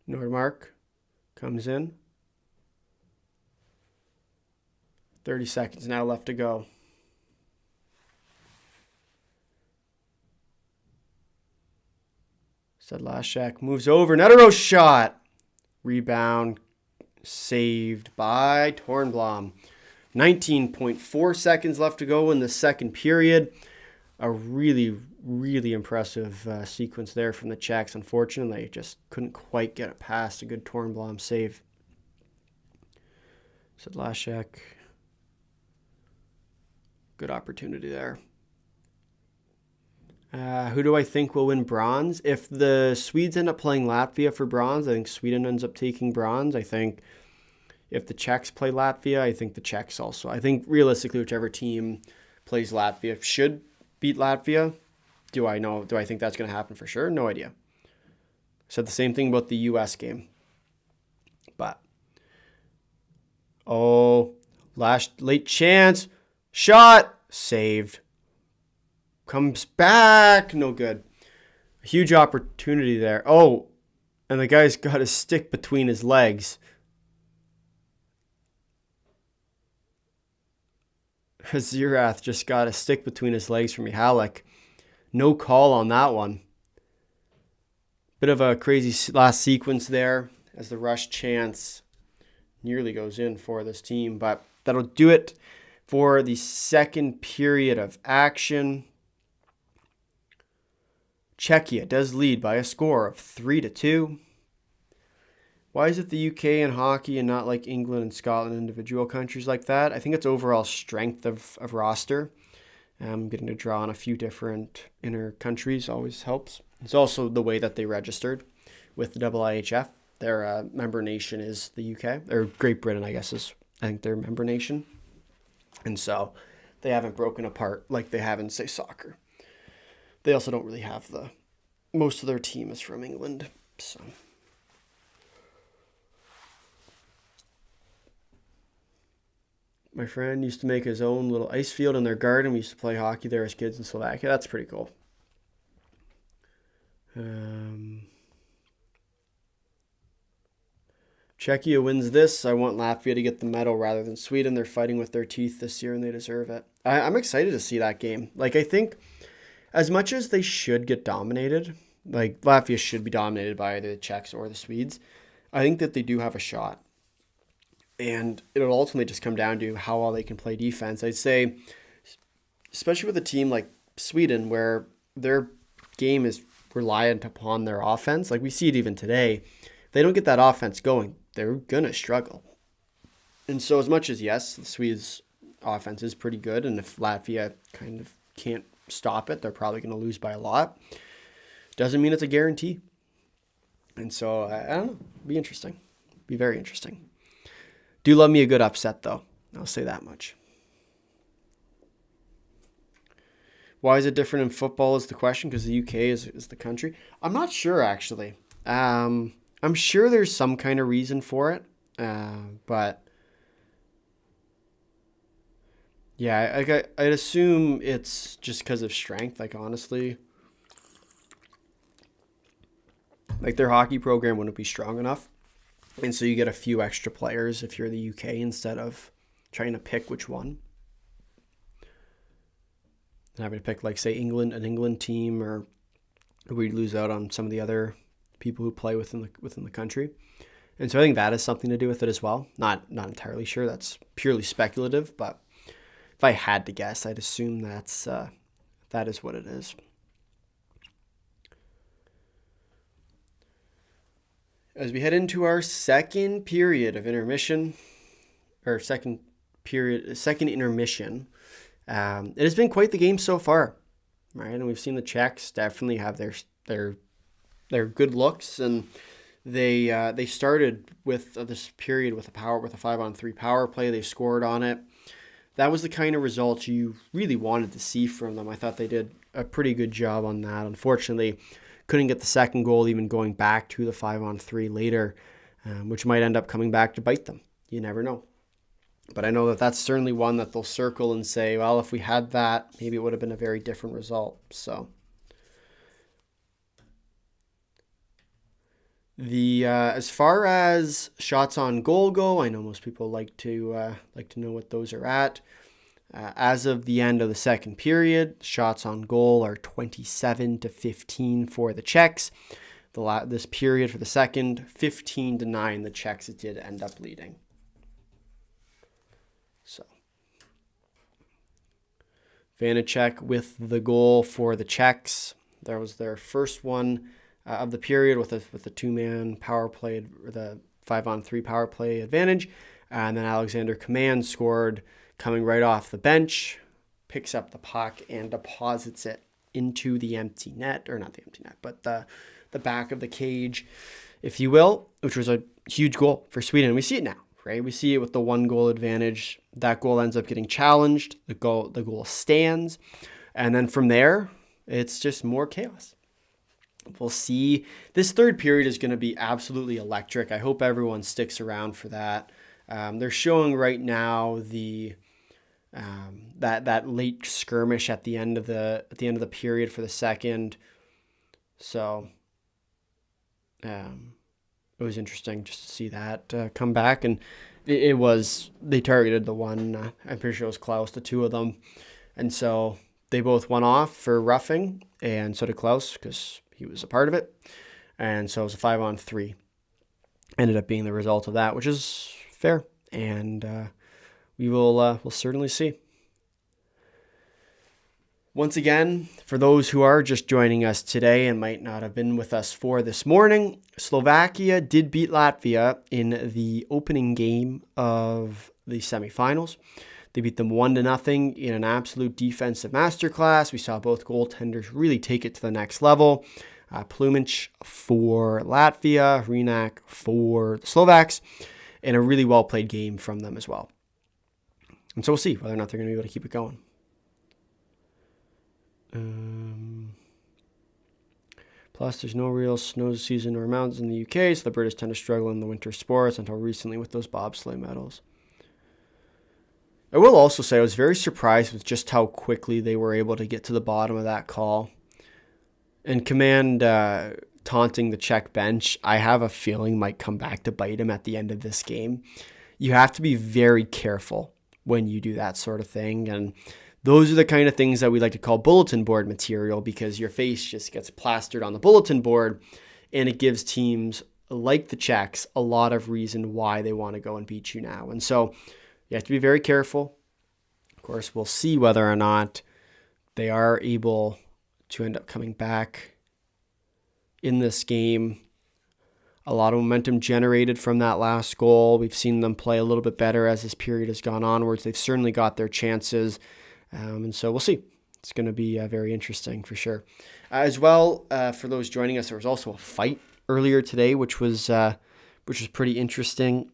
S2: Nordmark comes in. 30 seconds now left to go. Sedlacek moves over. Neteros shot. Rebound saved by Tornblom. 19.4 seconds left to go in the second period. A really, really impressive sequence there from the Czechs. Unfortunately, just couldn't quite get it past a good Tornblom save. Sedlacek. Good opportunity there. Who do I think will win bronze? If the Swedes end up playing Latvia for bronze, I think Sweden ends up taking bronze. I think if the Czechs play Latvia, I think the Czechs also. I think realistically, whichever team plays Latvia should beat Latvia. Do I think that's going to happen for sure? No idea. Said the same thing about the U.S. game. But, late chance. Shot. Saved. Comes back. No good. A huge opportunity there. Oh, and the guy's got a stick between his legs. Zirath just got a stick between his legs from Mihalik. No call on that one. Bit of a crazy last sequence there as the rush chance nearly goes in for this team. But that'll do it for the second period of action. Czechia does lead by a score of 3-2. Why is it the UK in hockey and not like England and Scotland, individual countries like that? I think it's overall strength of roster. Getting to draw on a few different inner countries always helps. It's also the way that they registered with the IIHF. Their member nation is the UK, or Great Britain, I guess, is I think their member nation. And so they haven't broken apart like they have in, say, soccer. They also don't really have most of their team is from England. So my friend used to make his own little ice field in their garden. We used to play hockey there as kids in Slovakia. That's pretty cool. Czechia wins this. I want Latvia to get the medal rather than Sweden. They're fighting with their teeth this year and they deserve it. I'm excited to see that game. Like, I think as much as they should get dominated, like Latvia should be dominated by either the Czechs or the Swedes, I think that they do have a shot. And it'll ultimately just come down to how well they can play defense. I'd say, especially with a team like Sweden, where their game is reliant upon their offense. Like we see it even today. If they don't get that offense going, they're going to struggle. And so as much as, yes, the Swedes' offense is pretty good, and if Latvia kind of can't stop it, they're probably going to lose by a lot. Doesn't mean it's a guarantee. And so, I don't know. Be interesting. Be very interesting. Do love me a good upset, though. I'll say that much. Why is it different in football is the question, because the UK is the country. I'm not sure, actually. I'm sure there's some kind of reason for it. But, yeah, I'd assume it's just because of strength, like, honestly. Like, their hockey program wouldn't be strong enough. And so you get a few extra players if you're the UK instead of trying to pick which one. And having to pick, like, say, an England team, or we'd lose out on some of the other people who play within the country. And so I think that has something to do with it as well. Not entirely sure. That's purely speculative, but if I had to guess, I'd assume that is what it is. As we head into our second period of intermission, or second intermission, it has been quite the game so far, right? And we've seen the Czechs definitely have their good looks, and they started with this period with a 5-on-3 power play. They scored on it. That was the kind of results you really wanted to see from them. I thought they did a pretty good job on that. Unfortunately, couldn't get the second goal, even going back to the 5-on-3 later, which might end up coming back to bite them. You never know. But I know that that's certainly one that they'll circle and say, well, if we had that, maybe it would have been a very different result. So as far as shots on goal go, I know most people like to know what those are at. As of the end of the second period, shots on goal are 27-15 for the Czechs. This period for the second, 15-9, the Czechs did end up leading. So, Vanacek with the goal for the Czechs. That was their first one of the period with a two-man power play, or the 5-on-3 power play advantage. And then Alexander Command scored coming right off the bench, picks up the puck and deposits it into the empty net, or not the empty net, but the back of the cage, if you will, which was a huge goal for Sweden. And we see it now, right? We see it with the 1-goal advantage. That goal ends up getting challenged. The goal stands. And then from there, it's just more chaos. We'll see. This third period is going to be absolutely electric. I hope everyone sticks around for that. They're showing right now that late skirmish at the end of the period for the second. So it was interesting just to see that come back, and they targeted the one. I'm pretty sure it was Klaus, the two of them, and so they both went off for roughing, and so did Klaus because he was a part of it, and so it was a 5-on-3. Ended up being the result of that, which is fair, and we'll certainly see. Once again, for those who are just joining us today and might not have been with us for this morning, Slovakia did beat Latvia in the opening game of the semifinals. They beat them 1-0 in an absolute defensive masterclass. We saw both goaltenders really take it to the next level. Plumic for Latvia, Hrinak for the Slovaks, and a really well-played game from them as well. And so we'll see whether or not they're going to be able to keep it going. Plus, there's no real snow season or mountains in the UK, so the British tend to struggle in the winter sports until recently with those bobsleigh medals. I will also say I was very surprised with just how quickly they were able to get to the bottom of that call. And Command taunting the Czech bench, I have a feeling might come back to bite him at the end of this game. You have to be very careful when you do that sort of thing. And those are the kind of things that we like to call bulletin board material, because your face just gets plastered on the bulletin board and it gives teams like the Czechs a lot of reason why they want to go and beat you now. And so you have to be very careful. Of course, we'll see whether or not they are able to end up coming back in this game. A lot of momentum generated from that last goal. We've seen them play a little bit better as this period has gone onwards. They've certainly got their chances. And so we'll see. It's going to be very interesting for sure. As well, for those joining us, there was also a fight earlier today, which was pretty interesting.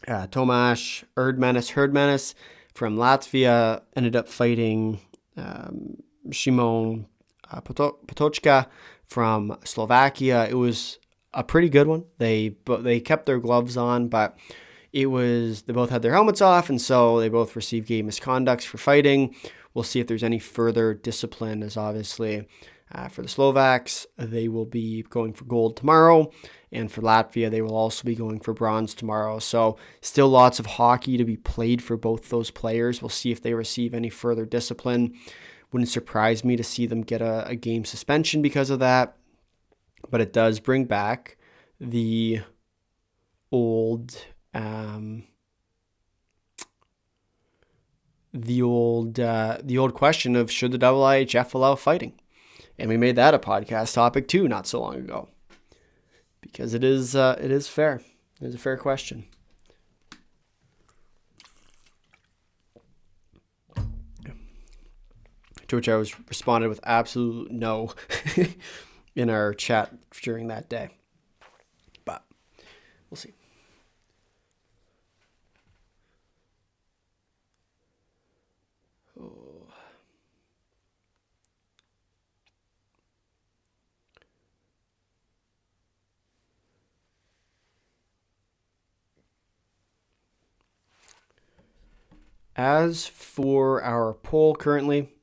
S2: Tomasz Herdmanis from Latvia ended up fighting Szymon Potoczka from Slovakia. It was a pretty good one. They kept their gloves on, but they both had their helmets off, and so they both received game misconducts for fighting. We'll see if there's any further discipline, as obviously for the Slovaks, they will be going for gold tomorrow, and for Latvia, they will also be going for bronze tomorrow. So still lots of hockey to be played for both those players. We'll see if they receive any further discipline. Wouldn't surprise me to see them get a game suspension because of that, but it does bring back the old question of should the IIHF allow fighting? And we made that a podcast topic too not so long ago, because it is fair. It is a fair question. To which I was responded with absolute no in our chat during that day. But we'll see. As for our poll currently,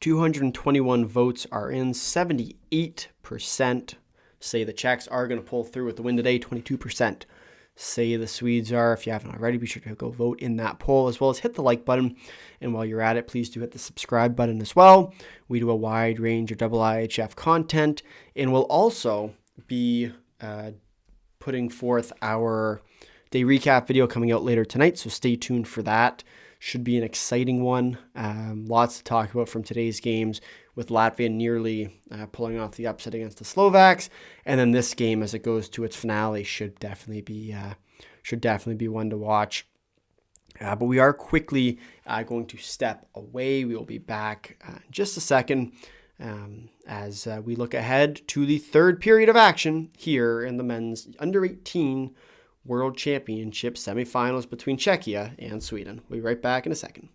S2: 221 votes are in. 78% say the Czechs are going to pull through with the win today. 22% say the Swedes are. If you haven't already, be sure to go vote in that poll, as well as hit the like button. And while you're at it, please do hit the subscribe button as well. We do a wide range of IIHF content, and we'll also be putting forth our day recap video coming out later tonight, so stay tuned for that. Should be an exciting one. Lots to talk about from today's games, with Latvia nearly pulling off the upset against the Slovaks, and then this game, as it goes to its finale, should definitely be one to watch. But we are quickly going to step away. We will be back in just a second as we look ahead to the third period of action here in the men's under-18 World Championship semifinals between Czechia and Sweden. We'll be right back in a second.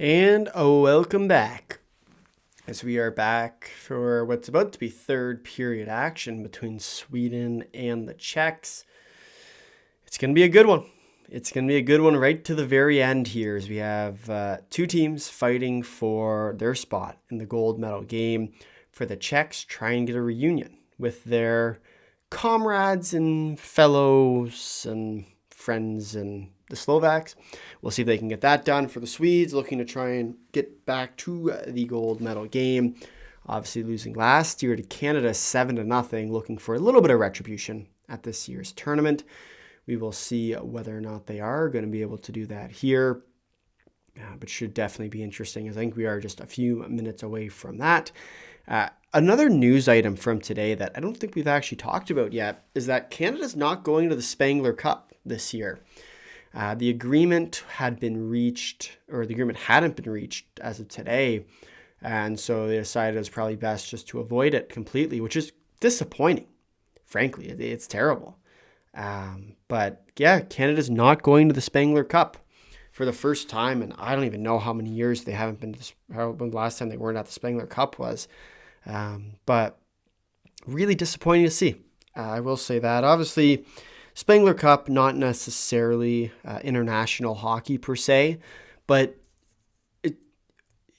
S2: And welcome back, as we are back for what's about to be third period action between Sweden and the Czechs. It's going to be a good one. It's going to be a good one right to the very end here, as we have two teams fighting for their spot in the gold medal game. For the Czechs, try and get a reunion with their comrades and fellows and friends and the Slovaks. We'll see if they can get that done. For the Swedes, looking to try and get back to the gold medal game. Obviously losing last year to Canada 7-0, looking for a little bit of retribution at this year's tournament. We will see whether or not they are going to be able to do that here. But should definitely be interesting. I think we are just a few minutes away from that. Another news item from today that I don't think we've actually talked about yet is that Canada's not going to the Spengler Cup this year. The agreement had been reached, or the agreement hadn't been reached as of today. And so they decided it was probably best just to avoid it completely, which is disappointing. Frankly, it's terrible. But yeah, Canada's not going to the Spengler Cup for the first time. And I don't even know how many years they haven't been to, when the last time they weren't at the Spengler Cup was. But really disappointing to see. I will say that. Obviously, Spengler Cup, not necessarily international hockey per se, but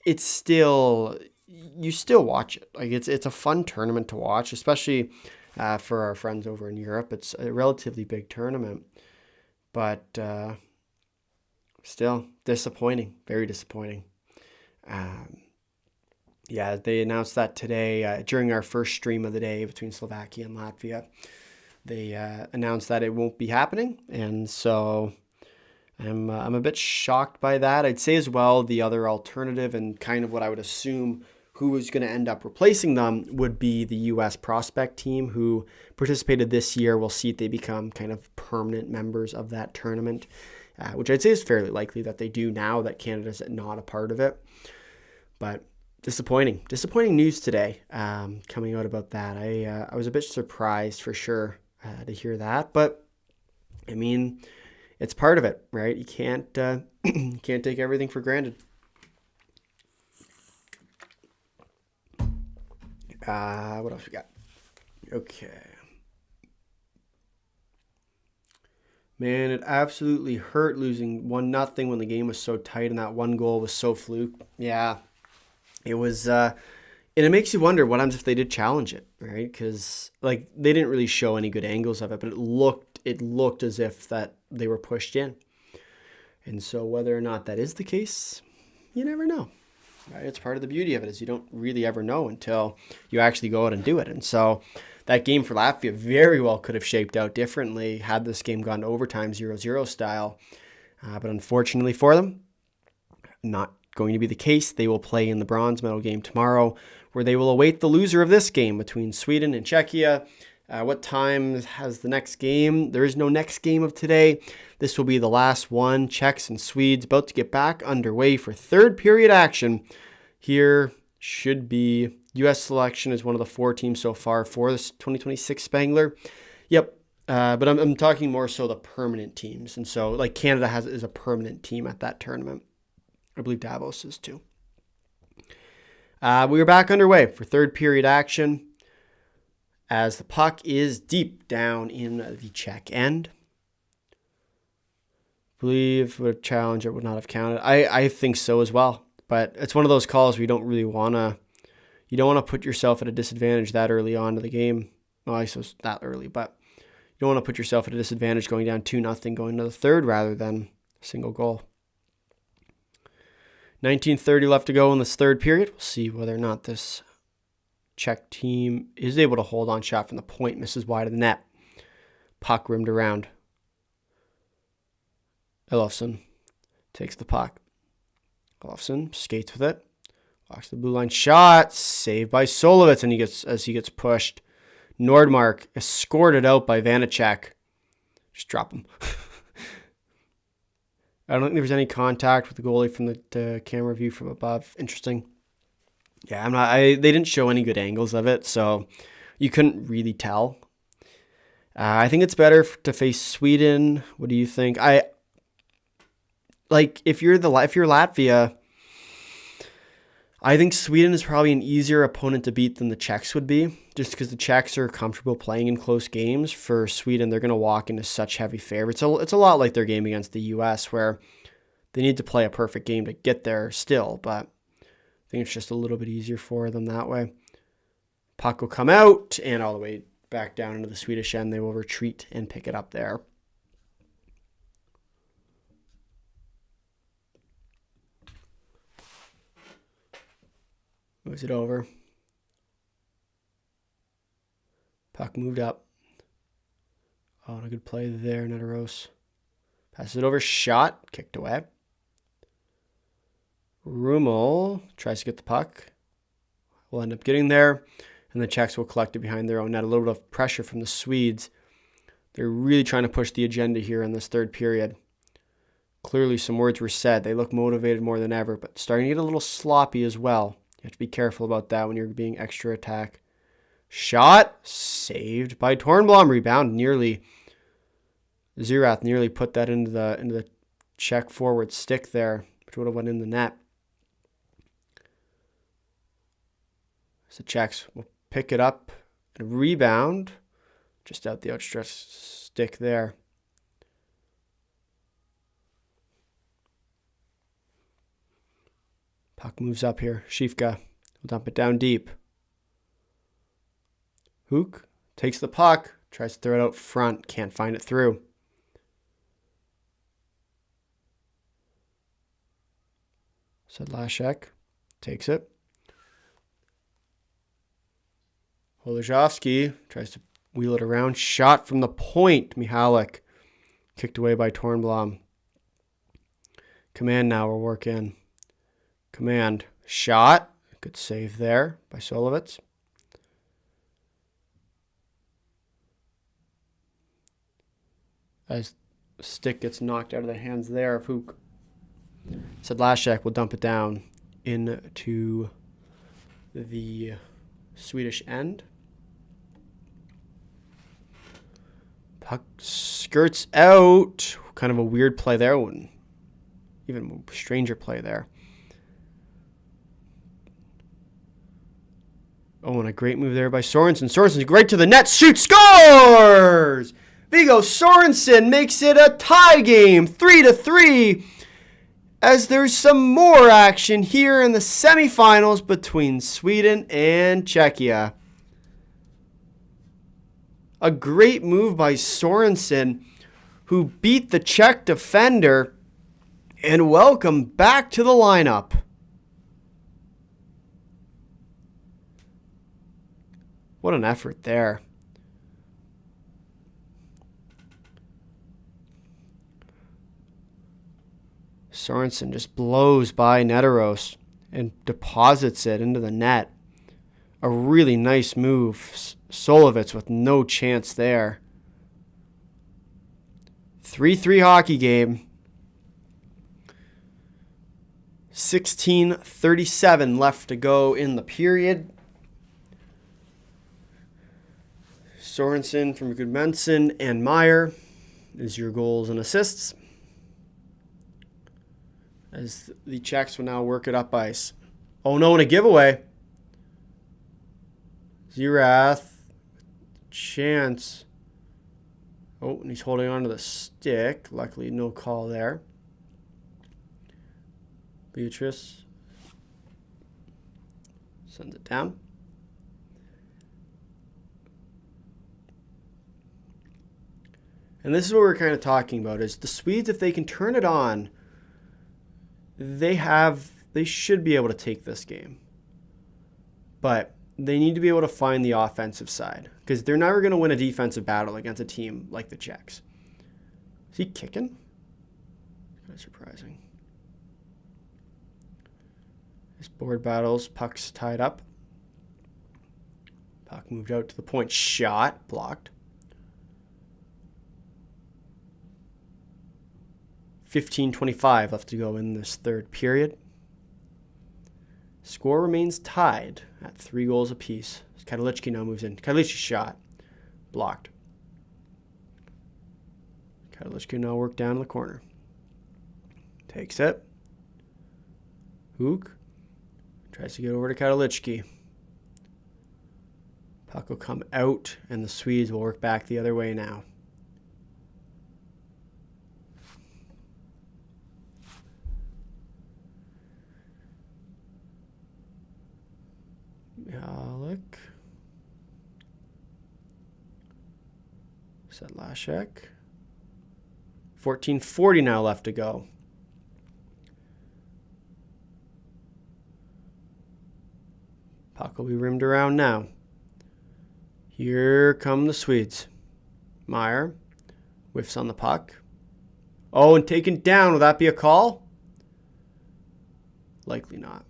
S2: it's still, you still watch it. Like it's a fun tournament to watch, especially for our friends over in Europe. It's a relatively big tournament, but still disappointing, very disappointing. Yeah, they announced that today during our first stream of the day between Slovakia and Latvia. They announced that it won't be happening, and so I'm a bit shocked by that. I'd say as well the other alternative and kind of what I would assume who was going to end up replacing them would be the U.S. prospect team who participated this year. We'll see if they become kind of permanent members of that tournament, which I'd say is fairly likely that they do now that Canada's not a part of it. But disappointing news today coming out about that. I was a bit surprised for sure to hear that, but I mean, it's part of it, right? You can't take everything for granted. What else we got? Okay. Man, it absolutely hurt losing 1-0 when the game was so tight and that one goal was so fluke. Yeah, it was, and it makes you wonder what happens if they did challenge it, right? Because like they didn't really show any good angles of it, but it looked as if that they were pushed in. And so whether or not that is the case, you never know. Right? It's part of the beauty of it is you don't really ever know until you actually go out and do it. And so that game for Latvia very well could have shaped out differently had this game gone to overtime 0-0 style. But unfortunately for them, not going to be the case. They will play in the bronze medal game tomorrow, where they will await the loser of this game between Sweden and Czechia. What time has the next game? There is no next game of today. This will be the last one. Czechs and Swedes about to get back underway for third period action. Here should be U.S. selection as one of the 4 teams so far for this 2026 Spengler. Yep, but I'm talking more so the permanent teams. And so like Canada is a permanent team at that tournament. I believe Davos is too. We are back underway for third period action as the puck is deep down in the Czech end. I believe a challenge it would not have counted. I think so as well. But it's one of those calls where you don't really want to, you don't want to put yourself at a disadvantage that early on to the game. Well, I suppose that early, but you don't want to put yourself at a disadvantage going down 2-0 going to the third rather than a single goal. 19:30 left to go in this third period. We'll see whether or not this Czech team is able to hold on shot from the point. Misses wide of the net. Puck rimmed around. Elofsson takes the puck. Elofsson skates with it. Walks the blue line shot. Saved by Solovitz, and he gets pushed. Nordmark escorted out by Vanacek. Just drop him. I don't think there was any contact with the goalie from the camera view from above. Interesting. Yeah, they didn't show any good angles of it, so you couldn't really tell. I think it's better to face Sweden. What do you think? If you're Latvia, I think Sweden is probably an easier opponent to beat than the Czechs would be, just because the Czechs are comfortable playing in close games. For Sweden, they're going to walk into such heavy favorites. It's a lot like their game against the U.S., where they need to play a perfect game to get there still, but I think it's just a little bit easier for them that way. Puck will come out, and all the way back down into the Swedish end. They will retreat and pick it up there. Moves it over. Puck moved up. Oh, and a good play there, Neteros. Passes it over, shot, kicked away. Rummel tries to get the puck. Will end up getting there, and the Czechs will collect it behind their own net. A little bit of pressure from the Swedes. They're really trying to push the agenda here in this third period. Clearly some words were said. They look motivated more than ever, but starting to get a little sloppy as well. You have to be careful about that when you're being extra attack. Shot saved by Tornblom. Rebound nearly. Zirath nearly put that into the Czech forward stick there, which would have went in the net. So Czechs will pick it up and rebound. Just out the outstretched stick there. Puck moves up here. Shifka will dump it down deep. Hook takes the puck, tries to throw it out front, can't find it through. Sedlacek takes it. Holozhovsky tries to wheel it around. Shot from the point. Mihalik kicked away by Tornblom. Command now will work in. Command. Shot. Good save there by Solovitz. As the stick gets knocked out of the hands there of Hook. Sedlacek will dump it down into the Swedish end. Puck skirts out. Kind of a weird play there. Even stranger play there. Oh, and a great move there by Sorensen. Sorensen right to the net. Shoots. Scores! Viggo Sorensen makes it a tie game. 3-3. As there's some more action here in the semifinals between Sweden and Czechia. A great move by Sorensen, who beat the Czech defender, and welcome back to the lineup. What an effort there. Sorensen just blows by Neteros and deposits it into the net. A really nice move. Solovitz with no chance there. 3-3 hockey game. 16:37 left to go in the period. Sorensen from Gudmundsson and Meyer is your goals and assists. As the Czechs will now work it up ice. Oh no, and a giveaway. Zirath. Chance. Oh, and he's holding on to the stick. Luckily, no call there. Beatrice sends it down. And this is what we're kind of talking about, is the Swedes, if they can turn it on, they should be able to take this game. But they need to be able to find the offensive side, because they're never going to win a defensive battle against a team like the Czechs. Is he kicking? Kind of surprising. His board battles, puck's tied up. Puck moved out to the point. Shot, blocked. 15:25 left to go in this third period. Score remains tied at 3 goals apiece. Kadalichki now moves in. Kadalichki shot. Blocked. Kadalichki now work down in the corner. Takes it. Hook. Tries to get over to Katolicki. Puck will come out, and the Swedes will work back the other way now. Malik. Sedlacek. 14:40 now left to go. Puck will be rimmed around now. Here come the Swedes. Meyer whiffs on the puck. Oh, and taken down. Will that be a call? Likely not.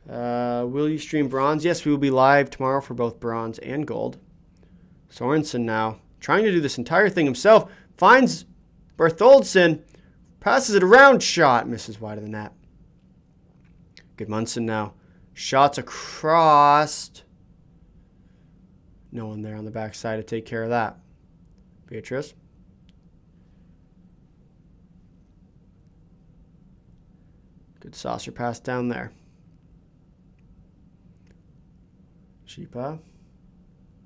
S2: Will you stream bronze? Yes, we will be live tomorrow for both bronze and gold. Sorensen now trying to do this entire thing himself. Finds Bertholdson. Passes it around. Shot. Misses wide of the net. Gudmundsson now. Shots across. No one there on the backside to take care of that. Beatrice. Good saucer pass down there. Jipa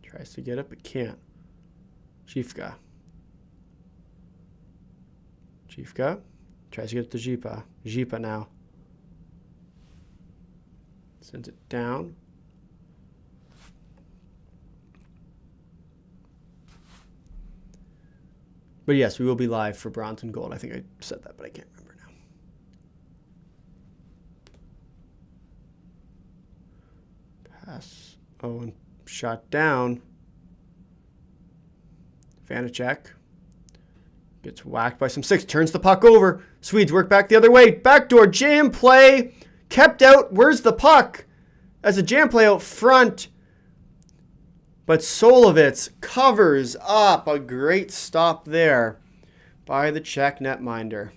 S2: tries to get it but can't. Jivka tries to get it to Jipa. Jipa now. Sends it down. But yes, we will be live for bronze and gold. I think I said that, but I can't remember now. Pass. Oh, and shot down. Vanacek gets whacked by some six. Turns the puck over. Swedes work back the other way. Backdoor jam play. Kept out. Where's the puck? As a jam play out front. But Solovitz covers up. A great stop there by the Czech netminder.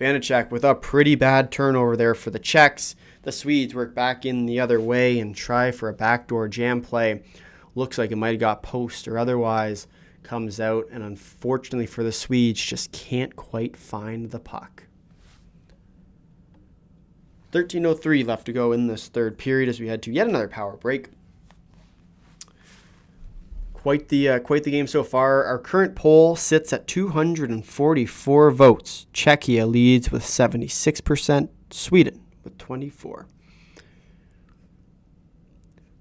S2: Vanacek with a pretty bad turnover there for the Czechs. The Swedes work back in the other way and try for a backdoor jam play. Looks like it might have got post or otherwise. Comes out, and unfortunately for the Swedes, just can't quite find the puck. 13:03 left to go in this third period as we head to yet another power break. Quite the game so far. Our current poll sits at 244 votes. Czechia leads with 76%. Sweden with 24%.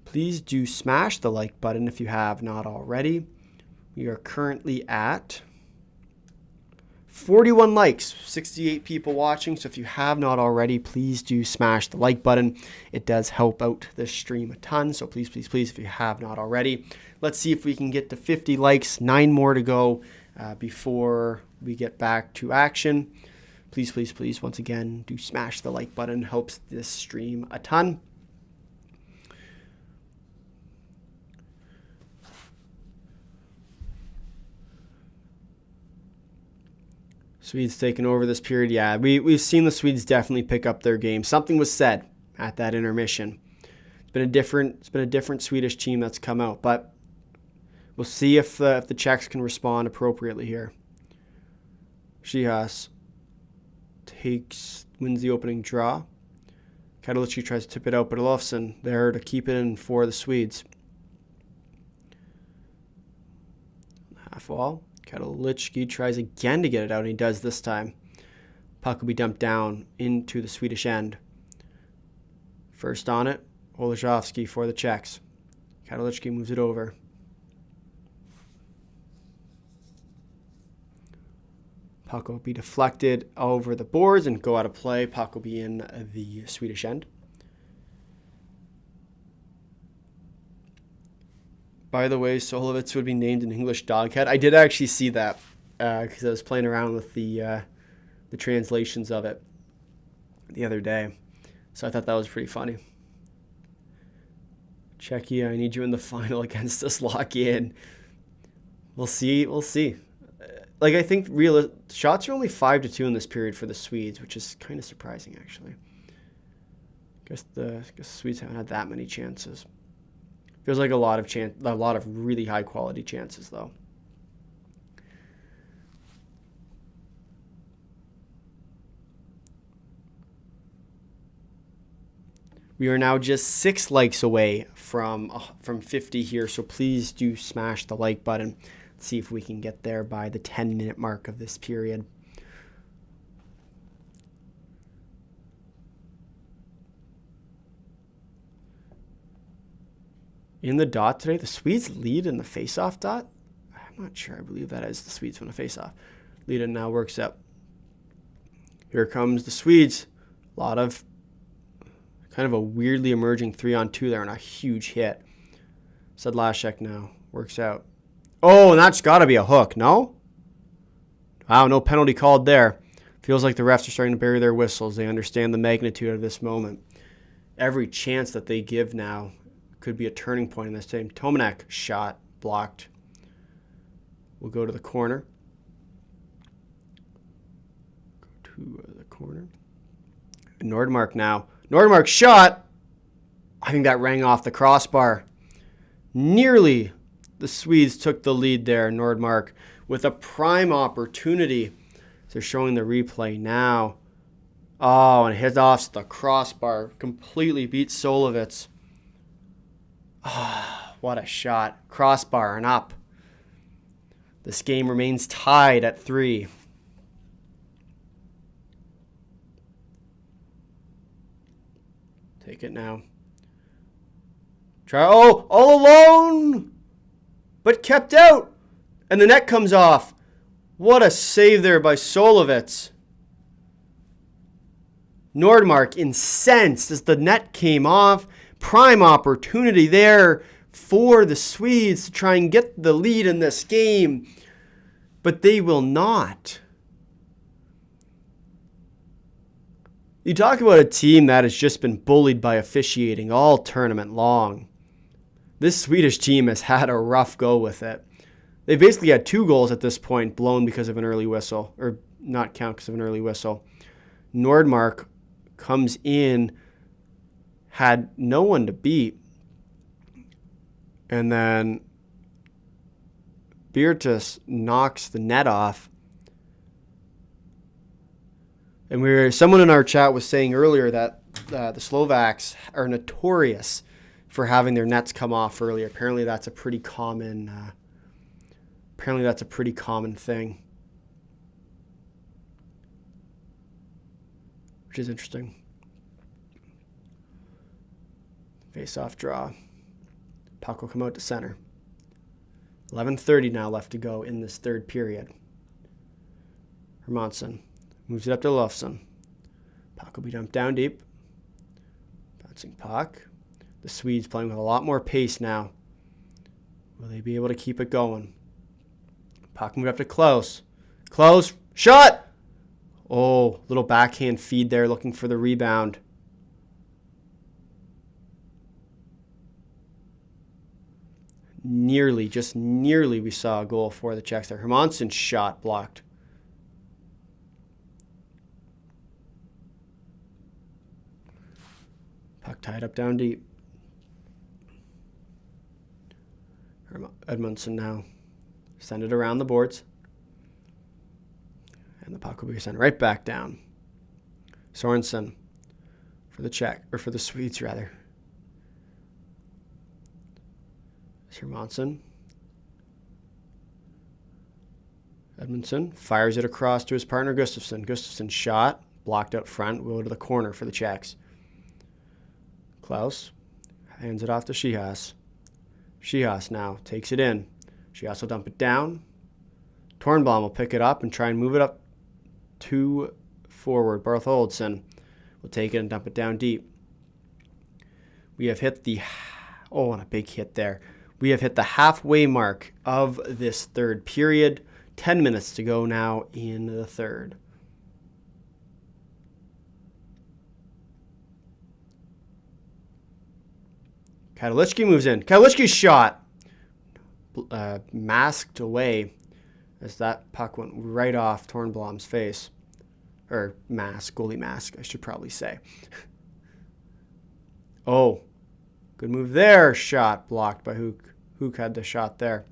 S2: Please do smash the like button if you have not already. We are currently at 41 likes, 68 people watching. So if you have not already, please do smash the like button. It does help out the stream a ton. So please, please, please, if you have not already, let's see if we can get to 50 likes. 9 more to go before we get back to action. Please, please, please, once again, do smash the like button. Helps this stream a ton. Swedes taking over this period. Yeah, we've seen the Swedes definitely pick up their game. Something was said at that intermission. It's been a different Swedish team that's come out, but we'll see if the Czechs can respond appropriately here. Shihas wins the opening draw. Katolicki tries to tip it out, but Olofsson there to keep it in for the Swedes. Half wall. Katolicki tries again to get it out, and he does this time. Puck will be dumped down into the Swedish end. First on it, Oleszowski for the Czechs. Katolicki moves it over. Puck will be deflected over the boards and go out of play. Puck will be in the Swedish end. By the way, Solovitz would be named an English doghead. I did actually see that because I was playing around with the translations of it the other day. So I thought that was pretty funny. Czechia, I need you in the final against us. Lock in. We'll see. We'll see. Like, I think shots are only 5-2 in this period for the Swedes, which is kind of surprising, actually. I guess the Swedes haven't had that many chances. Feels like a lot of really high quality chances, though. We are now just 6 likes away from 50 here, so please do smash the like button. Let's see if we can get there by the 10-minute mark of this period. In the dot today, the Swedes lead in the face-off dot. I'm not sure. I believe that is the Swedes win a face-off. Lead it now works up. Here comes the Swedes. A lot of kind of a weirdly emerging 3-on-2 there and a huge hit. Sedlacek now works out. Oh, and that's got to be a hook, no? Wow, no penalty called there. Feels like the refs are starting to bury their whistles. They understand the magnitude of this moment. Every chance that they give now could be a turning point in this game. Tomanek shot blocked. We'll go to the corner. Go to the corner. Nordmark now. Nordmark shot. I think that rang off the crossbar. Nearly the Swedes took the lead there. Nordmark with a prime opportunity. They're showing the replay now. Oh, and it hits off the crossbar. Completely beat Solovitz. Oh, what a shot. Crossbar and up. This game remains tied at 3. Take it now. Try. Oh, all alone. But kept out. And the net comes off. What a save there by Solovitz. Nordmark incensed as the net came off. Prime opportunity there for the Swedes to try and get the lead in this game. But they will not. You talk about a team that has just been bullied by officiating all tournament long. This Swedish team has had a rough go with it. They basically had 2 goals at this point blown because of an early whistle, or not count because of an early whistle. Nordmark comes in, had no one to beat, and then Birtus knocks the net off. And someone in our chat was saying earlier that the Slovaks are notorious for having their nets come off earlier. Apparently that's a pretty common thing, which is interesting. Face-off draw. Puck will come out to center. 11:30 now left to go in this third period. Hermansson moves it up to Lofsson. Puck will be dumped down deep. Bouncing puck. The Swedes playing with a lot more pace now. Will they be able to keep it going? Puck moved up to Klaus. Klaus, shot! Oh, little backhand feed there looking for the rebound. Nearly, just nearly we saw a goal for the Czechs there. Hermansson's shot blocked. Puck tied up down deep. Edmundson now. Send it around the boards. And the puck will be sent right back down. Sorensen for the Czech, or for the Swedes rather. Hermansson. Edmundson fires it across to his partner Gustafsson. Gustafsson shot, blocked out front, will go to the corner for the Czechs. Klaus hands it off to Shihas. Shihas now takes it in. Shihas will dump it down. Tornblom will pick it up and try and move it up to forward. Bartholdsson will take it and dump it down deep. We have hit the... Oh, and a big hit there. We have hit the halfway mark of this third period. 10 minutes to go now in the third. Kadalichki moves in. Kadalichki's shot masked away as that puck went right off Tornblom's face. Or mask, goalie mask, I should probably say. Oh, good move there. Shot blocked by Huk. Huk had the shot there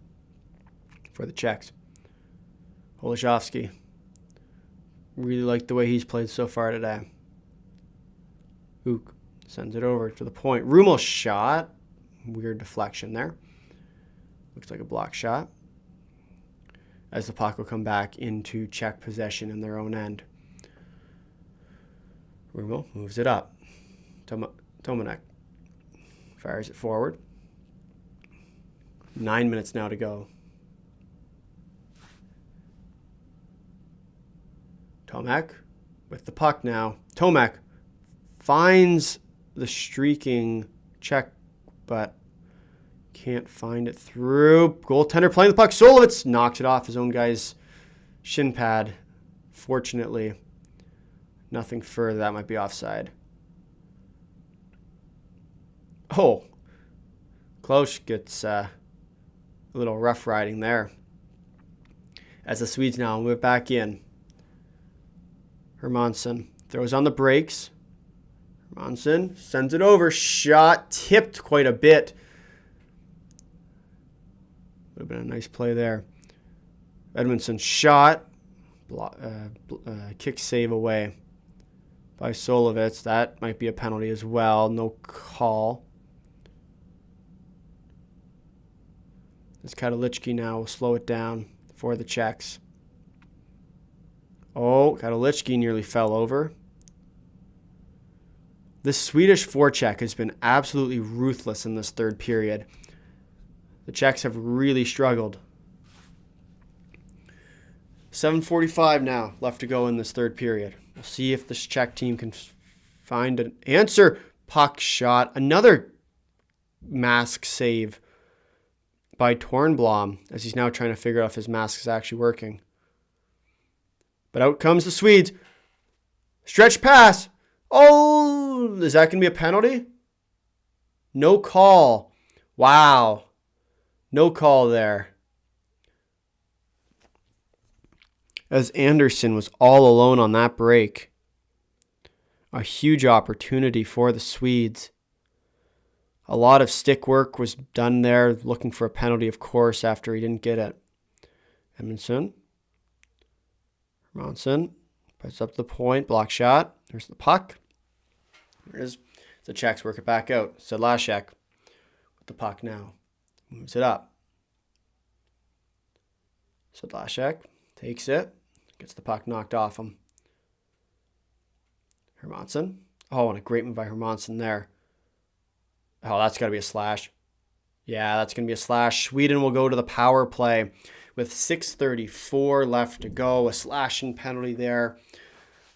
S2: for the Czechs. Holashovsky. Really like the way he's played so far today. Huk Sends it over to the point. Rumel's shot. Weird deflection there. Looks like a block shot. As the puck will come back into Czech possession in their own end. Rumel moves it up. Tomanek fires it forward. 9 minutes now to go. Tomac with the puck now. Tomac finds the streaking Czech, but can't find it through. Goaltender playing the puck. Solovitz knocks it off his own guy's shin pad. Fortunately, nothing further. That might be offside. Oh, Klaus gets a little rough riding there. As the Swedes now move back in. Hermansson throws on the brakes. Hermansson sends it over. Shot tipped quite a bit. Would have been a nice play there. Edmondson shot. Kick save away by Solovitz. That might be a penalty as well. No call. This Katolichki now will slow it down for the Czechs. Oh, Katolichki nearly fell over. This Swedish forecheck has been absolutely ruthless in this third period. The Czechs have really struggled. 7:45 now left to go in this third period. We'll see if this Czech team can find an answer. Puck shot. Another mask save by Tornblom as he's now trying to figure out if his mask is actually working. But out comes the Swedes. Stretch pass. Oh, is that going to be a penalty? No call. Wow. No call there. As Anderson was all alone on that break. A huge opportunity for the Swedes. A lot of stick work was done there, looking for a penalty, of course, after he didn't get it. Edmondson. Hermansson puts up the point, block shot. There's the puck. There it is. The Czechs work it back out. Sedlacek with the puck now. Moves it up. Sedlacek takes it. Gets the puck knocked off him. Hermansson. Oh, and a great move by Hermansson there. Oh, that's got to be a slash. Yeah, that's going to be a slash. Sweden will go to the power play with 6:34 left to go. A slashing penalty there.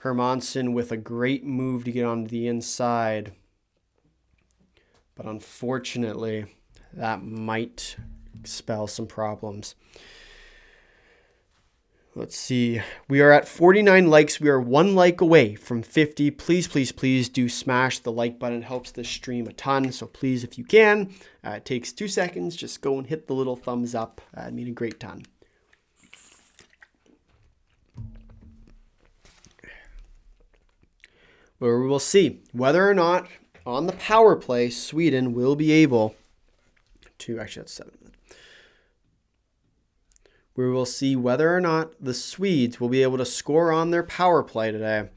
S2: Hermansson with a great move to get onto the inside. But unfortunately, that might spell some problems. Let's see. We are at 49 likes. We are 1 like away from 50. Please, please, please do smash the like button. It helps this stream a ton. So please, if you can, it takes 2 seconds. Just go and hit the little thumbs up. It'd mean a great ton. Where we will see whether or not on the power play, Sweden will be able to, actually that's 7 minutes. We will see whether or not the Swedes will be able to score on their power play today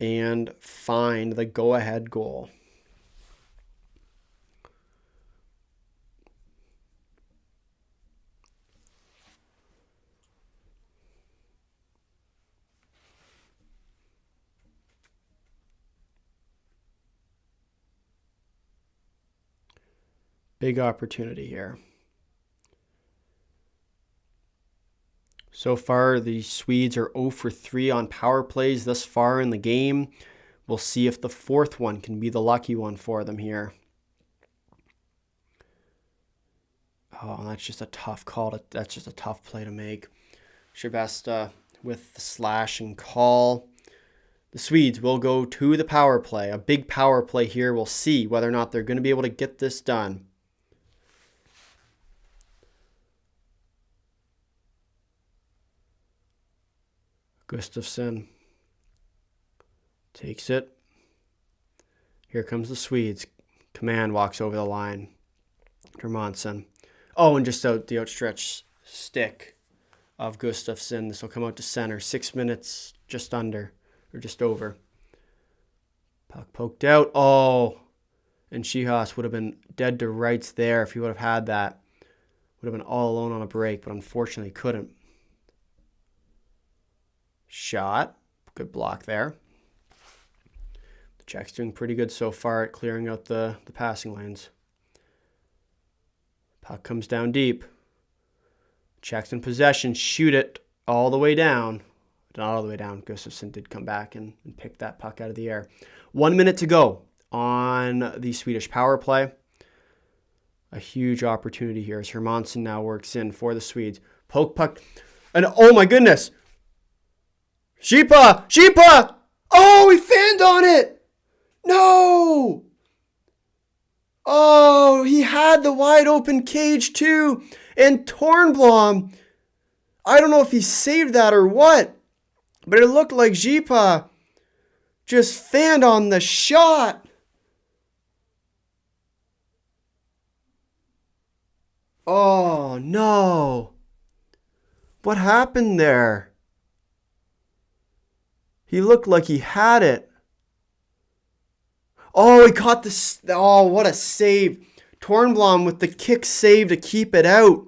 S2: and find the go-ahead goal. Big opportunity here. So far, the Swedes are 0 for 3 on power plays thus far in the game. We'll see if the fourth one can be the lucky one for them here. Oh, that's just a tough call. That's just a tough play to make. Shabesta with the slash and call. The Swedes will go to the power play. A big power play here. We'll see whether or not they're going to be able to get this done. Gustafsson takes it. Here comes the Swedes. Command walks over the line. Hermansson. Oh, and just out the outstretched stick of Gustafsson. This will come out to center. 6 minutes, just under, or just over. Puck poked out. Oh, and Shihas would have been dead to rights there if he would have had that. Would have been all alone on a break, but unfortunately couldn't. Shot. Good block there. The Czechs doing pretty good so far at clearing out the passing lanes. Puck comes down deep. Czechs in possession. Shoot it all the way down. Not all the way down. Gustafsson did come back and pick that puck out of the air. 1 minute to go on the Swedish power play. A huge opportunity here as Hermansson now works in for the Swedes. Poke puck. And oh my goodness. Shipa! Shipa! Oh, he fanned on it! No! Oh, he had the wide open cage too. And Tornblom, I don't know if he saved that or what, but it looked like Shipa just fanned on the shot. Oh, no. What happened there? He looked like he had it. Oh, he caught this. Oh, what a save. Tornblom with the kick save to keep it out.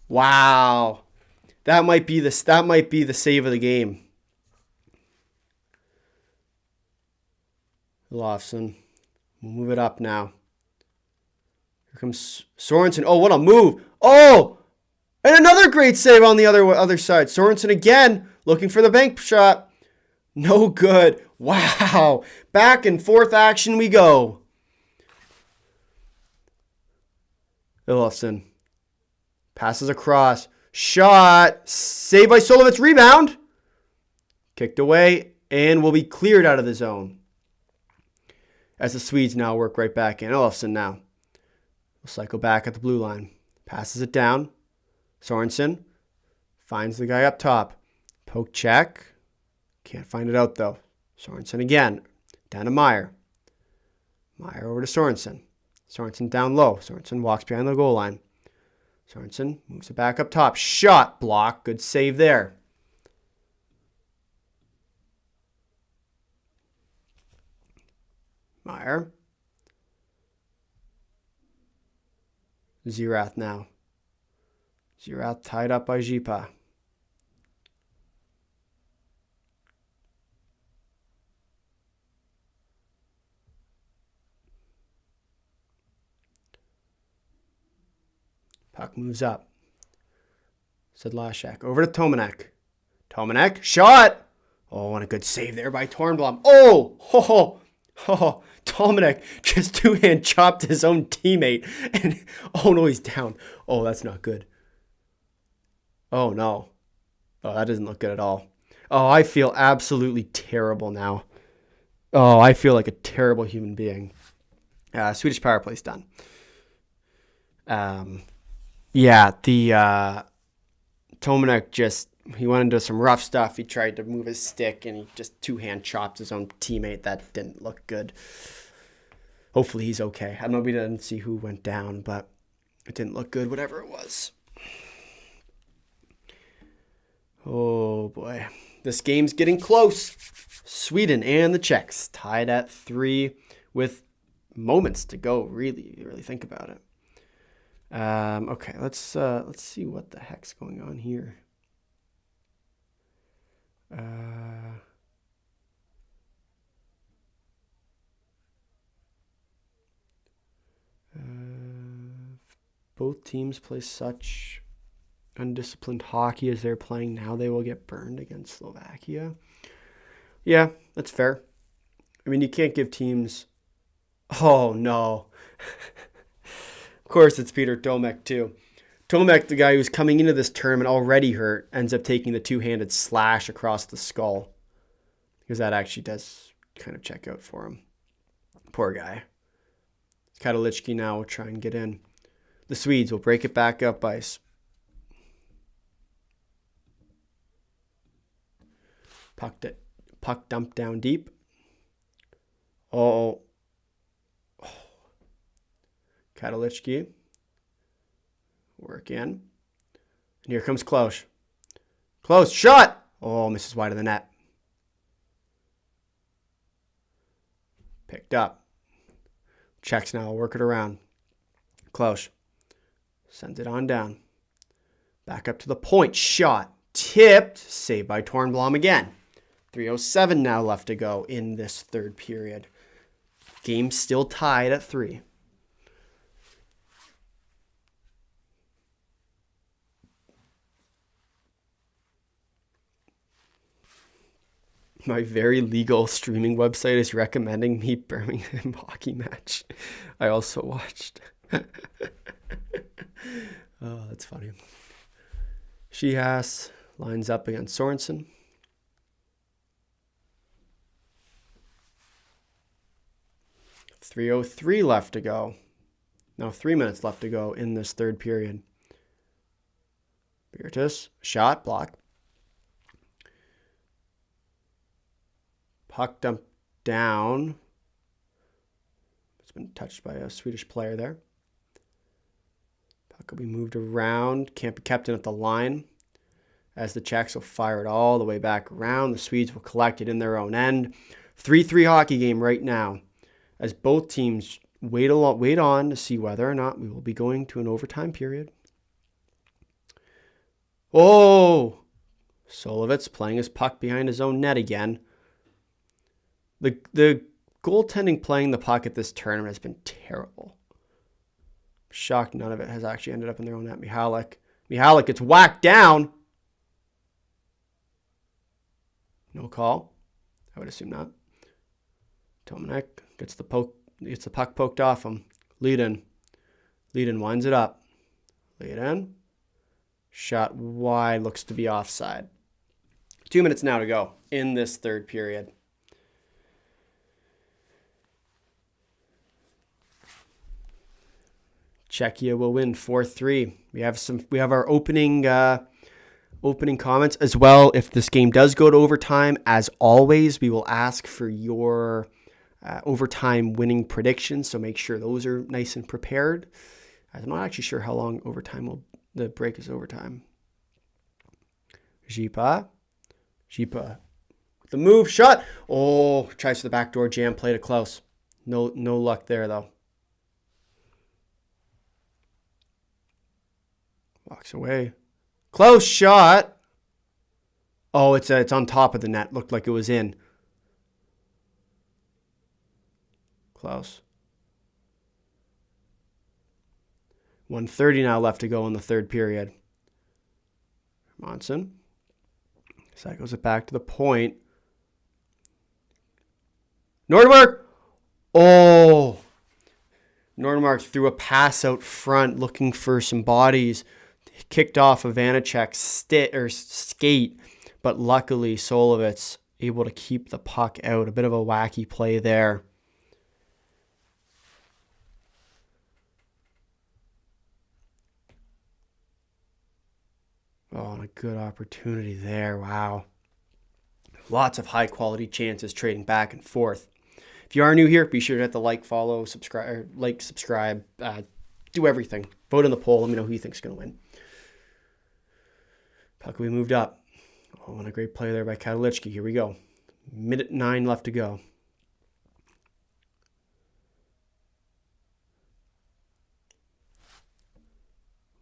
S2: Wow. That might be the save of the game. Olofsson. We'll move it up now. Here comes Sorensen. Oh, what a move. Oh! And another great save on the other side. Sorensen again looking for the bank shot. No good. Wow. Back and forth action we go. Olofsson. Passes across. Shot. Saved by Solovitz. Rebound. Kicked away and will be cleared out of the zone. As the Swedes now work right back in. Olofsson now. Will cycle back at the blue line. Passes it down. Sorensen finds the guy up top. Poke check. Can't find it out though. Sorensen again. Down to Meyer. Meyer over to Sorensen. Sorensen down low. Sorensen walks behind the goal line. Sorensen moves it back up top. Shot block. Good save there. Meyer. Zirath now. Zirath tied up by Zipa. Puck moves up. Sedlacek over to Tomanek. Tomanek, shot! Oh, and a good save there by Tornblom. Oh! Ho, ho, ho. Tomanek just two-hand chopped his own teammate. And oh no, he's down. Oh, that's not good. Oh no. Oh, that doesn't look good at all. Oh, I feel absolutely terrible now. Oh, I feel like a terrible human being. Swedish power play's done. Yeah, the Tomanek he went into some rough stuff. He tried to move his stick and he just two-hand chopped his own teammate. That didn't look good. Hopefully he's okay. I don't know if we didn't see who went down, but it didn't look good, whatever it was. Oh boy. This game's getting close. Sweden and the Czechs tied at 3 with moments to go. Really think about it. Okay, let's see what the heck's going on here. Both teams play such undisciplined hockey as they're playing now, they will get burned against Slovakia. Yeah, that's fair. I mean, you can't give teams... Oh, no. Of course, it's Peter Tomek, too. Tomek, the guy who's coming into this tournament already hurt, ends up taking the two-handed slash across the skull. Because that actually does kind of check out for him. Poor guy. Katalichki now will try and get in. The Swedes will break it back up ice. Puck dumped down deep. Oh. Katalichki. Work in. And here comes Klaus. Klaus, shot! Oh, misses wide of the net. Picked up. Czechs now work it around. Close. Sends it on down. Back up to the point. Shot. Tipped. Saved by Tornblom again. 3:07 now left to go in this third period. Game still tied at 3. My very legal streaming website is recommending me Birmingham hockey match. I also watched. Oh, that's funny. Shehas lines up against Sorensen. .303 left to go. Now 3 minutes left to go in this third period. Beertus, shot, block. Puck dumped down. It's been touched by a Swedish player there. Puck will be moved around. Can't be kept in at the line, as the Czechs will fire it all the way back around. The Swedes will collect it in their own end. 3-3 hockey game right now, as both teams wait on to see whether or not we will be going to an overtime period. Oh! Solovets playing his puck behind his own net again. The goaltending playing the puck at this tournament has been terrible. I'm shocked none of it has actually ended up in their own net. Mihalik gets whacked down. No call. I would assume not. Tomanek gets the puck poked off him. Lead-in winds it up. Lead-in. Shot wide, looks to be offside. 2 minutes now to go in this third period. Czechia will win 4-3. We have our opening comments as well. If this game does go to overtime, as always, we will ask for your overtime winning predictions. So make sure those are nice and prepared. I'm not actually sure how long the break is overtime. Jipa. The move shot. Oh, tries for the backdoor jam, played it close. No luck there though. Walks away. Close shot. Oh, it's on top of the net. Looked like it was in. Close. 1:30 now left to go in the third period. Monson. Cycles it back to the point. Nordmark. Oh. Nordmark threw a pass out front looking for some bodies. Kicked off a Vanacek's skate, but luckily Solovets able to keep the puck out. A bit of a wacky play there. Oh, and a good opportunity there. Wow. Lots of high quality chances trading back and forth. If you are new here, be sure to hit the like, follow, subscribe, do everything. Vote in the poll. Let me know who you think is going to win. Puck will be moved up. Oh, and a great play there by Katolichki. Here we go. Minute 9 left to go.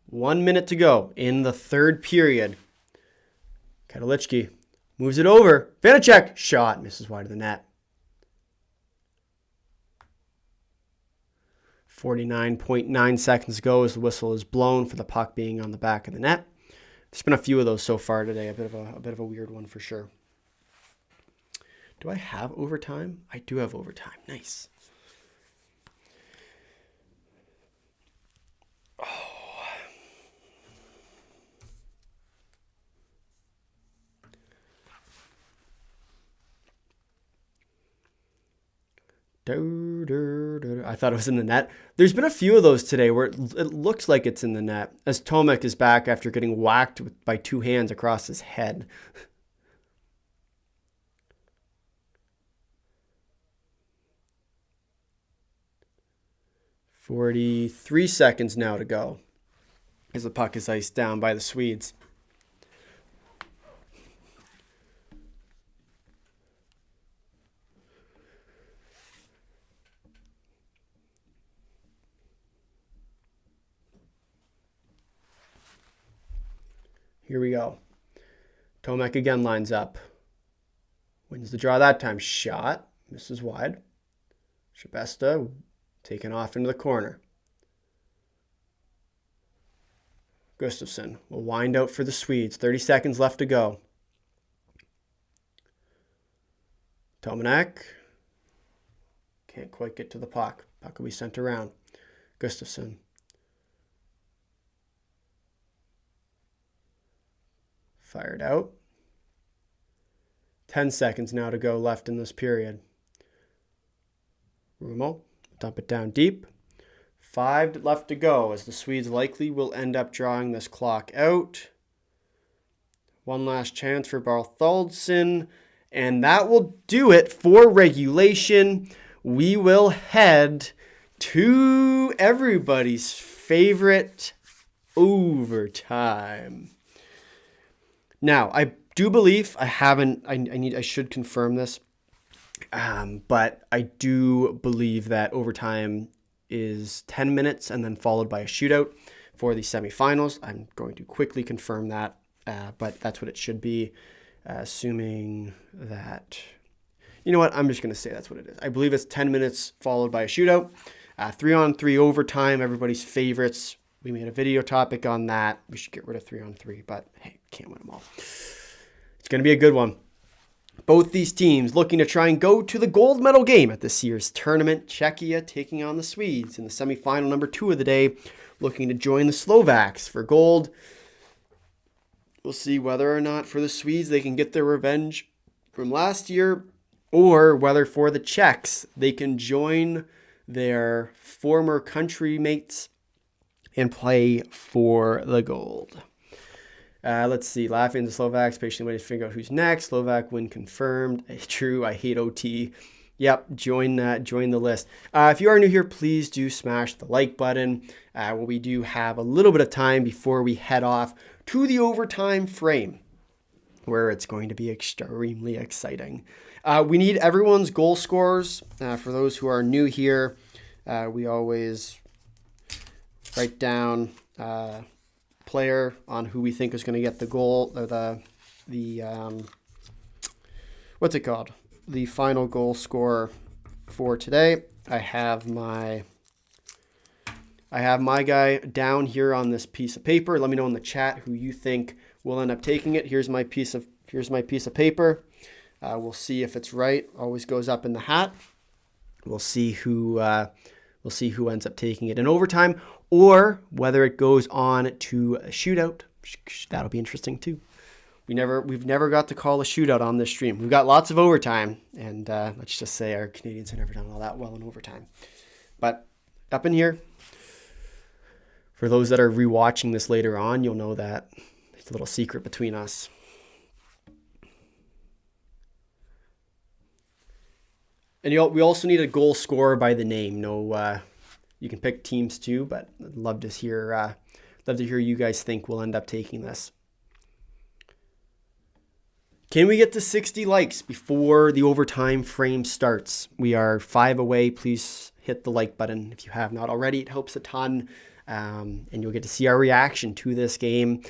S2: One minute to go in the third period. Katolichki moves it over. Vanacek. Shot. Misses wide of the net. 49.9 seconds to go as the whistle is blown for the puck being on the back of the net. There's been a few of those so far today. A bit of a weird one for sure. Do I have overtime? I do have overtime. Nice. I thought it was in the net. There's been a few of those today where it looks like it's in the net, as Tomek is back after getting whacked by two hands across his head. .43 seconds now to go as the puck is iced down by the Swedes. Here we go. Tomek again lines up. Wins the draw that time. Shot. Misses wide. Shabesta taken off into the corner. Gustafsson will wind out for the Swedes. 30 seconds left to go. Tomanek can't quite get to the puck. Puck will be sent around. Gustafsson. Fired out. 10 seconds now to go left in this period. Rummel, dump it down deep. 5 left to go as the Swedes likely will end up drawing this clock out. One last chance for Bartholdsson, and that will do it for regulation. We will head to everybody's favorite overtime. Now, I do believe I should confirm this, but I do believe that overtime is 10 minutes and then followed by a shootout for the semifinals. I'm going to quickly confirm that, but that's what it should be, assuming that, you know what, I'm just going to say that's what it is. I believe it's 10 minutes followed by a shootout, 3-on-3 overtime, everybody's favorites. We made a video topic on that. We should get rid of 3-on-3, but hey, can't win them all. It's going to be a good one. Both these teams looking to try and go to the gold medal game at this year's tournament. Czechia taking on the Swedes in the semifinal number 2 of the day, looking to join the Slovaks for gold. We'll see whether or not for the Swedes they can get their revenge from last year, or whether for the Czechs they can join their former country mates and play for the gold. Let's see. Latvians and Slovaks patiently waiting to figure out who's next. Slovak win confirmed. True. I hate OT. Yep. Join the list. If you are new here, please do smash the like button. We do have a little bit of time before we head off to the overtime frame, where it's going to be extremely exciting. We need everyone's goal scorers. For those who are new here, we always write down player on who we think is going to get the goal, or the what's it called? The final goal scorer for today. I have my guy down here on this piece of paper. Let me know in the chat who you think will end up taking it. Here's my piece of paper. We'll see if it's right. Always goes up in the hat. We'll see who ends up taking it in overtime, or whether it goes on to a shootout. That'll be interesting too. We've never got to call a shootout on this stream. We've got lots of overtime, and let's just say our Canadians have never done all that well in overtime. But up in here, for those that are rewatching this later on, you'll know that it's a little secret between us. And we also need a goal scorer by the name. No, you can pick teams too, but I'd love to hear who you guys think will end up taking this. Can we get to 60 likes before the overtime frame starts? We are 5 away. Please hit the like button if you have not already. It helps a ton, and you'll get to see our reaction to this game.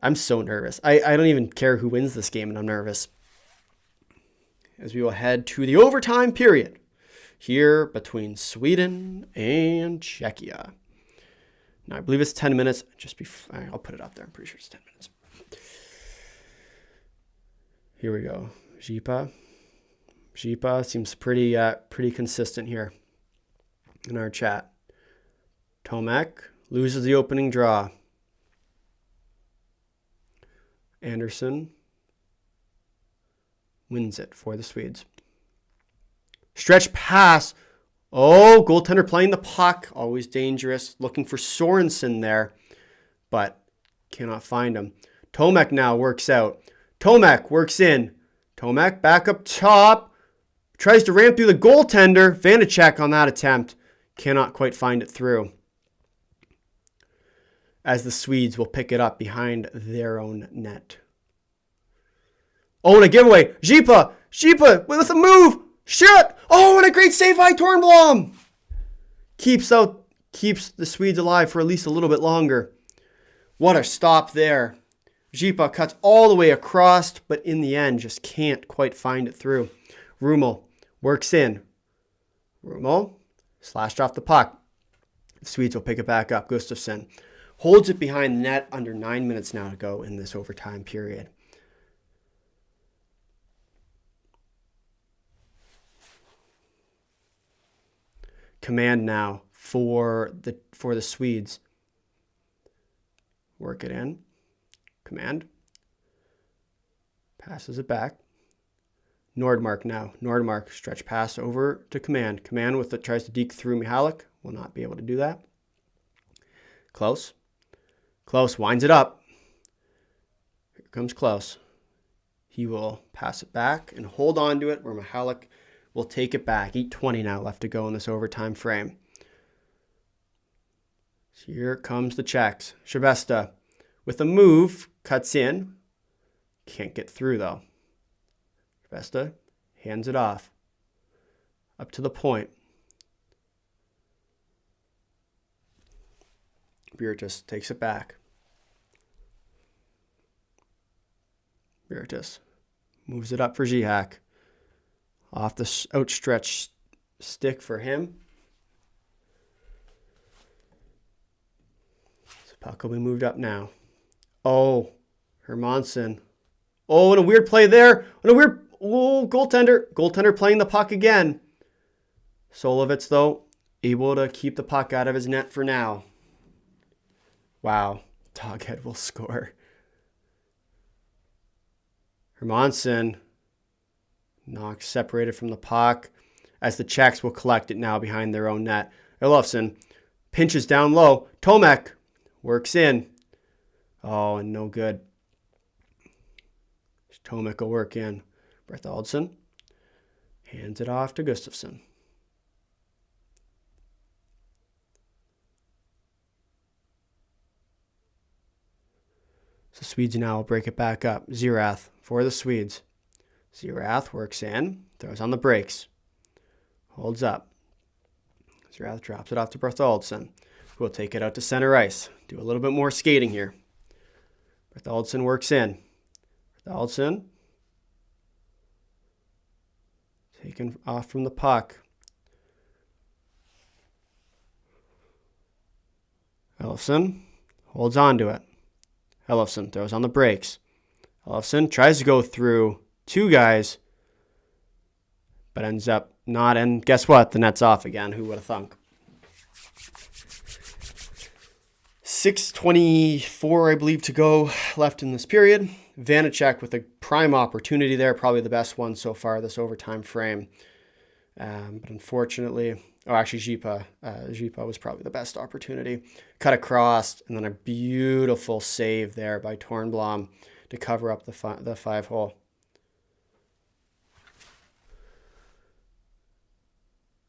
S2: I'm so nervous. I don't even care who wins this game, and I'm nervous. As we will head to the overtime period here between Sweden and Czechia. Now, I believe it's 10 minutes. I'll put it up there. I'm pretty sure it's 10 minutes. Here we go. Zipa seems pretty consistent here in our chat. Tomek loses the opening draw. Anderson wins it for the Swedes. Stretch pass. Oh, goaltender playing the puck. Always dangerous. Looking for Sorensen there, but cannot find him. Tomek now works out. Tomek works in. Tomek back up top. Tries to ram through the goaltender. Vanacek on that attempt. Cannot quite find it through, as the Swedes will pick it up behind their own net. Oh, and a giveaway. Zipa with a move. Shot. Oh, and a great save by Tornblom. Keeps the Swedes alive for at least a little bit longer. What a stop there. Zipa cuts all the way across, but in the end just can't quite find it through. Rummel works in. Rummel slashed off the puck. The Swedes will pick it back up. Gustafsson holds it behind the net. Under 9 minutes now to go in this overtime period. Command now for the Swedes. Work it in. Command. Passes it back. Nordmark now. Nordmark stretch pass over to Command. Command with it tries to deke through Mihalik. Will not be able to do that. Close. Close winds it up. Here comes Close. He will pass it back and hold on to it where Mihalik will take it back. 8:20 now left to go in this overtime frame. So here comes the Czechs. Shabesta with a move, cuts in. Can't get through though. Shabesta hands it off. Up to the point. Buritis takes it back. Buritis moves it up for Zihak. Off the outstretched stick for him. So puck will be moved up now. Oh, Hermansson. Oh, and a weird play there. And a weird goaltender. Goaltender playing the puck again. Solovitz, though, able to keep the puck out of his net for now. Wow. Doghead will score. Hermansson knocks separated from the puck as the Czechs will collect it now behind their own net. Olofsson pinches down low. Tomek works in. Oh, and no good. Tomek will work in. Bertholdsson hands it off to Gustafsson. So Swedes now will break it back up. Zirath for the Swedes. Zirath works in, throws on the brakes, holds up. Zirath drops it off to Bertholdsson, who will take it out to center ice. Do a little bit more skating here. Bertholdsson works in. Bertholdsson taken off from the puck. Elofsson holds on to it. Elofsson throws on the brakes. Elofsson tries to go through two guys, but ends up not. And guess what? The net's off again. Who would have thunk? 6:24, I believe, to go left in this period. Vanacek with a prime opportunity there, probably the best one so far this overtime frame. But unfortunately, Zipa was probably the best opportunity. Cut across, and then a beautiful save there by Tornblom to cover up the 5-hole.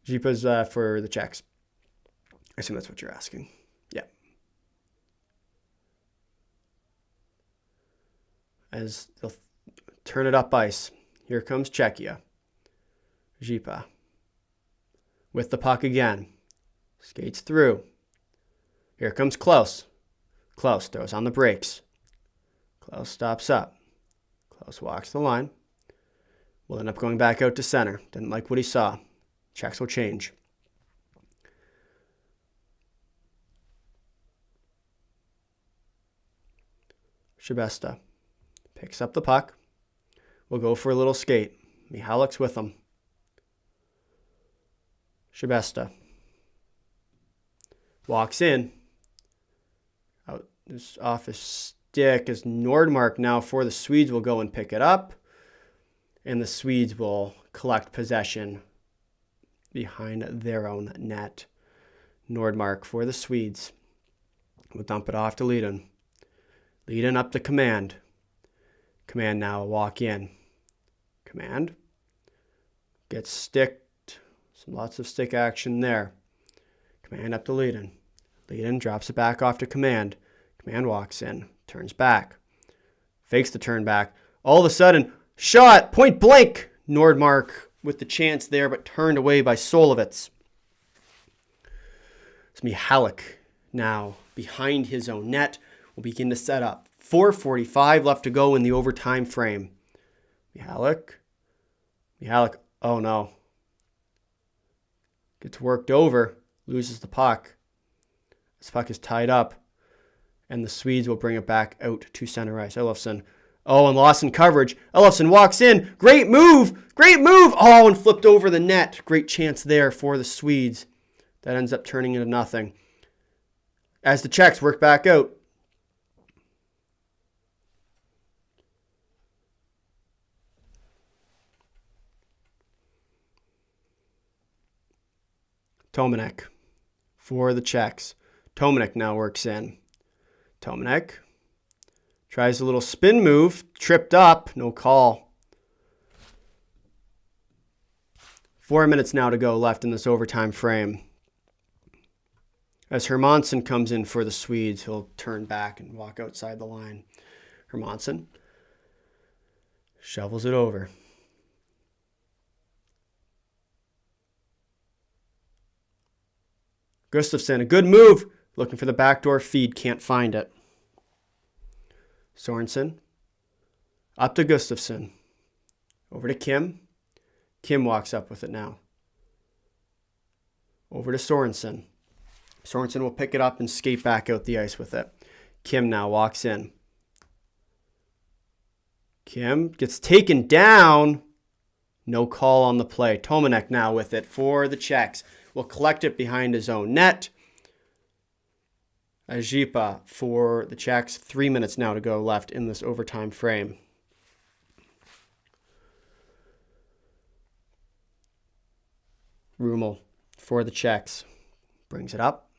S2: Zipa's for the Czechs. I assume that's what you're asking. Yeah. As they'll turn it up ice. Here comes Czechia. Zipa with the puck again. Skates through. Here comes Klaus. Klaus throws on the brakes. Klaus stops up. Klaus walks the line. Will end up going back out to center. Didn't like what he saw. Czechs will change. Shabesta picks up the puck. We'll go for a little skate. Mihalik's with him. Shabesta walks in. Out off his stick as Nordmark now for the Swedes will go and pick it up. And the Swedes will collect possession behind their own net. Nordmark for the Swedes will dump it off to Lydon. Lydon up to Command. Command now will walk in. Command gets sticked. Lots of stick action there. Command up to Lydon. Lydon drops it back off to Command. Command walks in. Turns back. Fakes the turn back. All of a sudden, shot! Point blank! Nordmark with the chance there, but turned away by Solovitz. It's Mihalik now behind his own net. Will begin to set up 4:45 left to go in the overtime frame. Mihalik, oh no. Gets worked over, loses the puck. This puck is tied up, and the Swedes will bring it back out to center ice. Olofsson. Oh, and lost in coverage. Olofsson walks in. Great move. Great move. Oh, and flipped over the net. Great chance there for the Swedes. That ends up turning into nothing. As the Czechs work back out. Tomanek for the Czechs. Tomanek now works in. Tomanek tries a little spin move. Tripped up. No call. 4 minutes now to go left in this overtime frame. As Hermansson comes in for the Swedes, he'll turn back and walk outside the line. Hermansson shovels it over. Gustafsson, a good move. Looking for the backdoor feed, can't find it. Sorensen, up to Gustafsson. Over to Kim. Kim walks up with it now. Over to Sorensen. Sorensen will pick it up and skate back out the ice with it. Kim now walks in. Kim gets taken down. No call on the play. Tomanek now with it for the Czechs. Will collect it behind his own net. Ajipa for the Czechs. 3 minutes now to go left in this overtime frame. Rumel for the Czechs. Brings it up.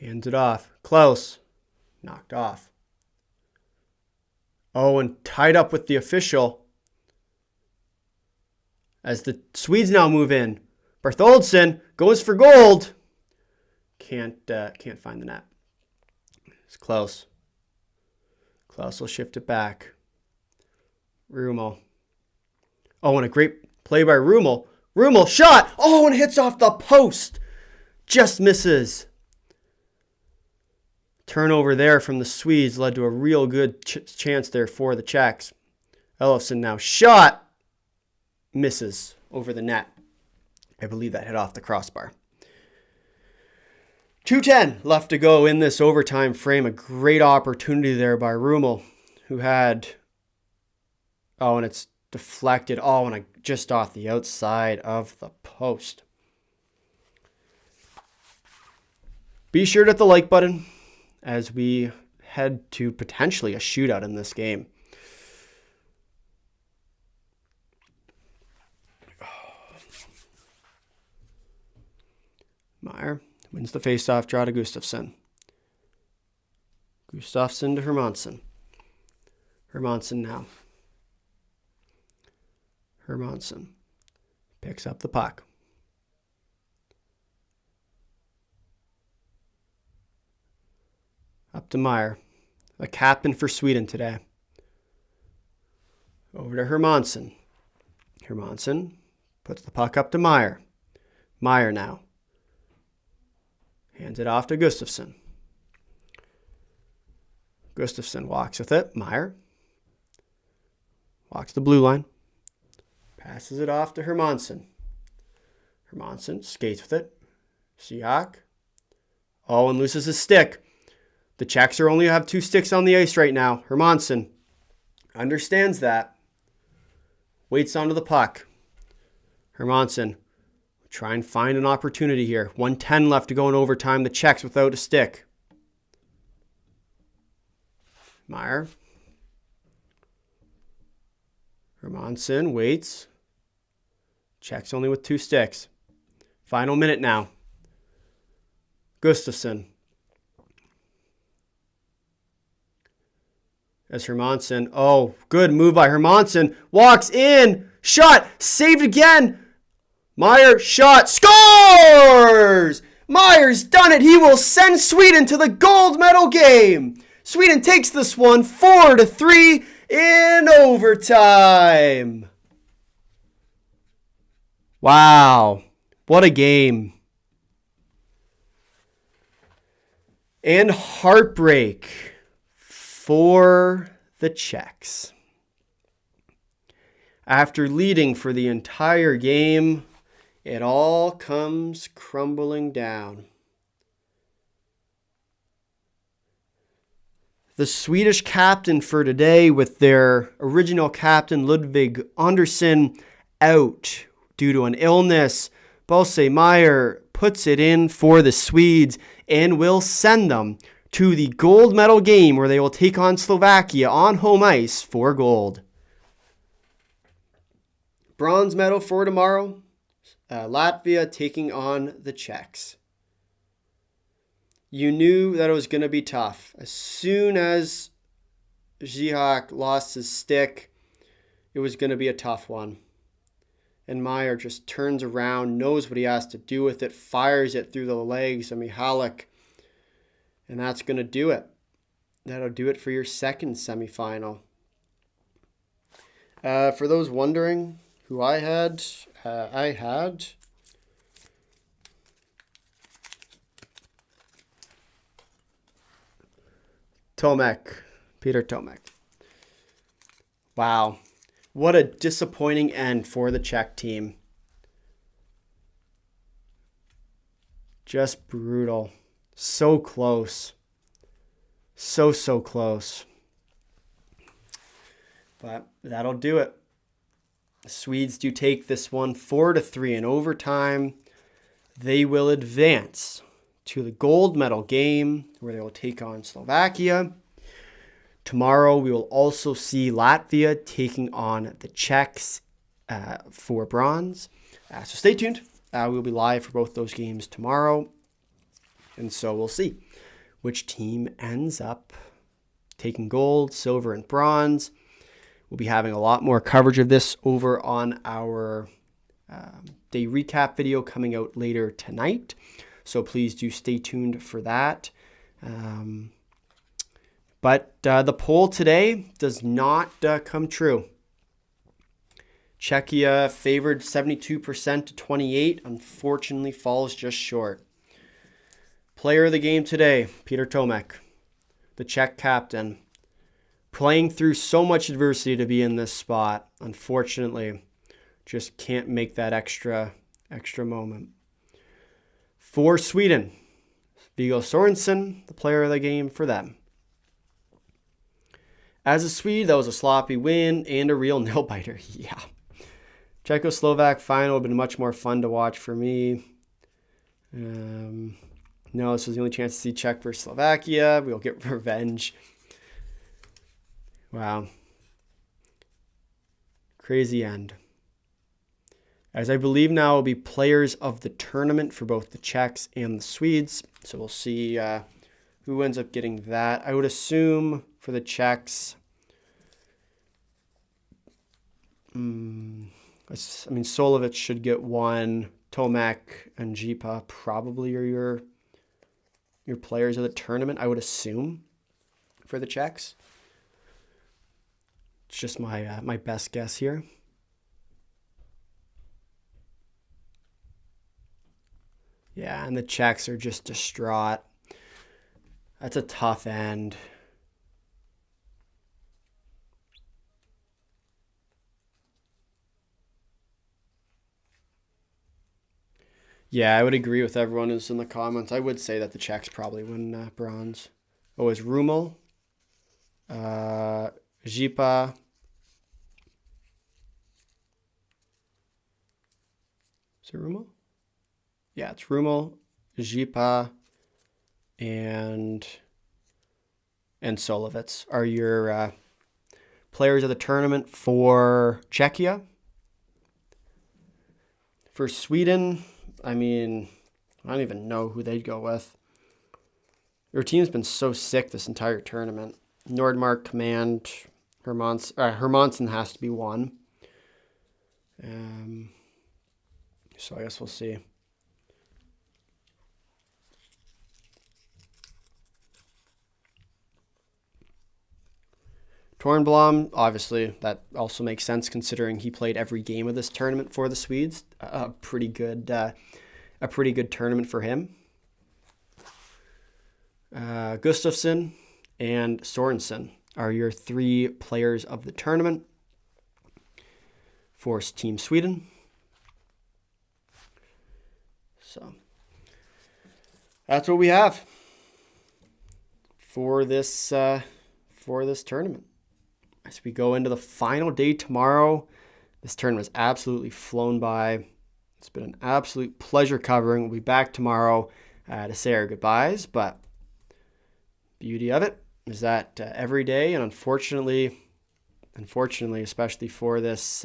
S2: Hands it off. Close. Knocked off. Oh, and tied up with the official. As the Swedes now move in. Bartholdsson goes for gold. Can't find the net. It's close. Klaus will shift it back. Rumel. Oh, and a great play by Rumel. Rumel shot. Oh, and hits off the post. Just misses. Turnover there from the Swedes led to a real good chance there for the Czechs. Olofsson now shot. Misses over the net. I believe that hit off the crossbar. 2:10 left to go in this overtime frame. A great opportunity there by Rumel, who had... Oh, and it's deflected. Oh, and just off the outside of the post. Be sure to hit the like button as we head to potentially a shootout in this game. Meyer wins the faceoff draw to Gustafsson. Gustafsson to Hermansson. Hermansson now. Hermansson picks up the puck. Up to Meyer, the captain for Sweden today. Over to Hermansson. Hermansson puts the puck up to Meyer. Meyer now. Hands it off to Gustafsson. Gustafsson walks with it. Meyer walks the blue line. Passes it off to Hermansson. Hermansson skates with it. Siak. Oh, and loses his stick. The Czechs only have 2 sticks on the ice right now. Hermansson understands that. Waits onto the puck. Hermansson try and find an opportunity here. 1:10 left to go in overtime. The Czechs without a stick. Meyer. Hermansson waits. Czechs only with 2 sticks. Final minute now. Gustafsson. As Hermansson. Oh, good move by Hermansson. Walks in. Shot. Saved again. Meyer shot. Scores! Meyer's done it. He will send Sweden to the gold medal game. Sweden takes this one 4-3 in overtime. Wow. What a game. And heartbreak for the Czechs. After leading for the entire game, it all comes crumbling down. The Swedish captain for today, with their original captain Ludvig Andersson out due to an illness, Bosse Meyer puts it in for the Swedes and will send them to the gold medal game where they will take on Slovakia on home ice for gold. Bronze medal for tomorrow, Latvia taking on the Czechs. You knew that it was going to be tough. As soon as Zihak lost his stick, it was going to be a tough one. And Meyer just turns around, knows what he has to do with it, fires it through the legs of Mihalik. And that's going to do it. That'll do it for your second semifinal. For those wondering who I had Tomek, Peter Tomek. Wow. What a disappointing end for the Czech team. Just brutal. So close. So close. But that'll do it. The Swedes do take this one 4-3 in overtime. They will advance to the gold medal game where they will take on Slovakia. Tomorrow we will also see Latvia taking on the Czechs for bronze. So stay tuned. We'll be live for both those games tomorrow. And so we'll see which team ends up taking gold, silver, and bronze. We'll be having a lot more coverage of this over on our day recap video coming out later tonight. So please do stay tuned for that. But the poll today does not come true. Czechia favored 72% to 28%. Unfortunately, falls just short. Player of the game today, Peter Tomek, the Czech captain. Playing through so much adversity to be in this spot. Unfortunately, just can't make that extra moment. For Sweden, Viggo Sorensen, the player of the game for them. As a Swede, that was a sloppy win and a real nail-biter. Yeah. Czechoslovak final would have been much more fun to watch for me. No, this was the only chance to see Czech versus Slovakia. We'll get revenge. Wow. Crazy end. As I believe now will be players of the tournament for both the Czechs and the Swedes. So we'll see who ends up getting that. I would assume for the Czechs, Solovic should get one. Tomek and Jipa probably are your players of the tournament, I would assume, for the Czechs. It's just my best guess here. Yeah, and the Czechs are just distraught. That's a tough end. Yeah, I would agree with everyone who's in the comments. I would say that the Czechs probably win bronze. Oh, is Rumel, Jipa, is it Rumel? Yeah, it's Rumel, Jipa, and Solovitz are your players of the tournament for Czechia. For Sweden, I don't even know who they'd go with. Their team's been so sick this entire tournament. Nordmark, Command, Hermansson has to be one. So I guess we'll see. Tornblom, obviously, that also makes sense considering he played every game of this tournament for the Swedes. A pretty good tournament for him. Gustafsson and Sorensen are your 3 players of the tournament for Team Sweden. So that's what we have for this tournament. As we go into the final day tomorrow, this tournament has absolutely flown by. It's been an absolute pleasure covering. We'll be back tomorrow to say our goodbyes, but beauty of it is that every day, and unfortunately, especially for this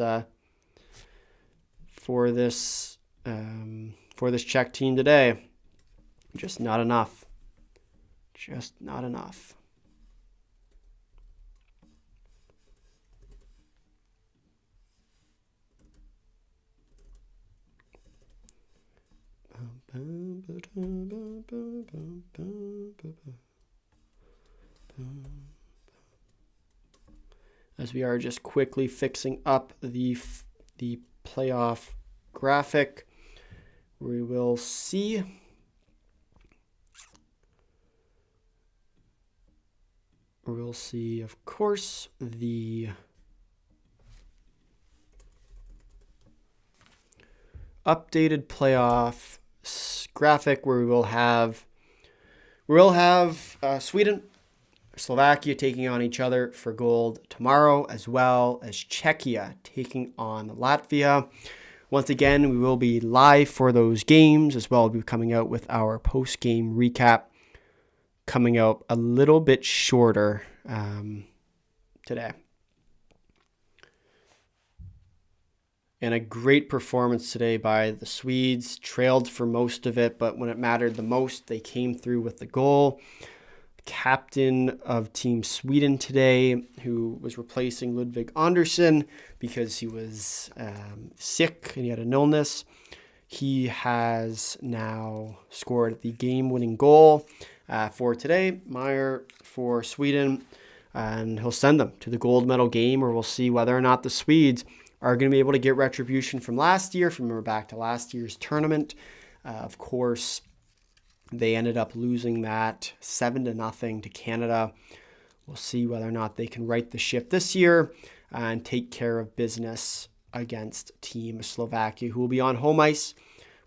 S2: Czech team today, just not enough. Just not enough. As we are just quickly fixing up the playoff graphic, we will see of course, the updated playoff graphic where we will have Sweden, Slovakia taking on each other for gold tomorrow, as well as Czechia taking on Latvia. Once again, we will be live for those games, as well as be coming out with our post-game recap, coming out a little bit shorter today. And a great performance today by the Swedes. Trailed for most of it, but when it mattered the most, they came through with the goal. Captain of Team Sweden today, who was replacing Ludvig Andersson because he was sick and he had an illness. He has now scored the game-winning goal for today. Meyer for Sweden, and he'll send them to the gold medal game, where we'll see whether or not the Swedes are going to be able to get retribution from last year. If you remember back to last year's tournament, of course, they ended up losing that 7-0 to Canada. We'll see whether or not they can right the ship this year and take care of business against Team Slovakia, who will be on home ice.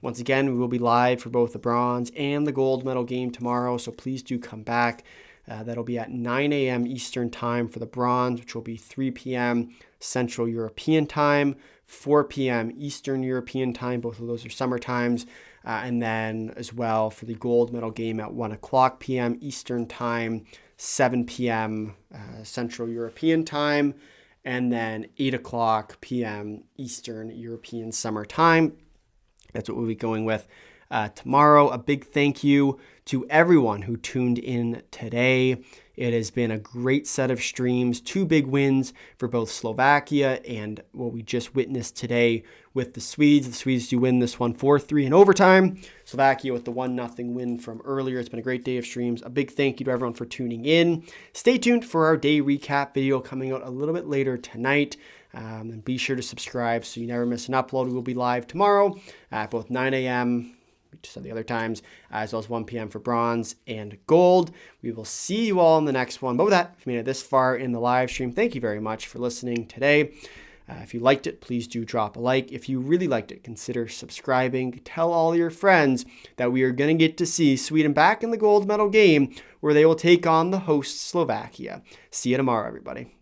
S2: Once again, we will be live for both the bronze and the gold medal game tomorrow, so please do come back. That'll be at 9 a.m. Eastern time for the bronze, which will be 3 p.m. Central European time, 4 p.m. Eastern European time. Both of those are summer times. And then as well for the gold medal game at 1 o'clock p.m. Eastern time, 7 p.m. Central European time, and then 8 o'clock p.m. Eastern European summer time. That's what we'll be going with tomorrow. A big thank you to everyone who tuned in today. It has been a great set of streams, 2 big wins for both Slovakia and what we just witnessed today with the Swedes. The Swedes do win this one 4-3 in overtime. Slovakia with the 1-0 win from earlier. It's been a great day of streams. A big thank you to everyone for tuning in. Stay tuned for our day recap video coming out a little bit later tonight. And be sure to subscribe so you never miss an upload. We will be live tomorrow at both 9 a.m., just said the other times, as well as 1 p.m. for bronze and gold. We will see you all in the next one. But with that, if you made it this far in the live stream, thank you very much for listening today. If you liked it, please do drop a like. If you really liked it, consider subscribing. Tell all your friends that we are going to get to see Sweden back in the gold medal game, where they will take on the host Slovakia. See you tomorrow, everybody.